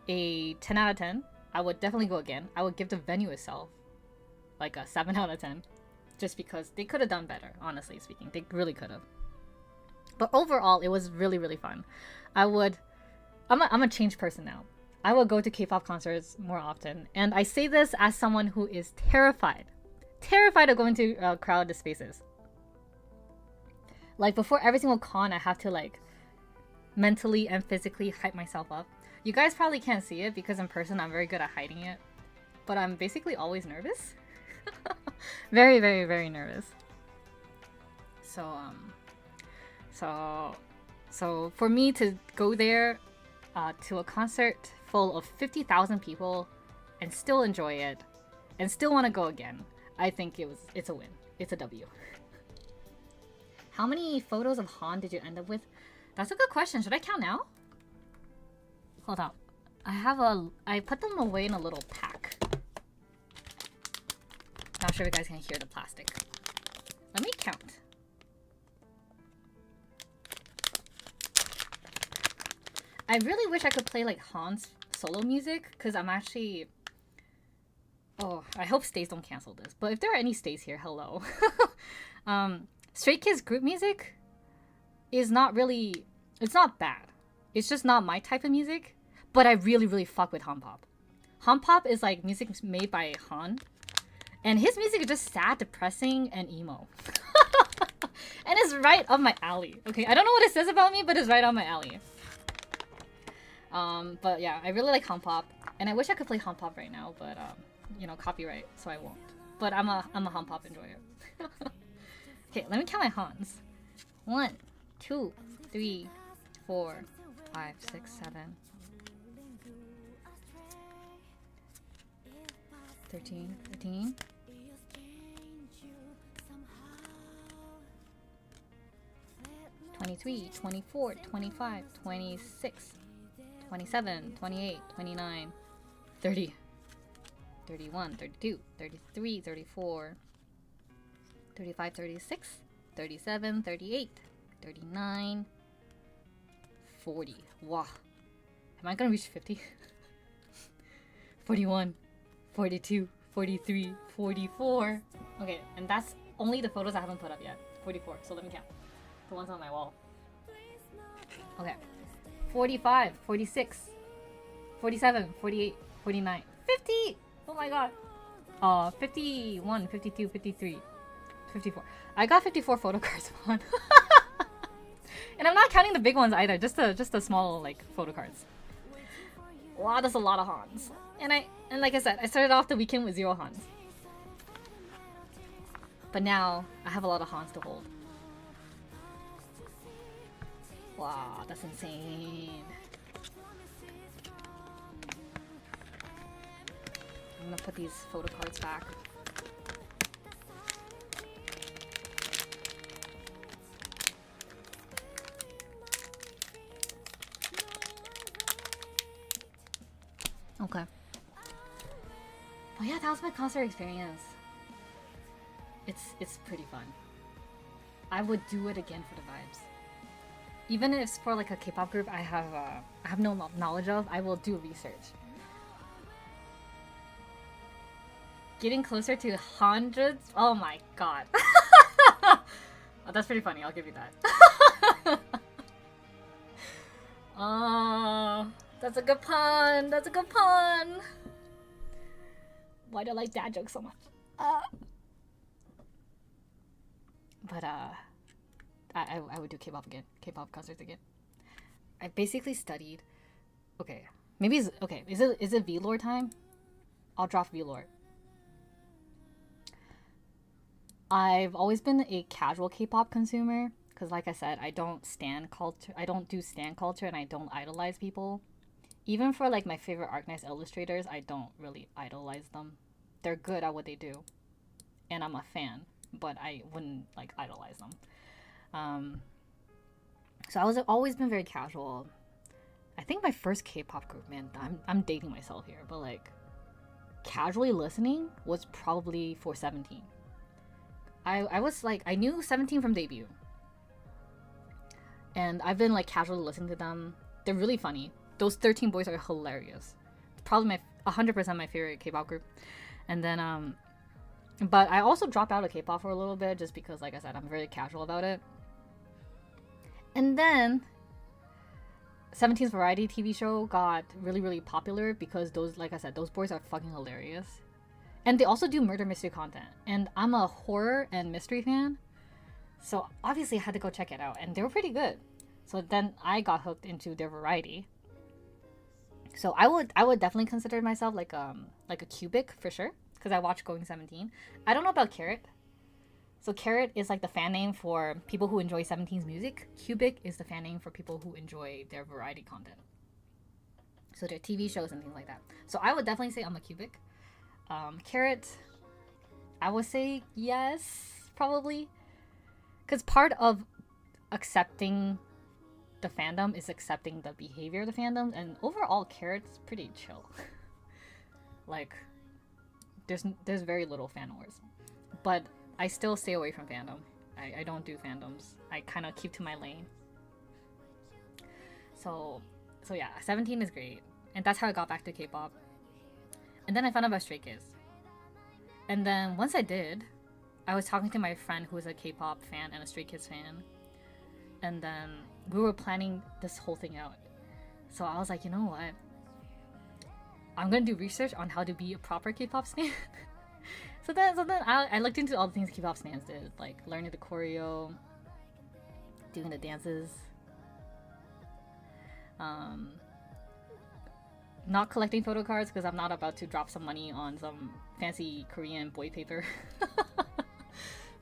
a 10 out of 10. I would definitely go again. I would give the venue itself like a 7 out of 10. Just because they could have done better, honestly speaking. They really could have. But overall, it was really, really fun. I'm a changed person now. I will go to K-pop concerts more often. And I say this as someone who is terrified. Terrified of going to crowded spaces. Like, before every single con, I have to, like, mentally and physically hype myself up. You guys probably can't see it because in person, I'm very good at hiding it. But I'm basically always nervous. Very, very, very nervous. So for me to go there to a concert full of 50,000 people and still enjoy it and still want to go again, I think it's a win. It's a W. How many photos of Han did you end up with? That's a good question. Should I count now? Hold on. I put them away in a little pack. Not sure if you guys can hear the plastic. Let me count. I really wish I could play like Han's solo music because I'm actually... Oh, I hope Stays don't cancel this. But if there are any Stays here, hello. Stray Kids group music is not really... It's not bad. It's just not my type of music. But I really, really fuck with Han Pop. Han Pop is like music made by Han. And his music is just sad, depressing, and emo. And it's right up my alley. Okay, I don't know what it says about me, but it's right up my alley. But yeah, I really like Han Pop. And I wish I could play Han Pop right now, but you know, copyright, so I won't. But I'm a Han Pop enjoyer. Okay, let me count my Hans. 1, 2, 3, 4, 5, 6, 7, 13, 14, 23, 24, 25, 26, 27, 28, 29, 30, 31, 32, 33, 34, 35, 36, 37, 38, 39, 40. Wow. Am I gonna reach 50? 41, 42, 43, 44. Okay, and that's only the photos I haven't put up yet. 44, so let me count. The ones on my wall. Okay. 45, 46, 47, 48, 49, 50! Oh my god. 51, 52, 53, 54. I got 54 photo cards on. And I'm not counting the big ones either, just the small like photo cards. Wow, that's a lot of Hans. And like I said, I started off the weekend with 0 Hans. But now I have a lot of Hans to hold. Wow, that's insane. I'm gonna put these photo cards back. Okay. Oh yeah, that was my concert experience. It's pretty fun. I would do it again for the vibes. Even if it's for like a K-pop group I have no knowledge of, I will do research. Getting closer to hundreds? Oh my god. Oh, that's pretty funny, I'll give you that. Oh, that's a good pun. That's a good pun. Why do I like dad jokes so much? But I would do K-pop again. K-pop concerts again. I basically studied. Okay, maybe it's okay. Is it V-lore time? I'll drop V-lore. I've always been a casual K-pop consumer because, like I said, I don't stan culture. I don't do stan culture, and I don't idolize people. Even for like my favorite Arknights illustrators, I don't really idolize them. They're good at what they do, and I'm a fan, but I wouldn't like idolize them. So I've always been very casual. I think my first K-pop group, man, I'm dating myself here, but like casually listening was probably for 17. I was like, I knew 17 from debut, and I've been like casually listening to them. They're really funny. Those 13 boys are hilarious. Probably 100% my favorite K-pop group. And then but I also dropped out of K-pop for a little bit just because, like I said, I'm very casual about it. And then 17's variety TV show got really, really popular because those, like I said, those boys are fucking hilarious. And they also do murder mystery content. And I'm a horror and mystery fan, so obviously I had to go check it out. And they were pretty good. So then I got hooked into their variety. So I would definitely consider myself like a cubic for sure, because I watched Going 17. I don't know about Carrot. So Carrot is like the fan name for people who enjoy 17's music. Cubic is the fan name for people who enjoy their variety content. So their TV shows and things like that. So I would definitely say I'm a cubic. Carrot, I would say yes, probably. Because part of accepting the fandom is accepting the behavior of the fandom, and overall Carrot's pretty chill. Like, there's very little fan wars. But I still stay away from fandom. I don't do fandoms. I kind of keep to my lane. So yeah, 17 is great. And that's how I got back to K-pop. And then I found out about Stray Kids. And then once I did, I was talking to my friend who was a K-pop fan and a Stray Kids fan. And then we were planning this whole thing out. So I was like, you know what? I'm gonna do research on how to be a proper K-pop stan. So then I looked into all the things K-pop stans did, like learning the choreo, doing the dances, not collecting photo cards because I'm not about to drop some money on some fancy Korean boy paper.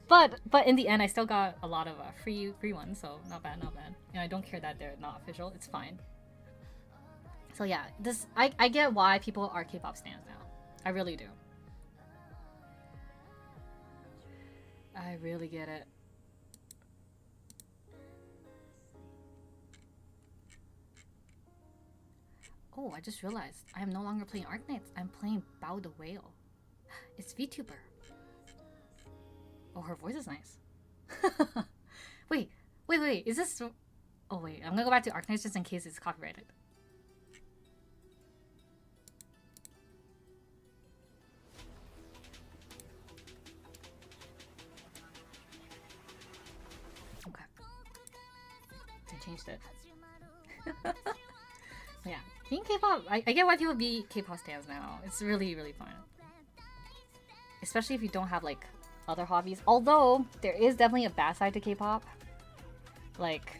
But in the end, I still got a lot of free ones, so not bad. And I don't care that they're not official; it's fine. So yeah, I get why people are K-pop stans now. I really do. I really get it. Oh, I just realized I am no longer playing Arknights. I'm playing Bao the Whale. It's VTuber. Oh, her voice is nice. Wait. Is this... Oh, wait. I'm gonna go back to Arknights just in case it's copyrighted. Okay. I changed it. Yeah, being K-pop, I get why people be K-pop stans now. It's really, really fun. Especially if you don't have like other hobbies. Although, there is definitely a bad side to K-pop. Like,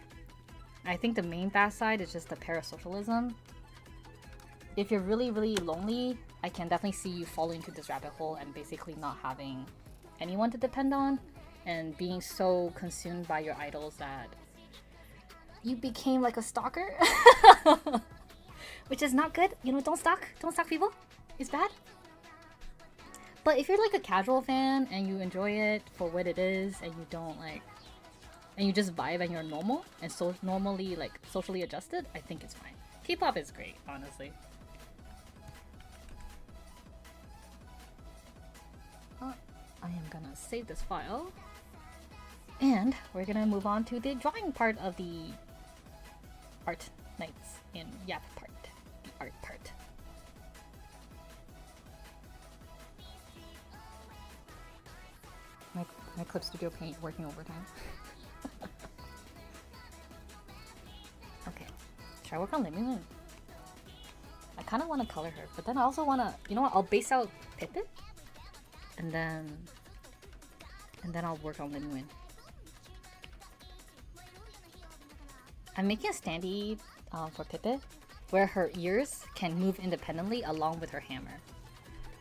I think the main bad side is just the parasocialism. If you're really, really lonely, I can definitely see you falling into this rabbit hole and basically not having anyone to depend on. And being so consumed by your idols that you became like a stalker. Which is not good. You know, don't stalk people. It's bad. But if you're like a casual fan and you enjoy it for what it is and you don't like, and you just vibe and you're normal and so normally like socially adjusted, I think it's fine. K-pop is great, honestly. I am gonna save this file. And we're gonna move on to the drawing part of the Arknights and Yap part. The art part. My Clip Studio Paint working overtime. Okay. Should I work on Lemon? I kind of want to color her, but then I also want to, you know what, I'll base out Pippin. And then I'll work on Lemon. I'm making a standee for Pippin where her ears can move independently along with her hammer.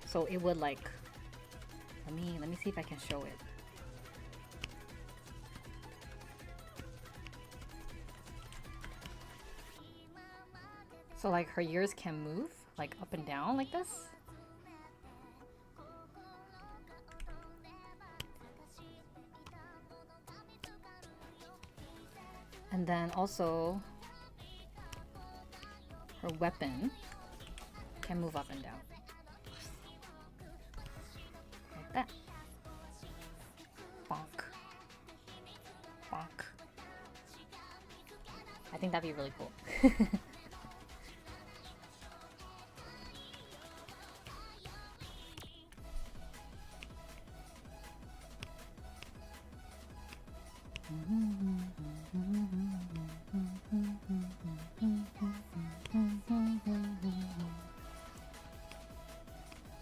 So it would like, let me see if I can show it. So like her ears can move like up and down like this. And then also her weapon can move up and down. Like that. Bonk. Bonk. I think that'd be really cool.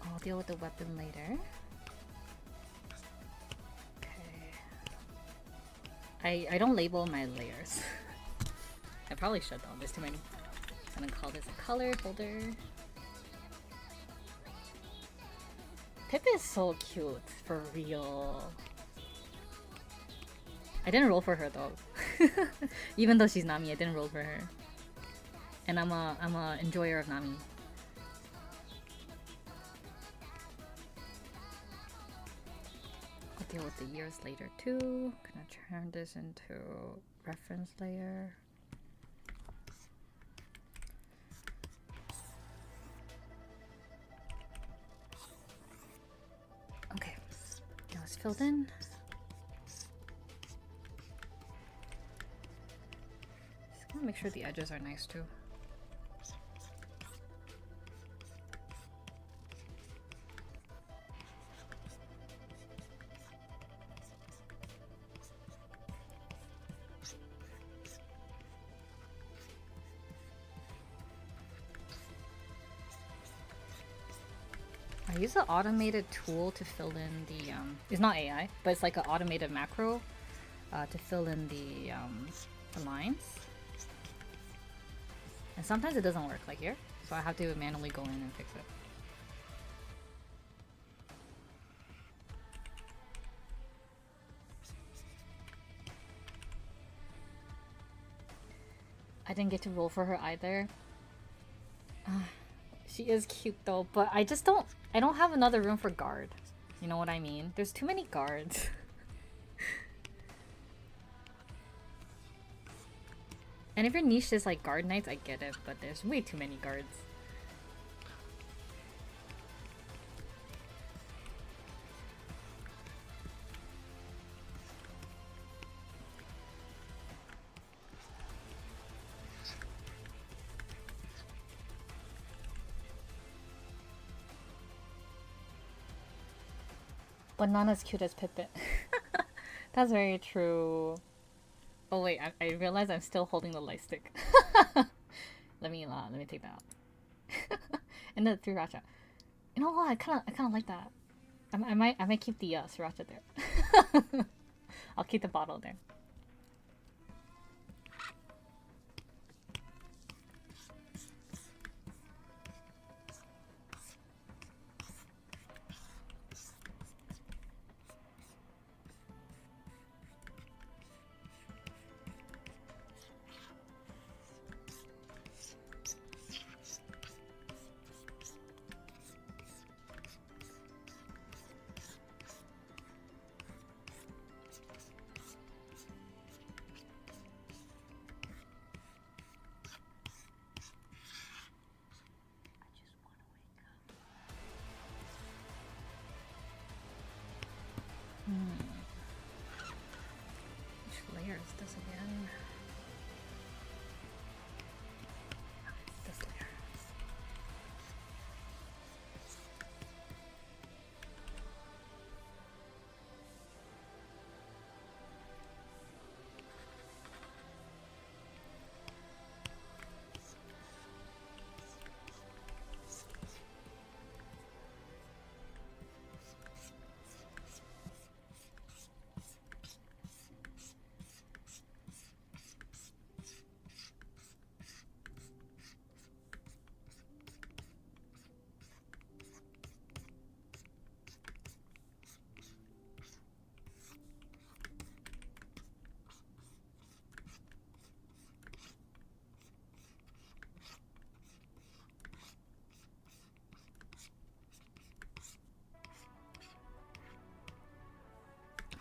I'll deal with the weapon later. Okay. I don't label my layers. I probably should though, there's too many. I'm gonna call this a color folder. Pip is so cute, for real. I didn't roll for her though. Even though she's Nami, I didn't roll for her. And I'm a enjoyer of Nami. I'll deal with the years later too. Gonna turn this into reference layer. Okay, now it's filled in. Make sure the edges are nice too. I use an automated tool to fill in the it's not AI, but it's like an automated macro to fill in the lines. And sometimes it doesn't work, like here. So I have to manually go in and fix it. I didn't get to roll for her either. She is cute though, but I don't have another room for guard. You know what I mean? There's too many guards. And if your niche is like guard knights, I get it, but there's way too many guards. But not as cute as Pippin. That's very true. Oh wait, I realize I'm still holding the light stick. Let me take that out. And the 3 sriracha. You know what? I kind of like that. I might keep the sriracha there. I'll keep the bottle there. Which layer is this again? This layer.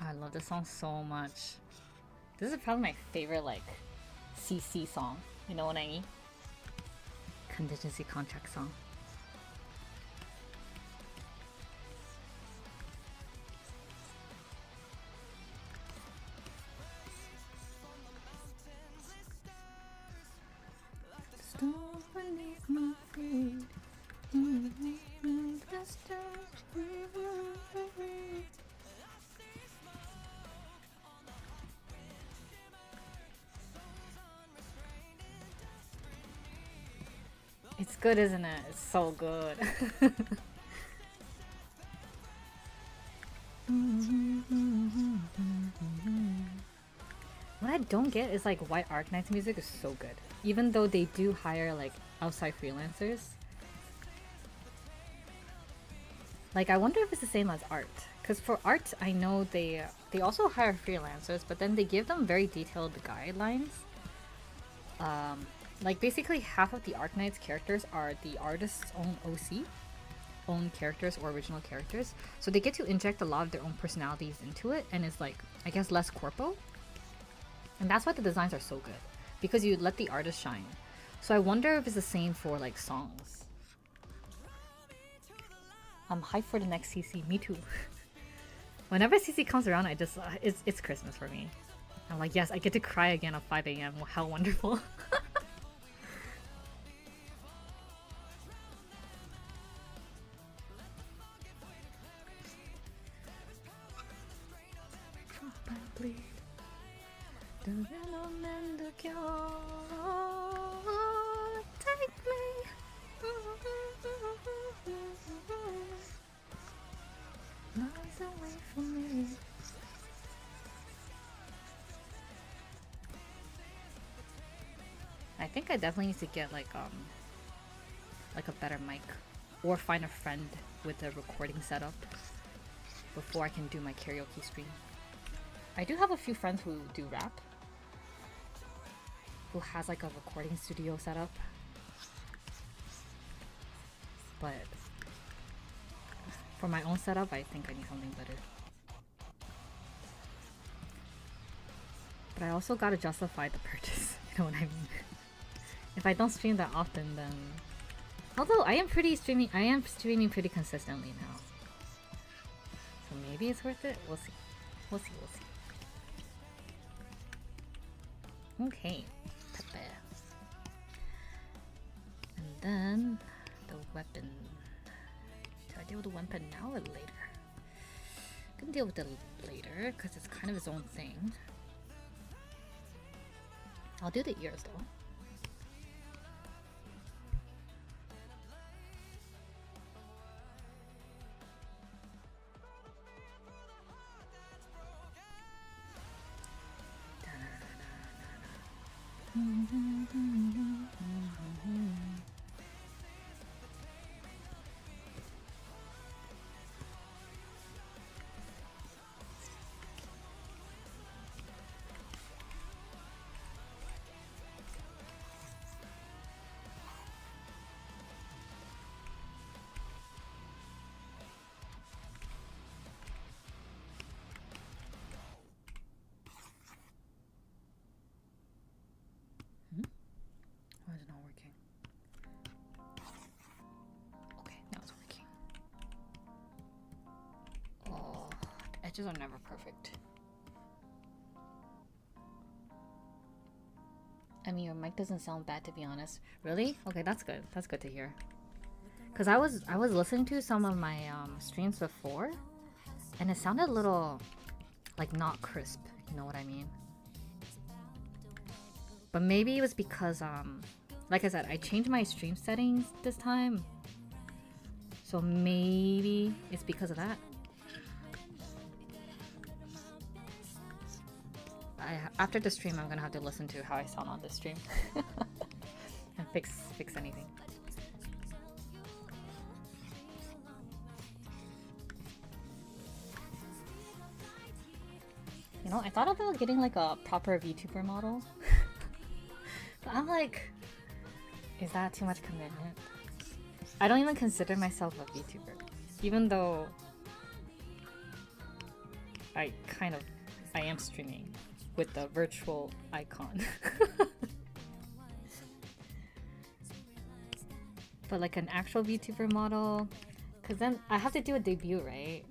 I love this song so much. This is probably my favorite like CC song. You know what I mean? Contingency contract song. It's good, isn't it? It's so good. What I don't get is like why Arknights music is so good. Even though they do hire like outside freelancers. Like I wonder if it's the same as art. Because for art, I know they also hire freelancers, but then they give them very detailed guidelines. Like basically half of the Arknights characters are the artist's own OC, own characters or original characters. So they get to inject a lot of their own personalities into it, and it's like, I guess, less corpo. And that's why the designs are so good, because you let the artist shine. So I wonder if it's the same for like songs. I'm hyped for the next CC. Me too. Whenever CC comes around, I just it's Christmas for me. I'm like, yes, I get to cry again at 5 AM. How wonderful. I think I definitely need to get like a better mic, or find a friend with a recording setup before I can do my karaoke stream. I do have a few friends who do rap, who has like a recording studio setup, but for my own setup, I think I need something better. But I also gotta justify the purchase, you know what I mean? If I don't stream that often, then... Although I am streaming pretty consistently now. So maybe it's worth it? We'll see. We'll see, we'll see. Okay. Pepe. And then... the weapon. Do I deal with the weapon now or later? I can deal with it later, because it's kind of its own thing. I'll do the ears though. Why is it not working? Okay, now it's working. Oh, the edges are never perfect. I mean, your mic doesn't sound bad, to be honest. Really? Okay, that's good. That's good to hear. Cause I was listening to some of my streams before, and it sounded a little like not crisp. You know what I mean? But maybe it was because like I said, I changed my stream settings this time, so maybe it's because of that. After the stream, I'm gonna have to listen to how I sound on this stream and fix anything. You know, I thought about getting like a proper VTuber model, but I'm like, is that too much commitment? I don't even consider myself a VTuber, even though I am streaming with the virtual icon. But like an actual VTuber model, because then I have to do a debut, right?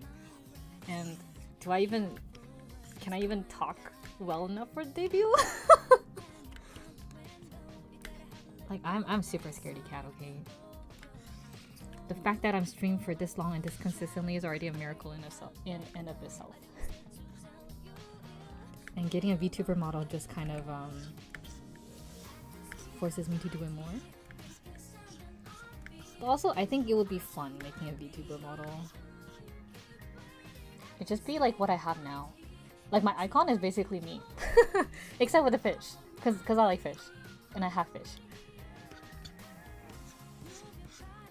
And can I even talk well enough for debut? Like I'm super scaredy cat, okay? The fact that I'm streaming for this long and this consistently is already a miracle in and of itself. And getting a VTuber model just kind of forces me to do it more. But also, I think it would be fun making a VTuber model. It'd just be like what I have now. Like my icon is basically me, except with the fish, cause I like fish, and I have fish.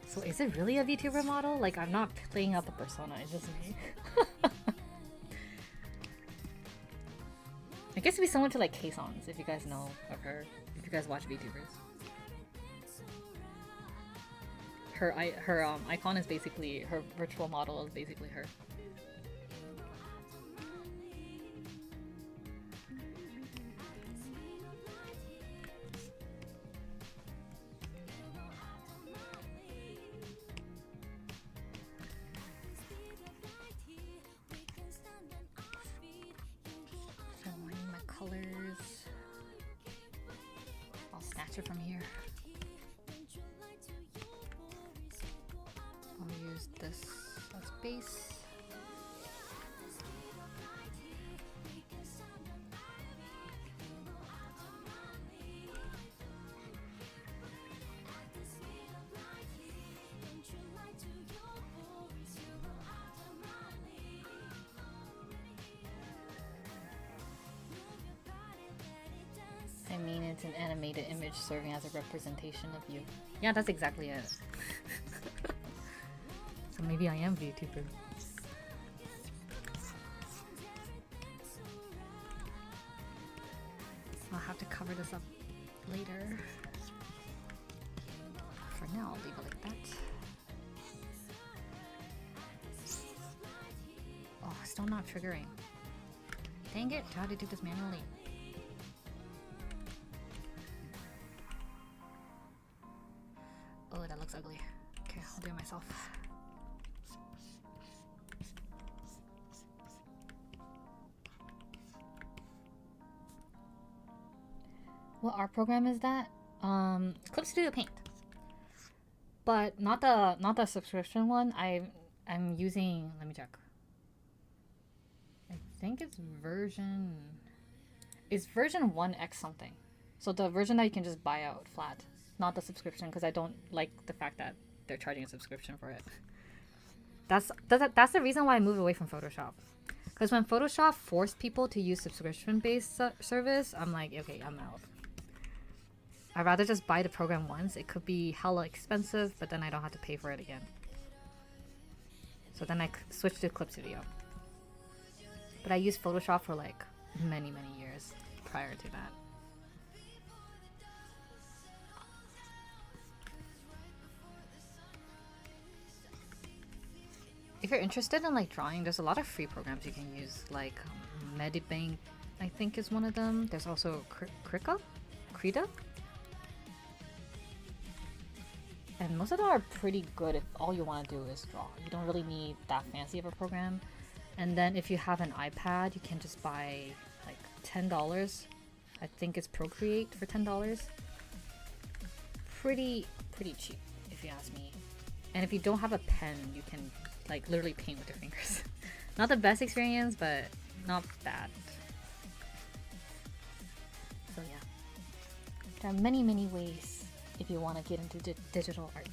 So is it really a VTuber model? Like I'm not playing out the persona, it's just me. I guess it'd be similar to like K-Songs, if you guys know of her, if you guys watch VTubers. Her icon is basically, her virtual model is basically her. From here, I'll use this as base. I mean, it's an animated image serving as a representation of you. Yeah, that's exactly it. So maybe I am VTuber. I'll have to cover this up later. For now, I'll leave it like that. Oh, still not triggering. Dang it, I had to do this manually. Oh, that looks ugly. Okay, I'll do it myself. What art program is that? Clip Studio Paint. But not the subscription one. I'm using, let me check. I think it's version 1x something. So the version that you can just buy out flat. Not the subscription, because I don't like the fact that they're charging a subscription for it. That's the reason why I moved away from Photoshop. Because when Photoshop forced people to use subscription-based service, I'm like, okay, I'm out. I'd rather just buy the program once. It could be hella expensive, but then I don't have to pay for it again. So then I switched to Clip Studio. But I used Photoshop for like many years prior to that. If you're interested in like drawing, there's a lot of free programs you can use, like Medibank, I think is one of them. There's also Krita. And most of them are pretty good if all you want to do is draw. You don't really need that fancy of a program. And then if you have an iPad, you can just buy like $10. I think it's Procreate for $10. Pretty cheap if you ask me. And if you don't have a pen, you can like literally paint with your fingers. Not the best experience, but not bad. So yeah, there are many ways if you want to get into digital art.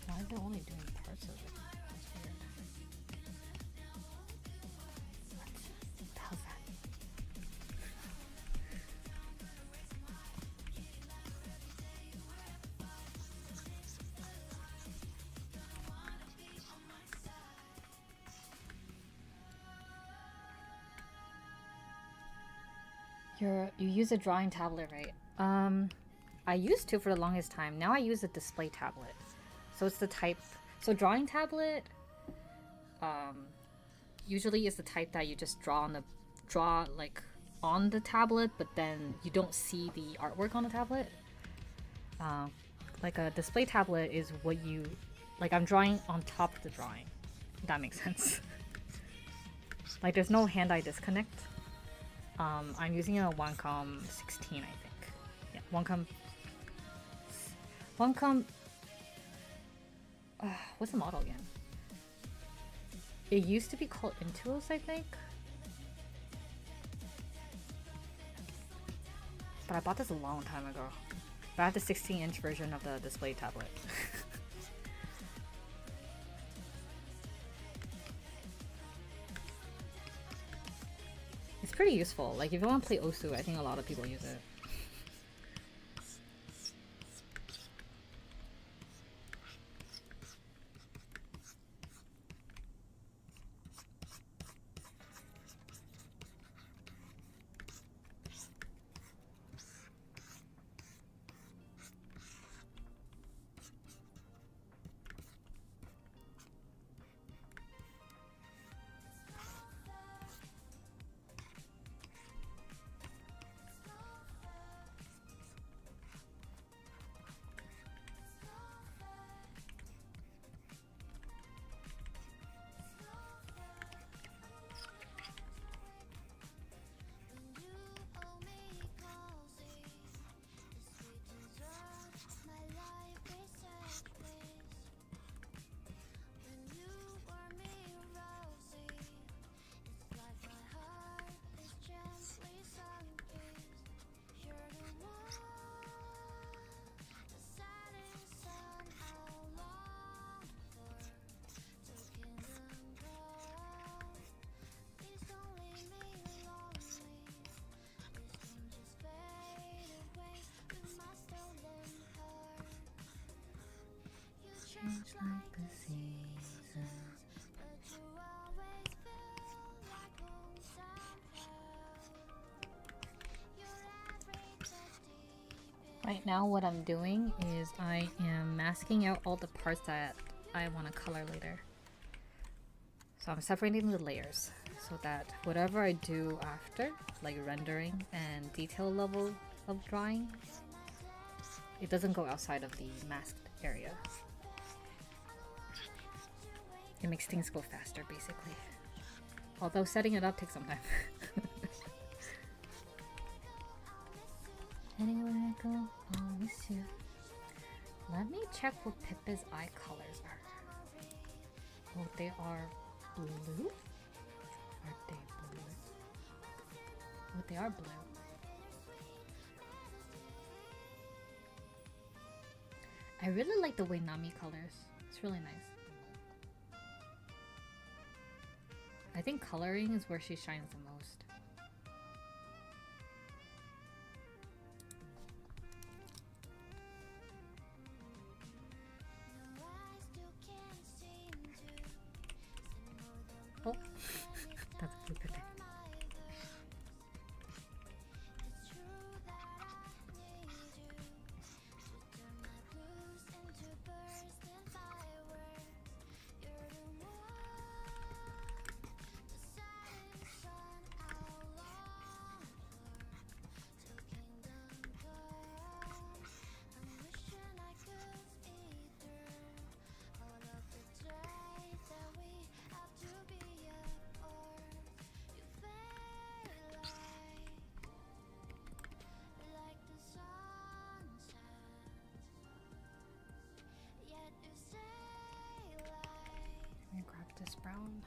Why is it only doing parts of it? That's weird. What the hell's that? You use a drawing tablet, right? I used to for the longest time. Now I use a display tablet. So it's the type. So drawing tablet, usually is the type that you just draw like on the tablet, but then you don't see the artwork on the tablet. Like a display tablet is what you like. I'm drawing on top of the drawing. If that makes sense. Like there's no hand-eye disconnect. I'm using a Wacom 16, I think. Yeah, Wacom. What's the model again? It used to be called Intuos, I think. But I bought this a long time ago. But I have the 16-inch version of the display tablet. It's pretty useful. Like if you want to play Osu, I think a lot of people use it. Right now what I'm doing is I am masking out all the parts that I want to color later. So I'm separating the layers so that whatever I do after, like rendering and detail level of drawing, it doesn't go outside of the masked area. It makes things go faster basically. Although setting it up takes some time. Anywhere I go, I'll miss you. Let me check what Pippa's eye colors are. Oh, they are blue? Are they blue? Oh, they are blue. I really like the way Nami colors. It's really nice. I think coloring is where she shines the most. Oh, that's a blue Pippa. This brown.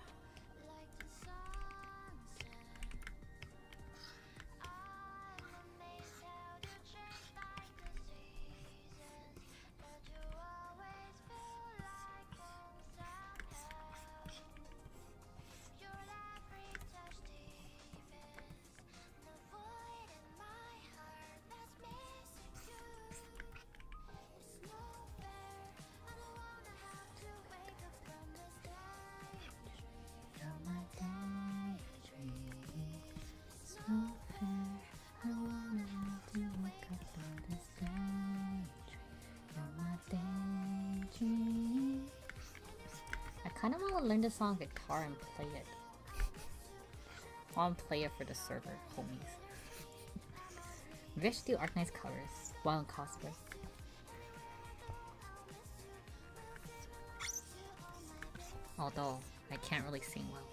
I kind of want to learn this song guitar and play it. I want to play it for the server, homies. Maybe I should do Arknights covers while in cosplay. Although, I can't really sing well.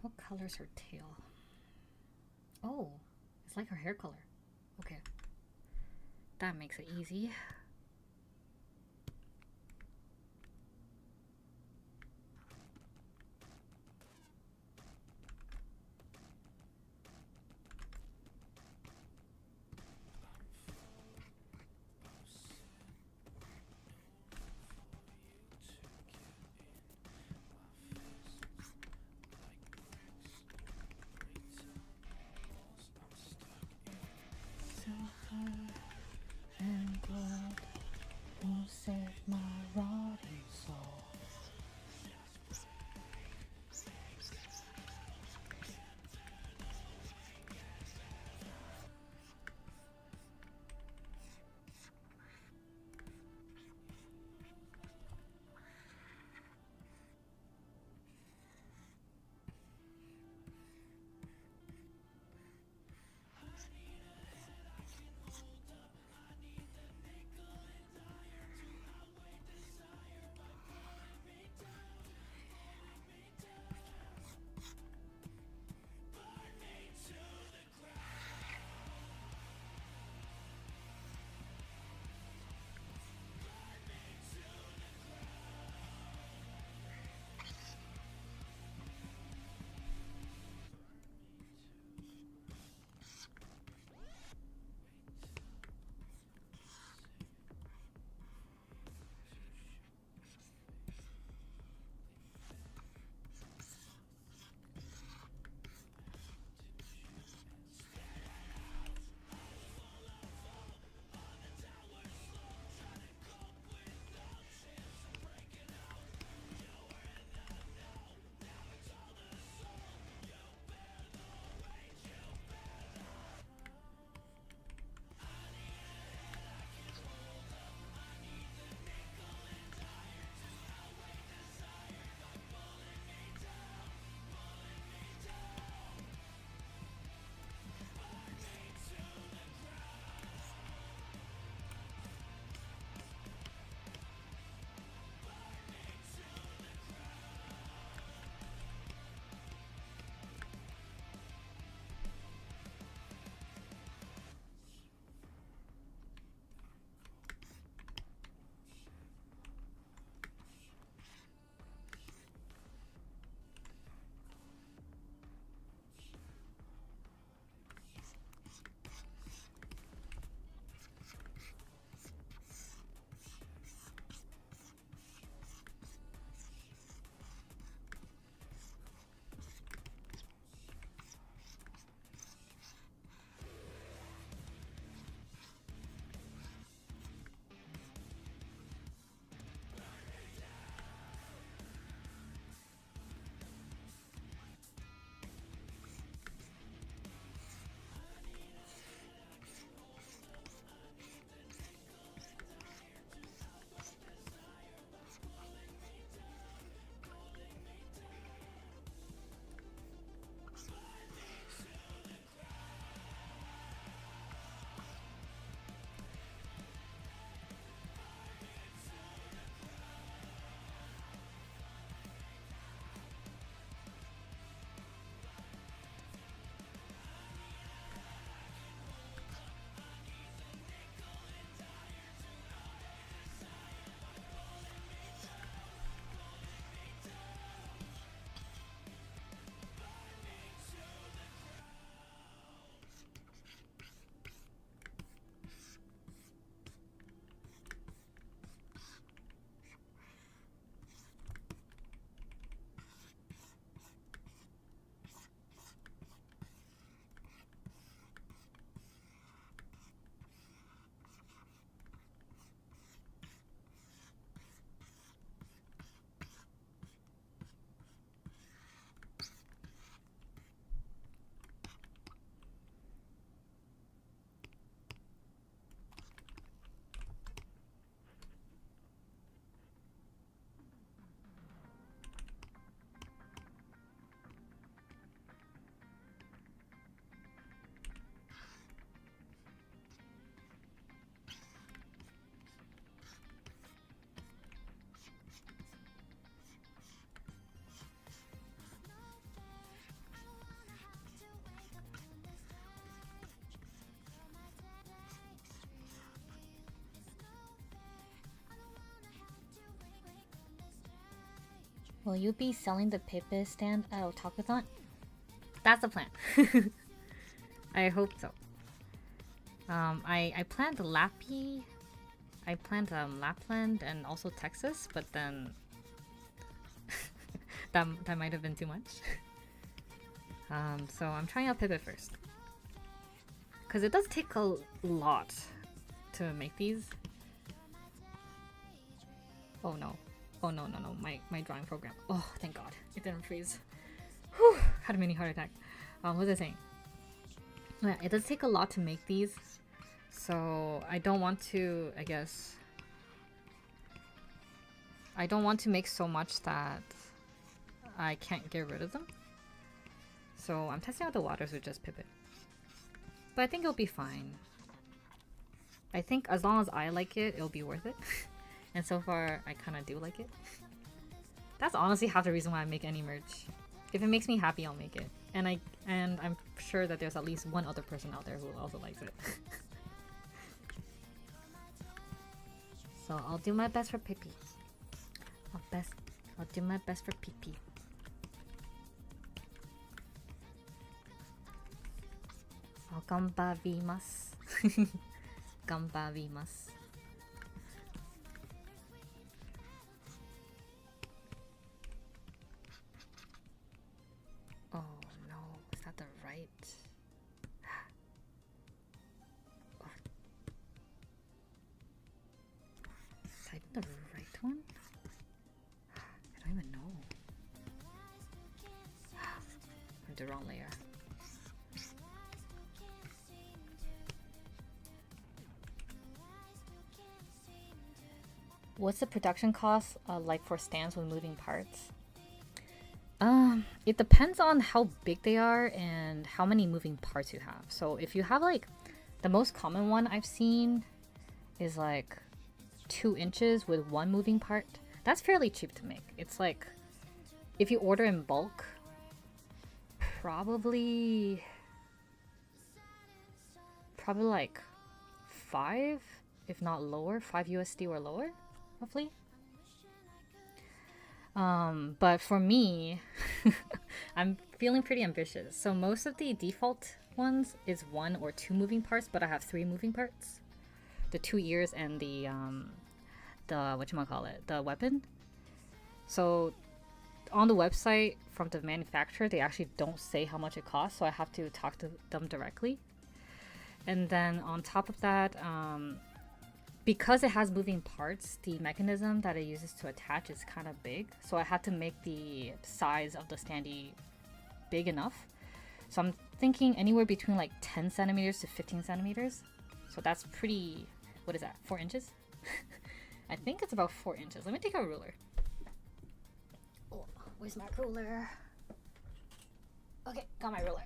What color's her tail? Oh, it's like her hair color. Okay. That makes it easy. And blood. Will you be selling the paper stand at Otakuthon? That's the plan. I hope so. I planned Lappy. I planned Lapland and also Texas, but then that might have been too much. So I'm trying out Pipit first. Because it does take a lot to make these. Oh no. Oh no. My drawing program. Oh, thank God. It didn't freeze. Whew. Had a mini heart attack. What was I saying? Yeah, it does take a lot to make these. So I don't want to, I guess... I don't want to make so much that I can't get rid of them. So I'm testing out the waters with just Pipit. But I think it'll be fine. I think as long as I like it, it'll be worth it. And so far, I kind of do like it. That's honestly half the reason why I make any merch. If it makes me happy, I'll make it. And I'm sure that there's at least one other person out there who also likes it. So I'll do my best for Pippi. I'll do my best for Pippi. I'll ganbarimasu. Ganbarimasu. Oh no, is that the right? Oh. Is that the right one? I don't even know. I'm the wrong layer. What's the production cost like for stands with moving parts? It depends on how big they are and how many moving parts you have. So if you have like, the most common one I've seen is like 2 inches with 1 moving part. That's fairly cheap to make. It's like, if you order in bulk, probably like 5, if not lower, 5 USD or lower, roughly. But for me, I'm feeling pretty ambitious. So most of the default ones is 1 or 2 moving parts, but I have 3 moving parts. The 2 ears and the whatchamacallit, the weapon. So on the website from the manufacturer, they actually don't say how much it costs, so I have to talk to them directly. And then on top of that, because it has moving parts, the mechanism that it uses to attach is kind of big. So I had to make the size of the standee big enough. So I'm thinking anywhere between like 10 centimeters to 15 centimeters. So that's pretty, what is that, 4 inches? I think it's about 4 inches. Let me take a ruler. Oh, where's my ruler? Okay, got my ruler.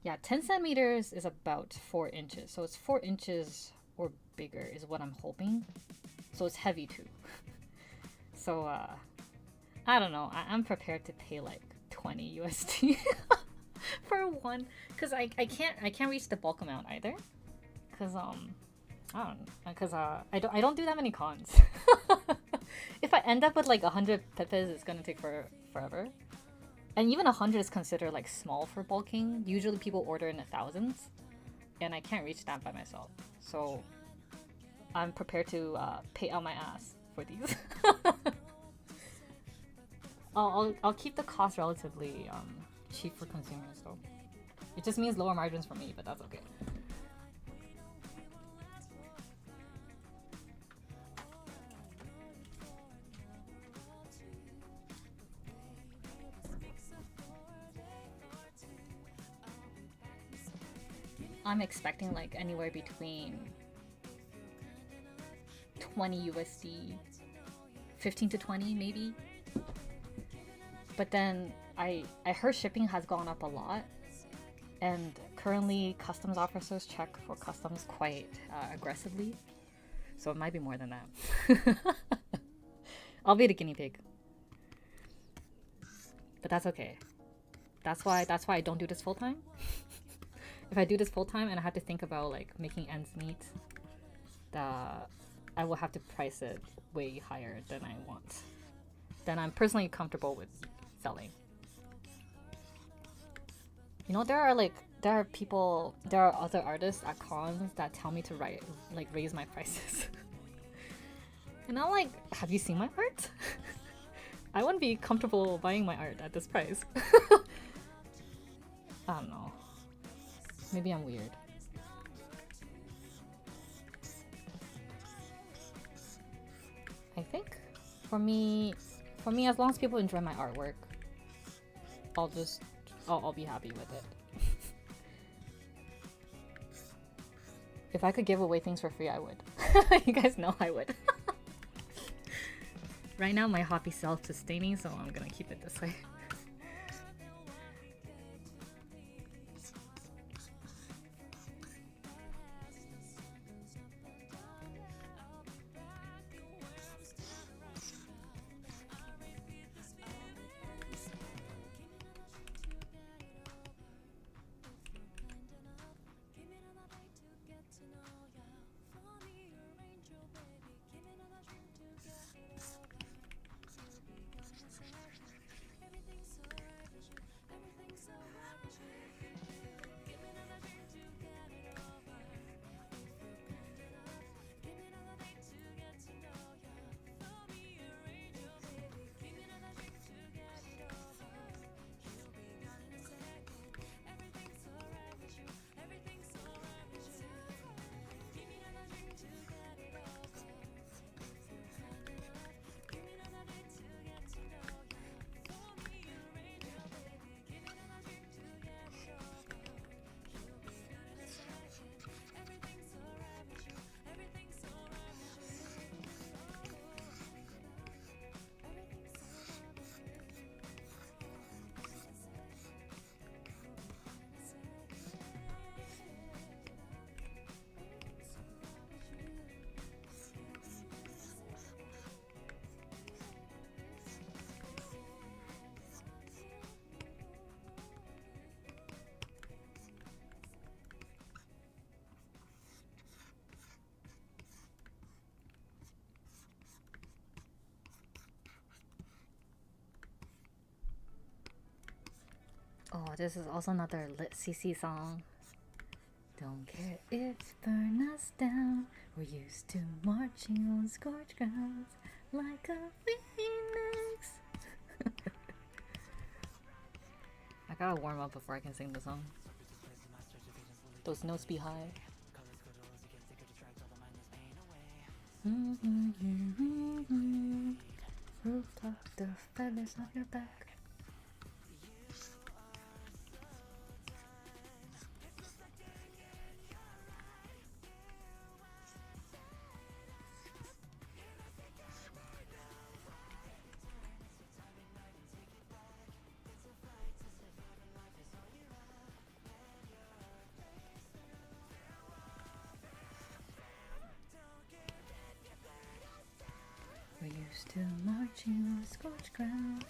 Yeah, 10 centimeters is about 4 inches. So it's 4 inches or bigger is what I'm hoping. So it's heavy too. So, I don't know. I'm prepared to pay like 20 USD for one. Because I can't reach the bulk amount either. Because, I don't know. Because, I don't do that many cons. If I end up with like 100 pepes, it's gonna take forever. And even 100 is considered like small for bulking. Usually people order in the thousands, and I can't reach that by myself. So I'm prepared to pay out my ass for these. I'll keep the cost relatively cheap for consumers, though. It just means lower margins for me, but that's okay. I'm expecting like anywhere between 20 USD, 15 to 20 maybe. But then I heard shipping has gone up a lot, and currently customs officers check for customs quite aggressively, so it might be more than that. I'll be the guinea pig, but that's okay. That's why I don't do this full time. If I do this full time and I have to think about like making ends meet, I will have to price it way higher than I want. Than I'm personally comfortable with selling. You know, there are other artists at cons that tell me to raise my prices. And I'm like, have you seen my art? I wouldn't be comfortable buying my art at this price. I don't know. Maybe I'm weird. I think for me, as long as people enjoy my artwork, I'll be happy with it. If I could give away things for free, I would. You guys know I would. Right now, my hobby's self-sustaining, so I'm gonna keep it this way. Oh, this is also another lit CC song. Don't care if burn us down. We're used to marching on scorched grounds like a phoenix. I gotta warm up before I can sing the song. Those notes be high. Rooftop, the feathers on your back. Used to marching on scorched grounds.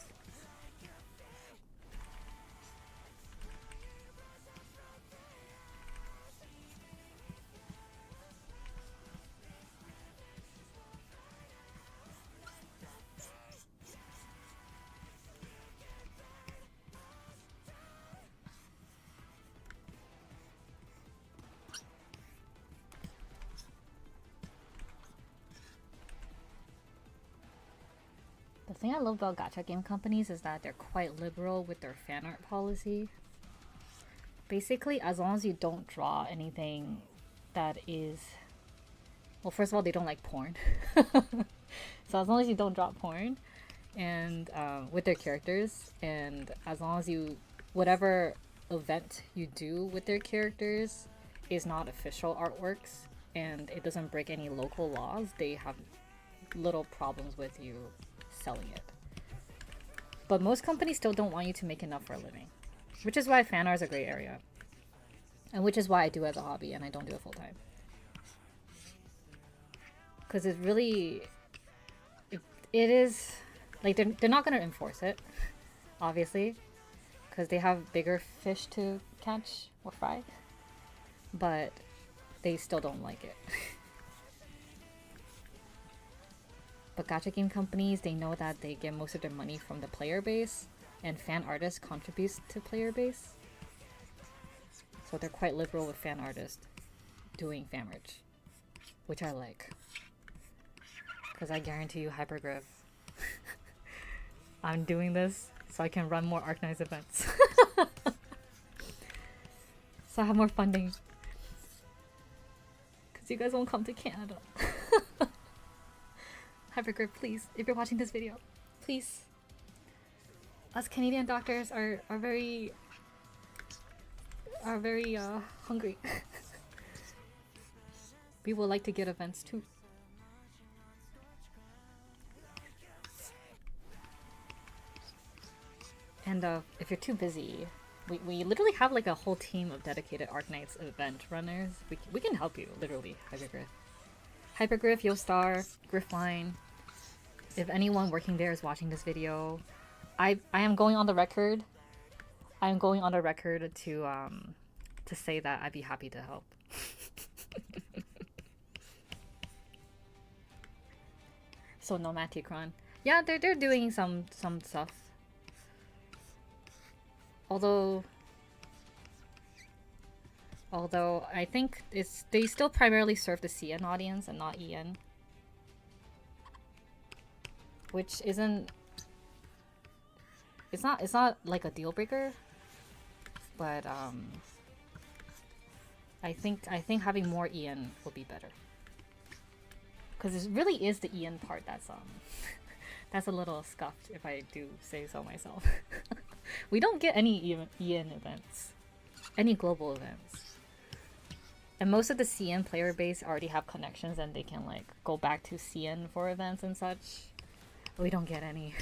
The thing I love about gacha game companies is that they're quite liberal with their fan art policy. Basically, as long as you don't draw anything that is... Well, first of all, they don't like porn. So as long as you don't draw porn and with their characters, and as long as you... Whatever event you do with their characters is not official artworks and it doesn't break any local laws, they have little problems with you selling it. But most companies still don't want you to make enough for a living, which is why fan art is a great area, and which is why I do it as a hobby and I don't do it full time, because it really it is like they're not going to enforce it, obviously, because they have bigger fish to catch or fry, but they still don't like it. But gacha game companies, they know that they get most of their money from the player base, and fan artists contributes to player base. So they're quite liberal with fan artists doing fan merch, which I like. Because I guarantee you, Hypergriff, I'm doing this so I can run more Arknights events. So I have more funding. Because you guys won't come to Canada. Hypergrip, please, if you're watching this video, please. Us Canadian doctors are very hungry. We would like to get events too. And if you're too busy, we literally have like a whole team of dedicated Arknights event runners. We can help you, literally, Hypergriff, YoStar, Griffline. If anyone working there is watching this video, I am going on the record. I am going on the record to say that I'd be happy to help. So no Maticron. Yeah, they're doing some stuff. Although I think they still primarily serve the CN audience and not EN. Which isn't it's not like a deal breaker, but I think having more EN will be better. Cause it really is the EN part that's that's a little scuffed, if I do say so myself. We don't get any EN events, any global events. And most of the CN player base already have connections and they can like go back to CN for events and such. We don't get any.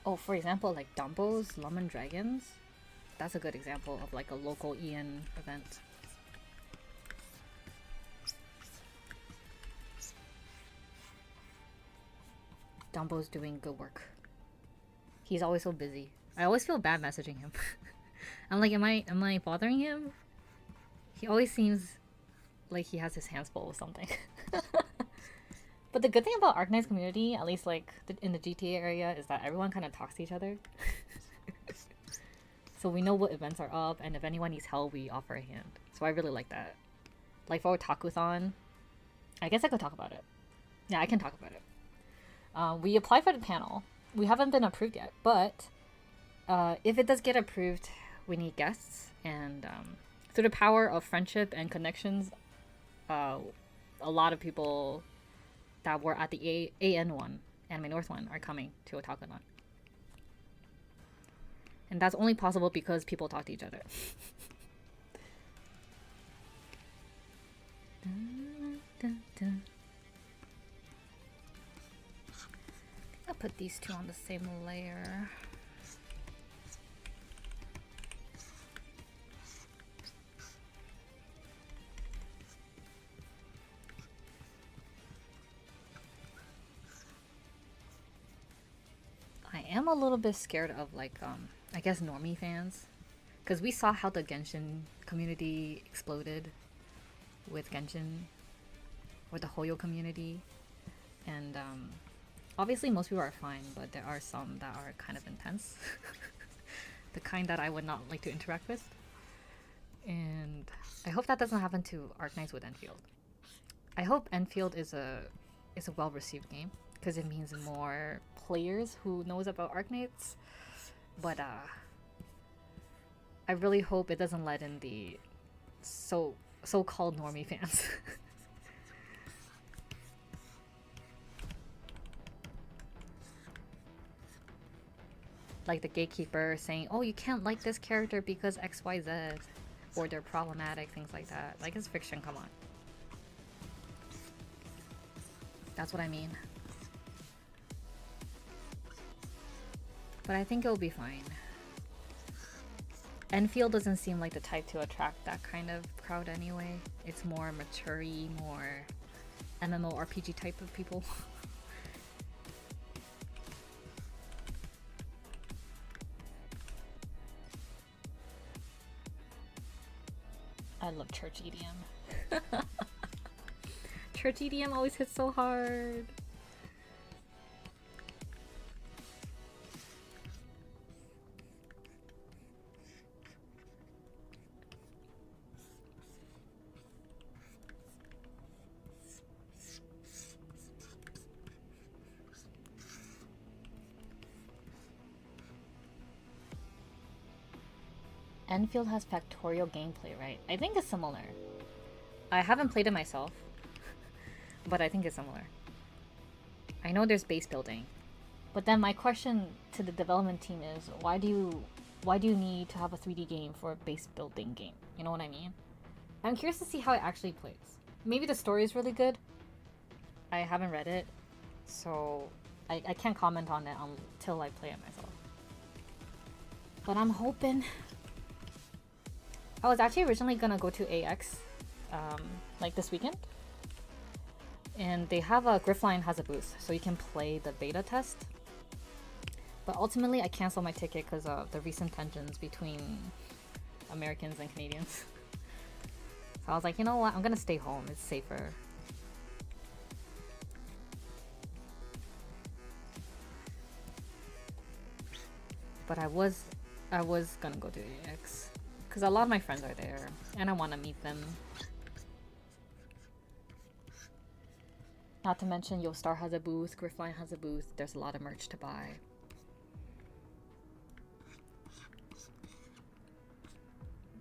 Oh, for example, like Dumbo's Lemon Dragons. That's a good example of like a local EN event. Dumbo's doing good work. He's always so busy. I always feel bad messaging him. I'm like, am I bothering him? He always seems like he has his hands full with something. But the good thing about Arknights community, at least like in the GTA area, is that everyone kind of talks to each other. So we know what events are up, and if anyone needs help, we offer a hand. So I really like that. Like for Otakuthon, I guess I could talk about it. Yeah, I can talk about it. We applied for the panel. We haven't been approved yet, but if it does get approved, we need guests. And through the power of friendship and connections, a lot of people that were at the AN one, Anime North one, are coming to Otakuthon. And that's only possible because people talk to each other. I'll put these two on the same layer. I am a little bit scared of like I guess normie fans, because we saw how the Genshin community exploded with Genshin, or the Hoyo community, and obviously most people are fine, but there are some that are kind of intense. The kind that I would not like to interact with. And I hope that doesn't happen to Arknights with Enfield. I hope Enfield is a well-received game, because it means more players who knows about Arknights. But I really hope it doesn't let in the so-called normie fans. Like the gatekeeper saying, oh, you can't like this character because XYZ, or they're problematic, things like that. Like, it's fiction, come on. That's what I mean. But I think it'll be fine. Enfield doesn't seem like the type to attract that kind of crowd anyway. It's more mature-y, more MMORPG type of people. I love church EDM. Church EDM always hits so hard. Enfield has factorial gameplay, right? I think it's similar. I haven't played it myself, but I think it's similar. I know there's base building, but then my question to the development team is, why do you need to have a 3D game for a base building game? You know what I mean? I'm curious to see how it actually plays. Maybe the story is really good. I haven't read it, so I can't comment on it until I play it myself. But I'm hoping. I was actually originally gonna go to AX, like this weekend, and they have Griffline has a booth, so you can play the beta test. But ultimately, I canceled my ticket because of the recent tensions between Americans and Canadians. So I was like, you know what? I'm gonna stay home. It's safer. But I was gonna go to AX. Because a lot of my friends are there, and I want to meet them. Not to mention, Yostar has a booth, Griffline has a booth. There's a lot of merch to buy.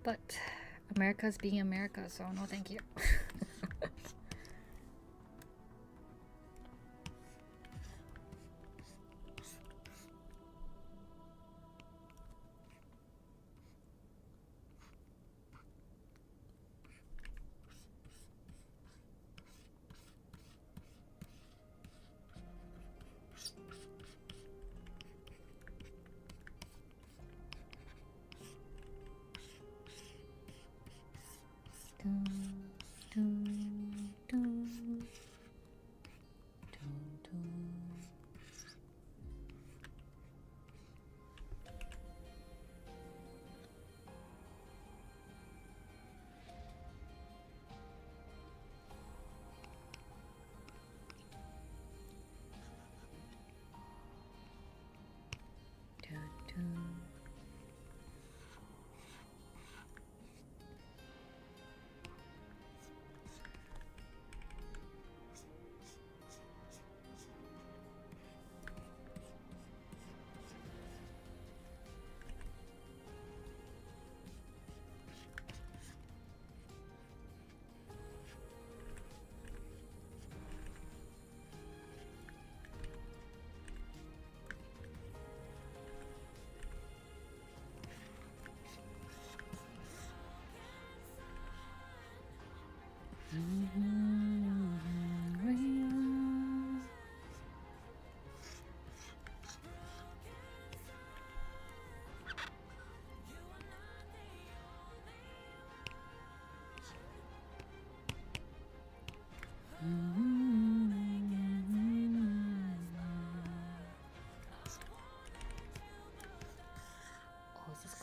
But America's being America, so no thank you.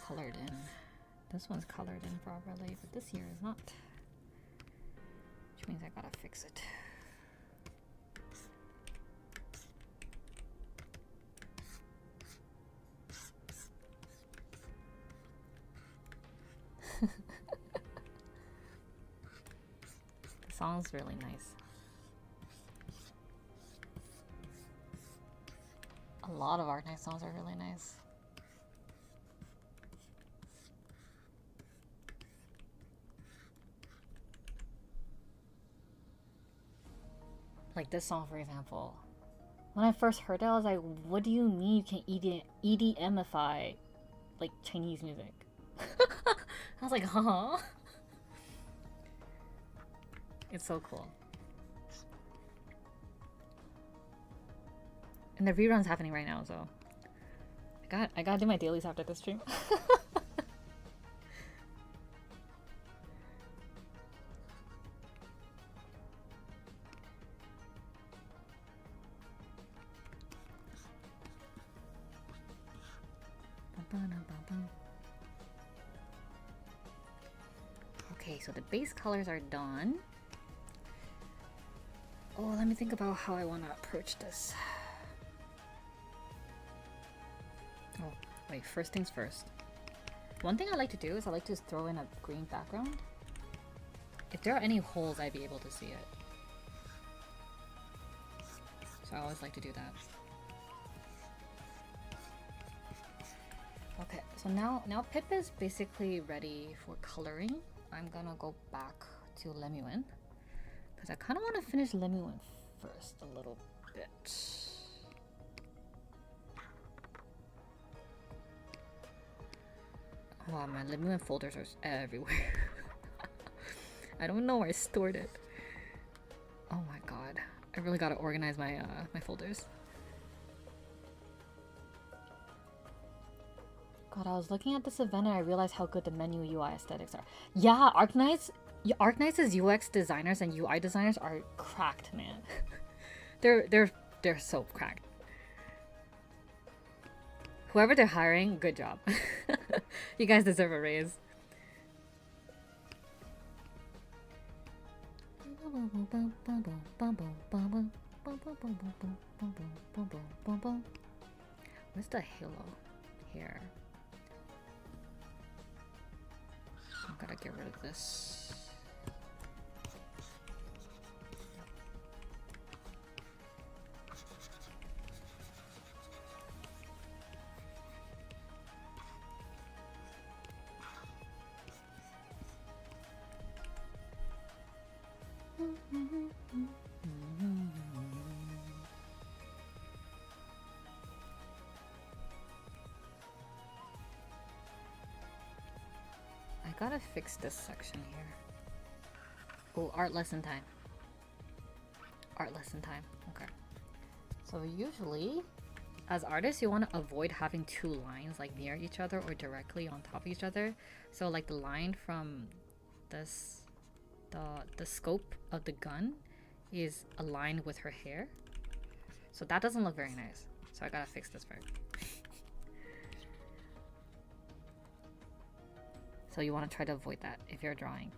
Colored in. This one's colored in properly, but this here is not. Which means I gotta fix it. The song's really nice. A lot of Arknights songs are really nice. Like this song, for example. When I first heard it, I was like, what do you mean you can EDMify like Chinese music? I was like, huh? It's so cool. And the rerun's happening right now, so I gotta do my dailies after this stream. Okay, so the base colors are done. Oh, let me think about how I want to approach this. Oh, wait, first things first. One thing I like to do is I like to throw in a green background. If there are any holes, I'd be able to see it. So I always like to do that. Okay, so now Pip is basically ready for coloring. I'm gonna go back to nOoNa because I kind of want to finish nOoNa first a little bit. Oh man, nOoNa folders are everywhere. I don't know where I stored it. Oh my god, I really gotta organize my my folders. God, I was looking at this event and I realized how good the menu UI aesthetics are. Yeah, Arknights' UX designers and UI designers are cracked, man. they're so cracked. Whoever they're hiring, good job. You guys deserve a raise. Where's the halo? Here. I gotta get rid of this. I gotta fix this section here. Oh, art lesson time. Art lesson time. Okay. So usually, as artists, you want to avoid having two lines like near each other or directly on top of each other. So like the line from this, the scope of the gun is aligned with her hair. So that doesn't look very nice. So I gotta fix this part. So you want to try to avoid that if you're drawing.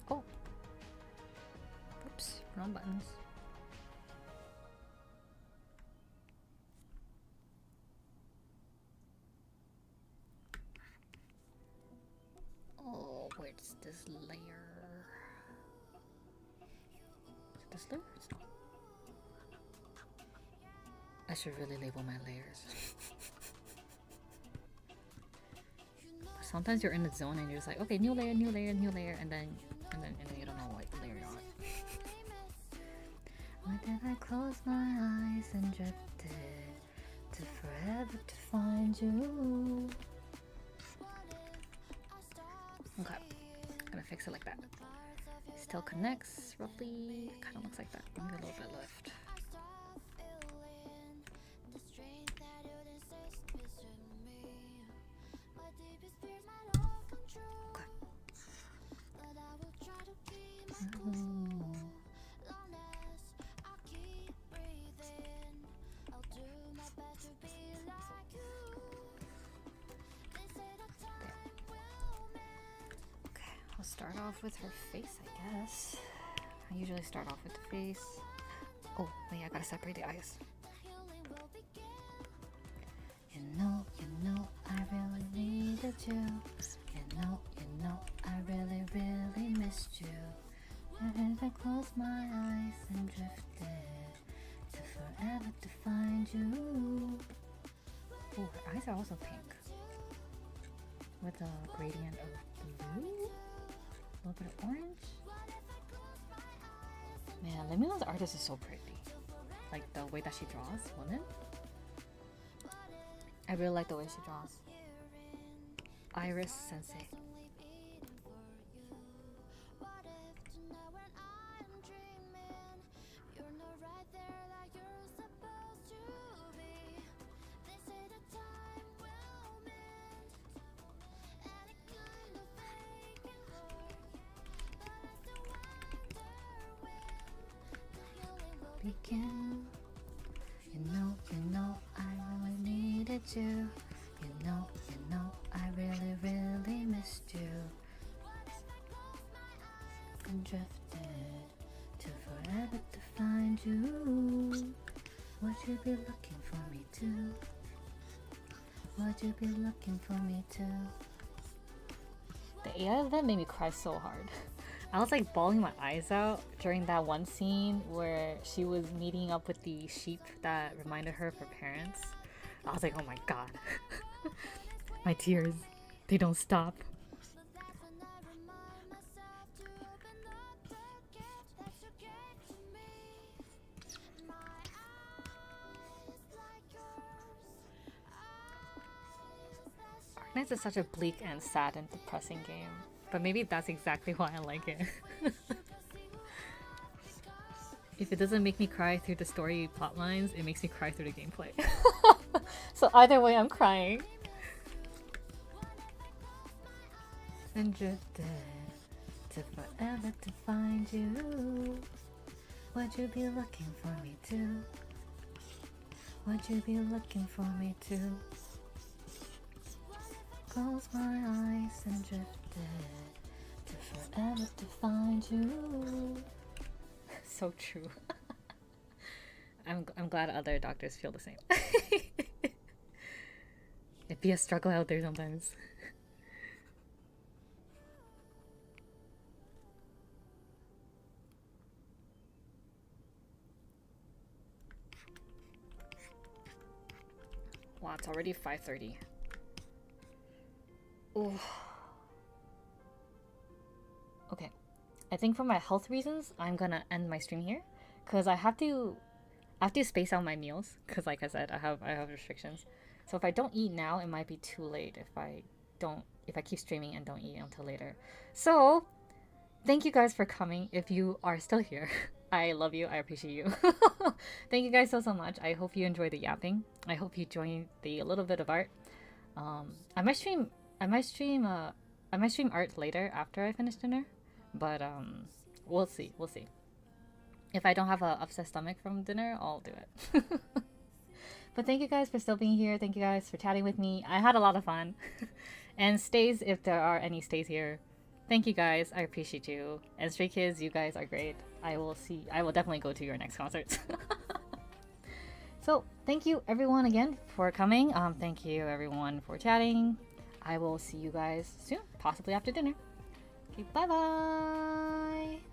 Oh. Oops, wrong buttons. Oh, where's this layer? Is it this layer? It's not. I should really label my layers. Sometimes you're in the zone and you're just like, okay, new layer, new layer, new layer, and then you don't know what layer you're on. Why did I close my eyes and drifted to forever to find you? Okay, gonna fix it like that. Still connects roughly. Kind of looks like that. Maybe a little bit left. I'll start off with her face, I guess. I usually start off with the face. Oh, wait, I gotta separate the eyes. You know, I really needed you. You know, I really, really missed you. I closed my eyes and drifted to forever to find you. Oh, her eyes are also pink with a gradient of blue, a little bit of orange. Man, nOoNa's artist is so pretty. Like the way that she draws women. I really like the way she draws. Iris Sensei. Begin. You know, I really needed you. You know, I really, really missed you. And drifted to forever to find you. Would you be looking for me too? Would you be looking for me too? The AI event made me cry so hard. I was like bawling my eyes out during that one scene where she was meeting up with the sheep that reminded her of her parents. I was like, oh my god. My tears, they don't stop. Arknights is such a bleak and sad and depressing game. But maybe that's exactly why I like it. If it doesn't make me cry through the story plot lines, it makes me cry through the gameplay. So either way, I'm crying. And drifted to forever to find you. Would you be looking for me too? Would you be looking for me too? Close my eyes and drifted to forever to find you. So true. I'm glad other doctors feel the same. It'd be a struggle out there sometimes. Wow, it's already 5:30. Ooh. Okay, I think for my health reasons, I'm gonna end my stream here, cause I have to space out my meals, cause like I said, I have restrictions. So if I don't eat now, it might be too late if I keep streaming and don't eat until later. So thank you guys for coming. If you are still here, I love you. I appreciate you. Thank you guys so much. I hope you enjoy the yapping. I hope you join the little bit of art. I might stream art later after I finish dinner, but we'll see. If I don't have an upset stomach from dinner, I'll do it. But thank you guys for still being here. Thank you guys for chatting with me. I had a lot of fun. And stays, if there are any stays here, thank you guys. I appreciate you. And Stray Kids, you guys are great. I will definitely go to your next concert. So thank you everyone again for coming. Thank you everyone for chatting. I will see you guys soon, possibly after dinner. Okay, bye bye.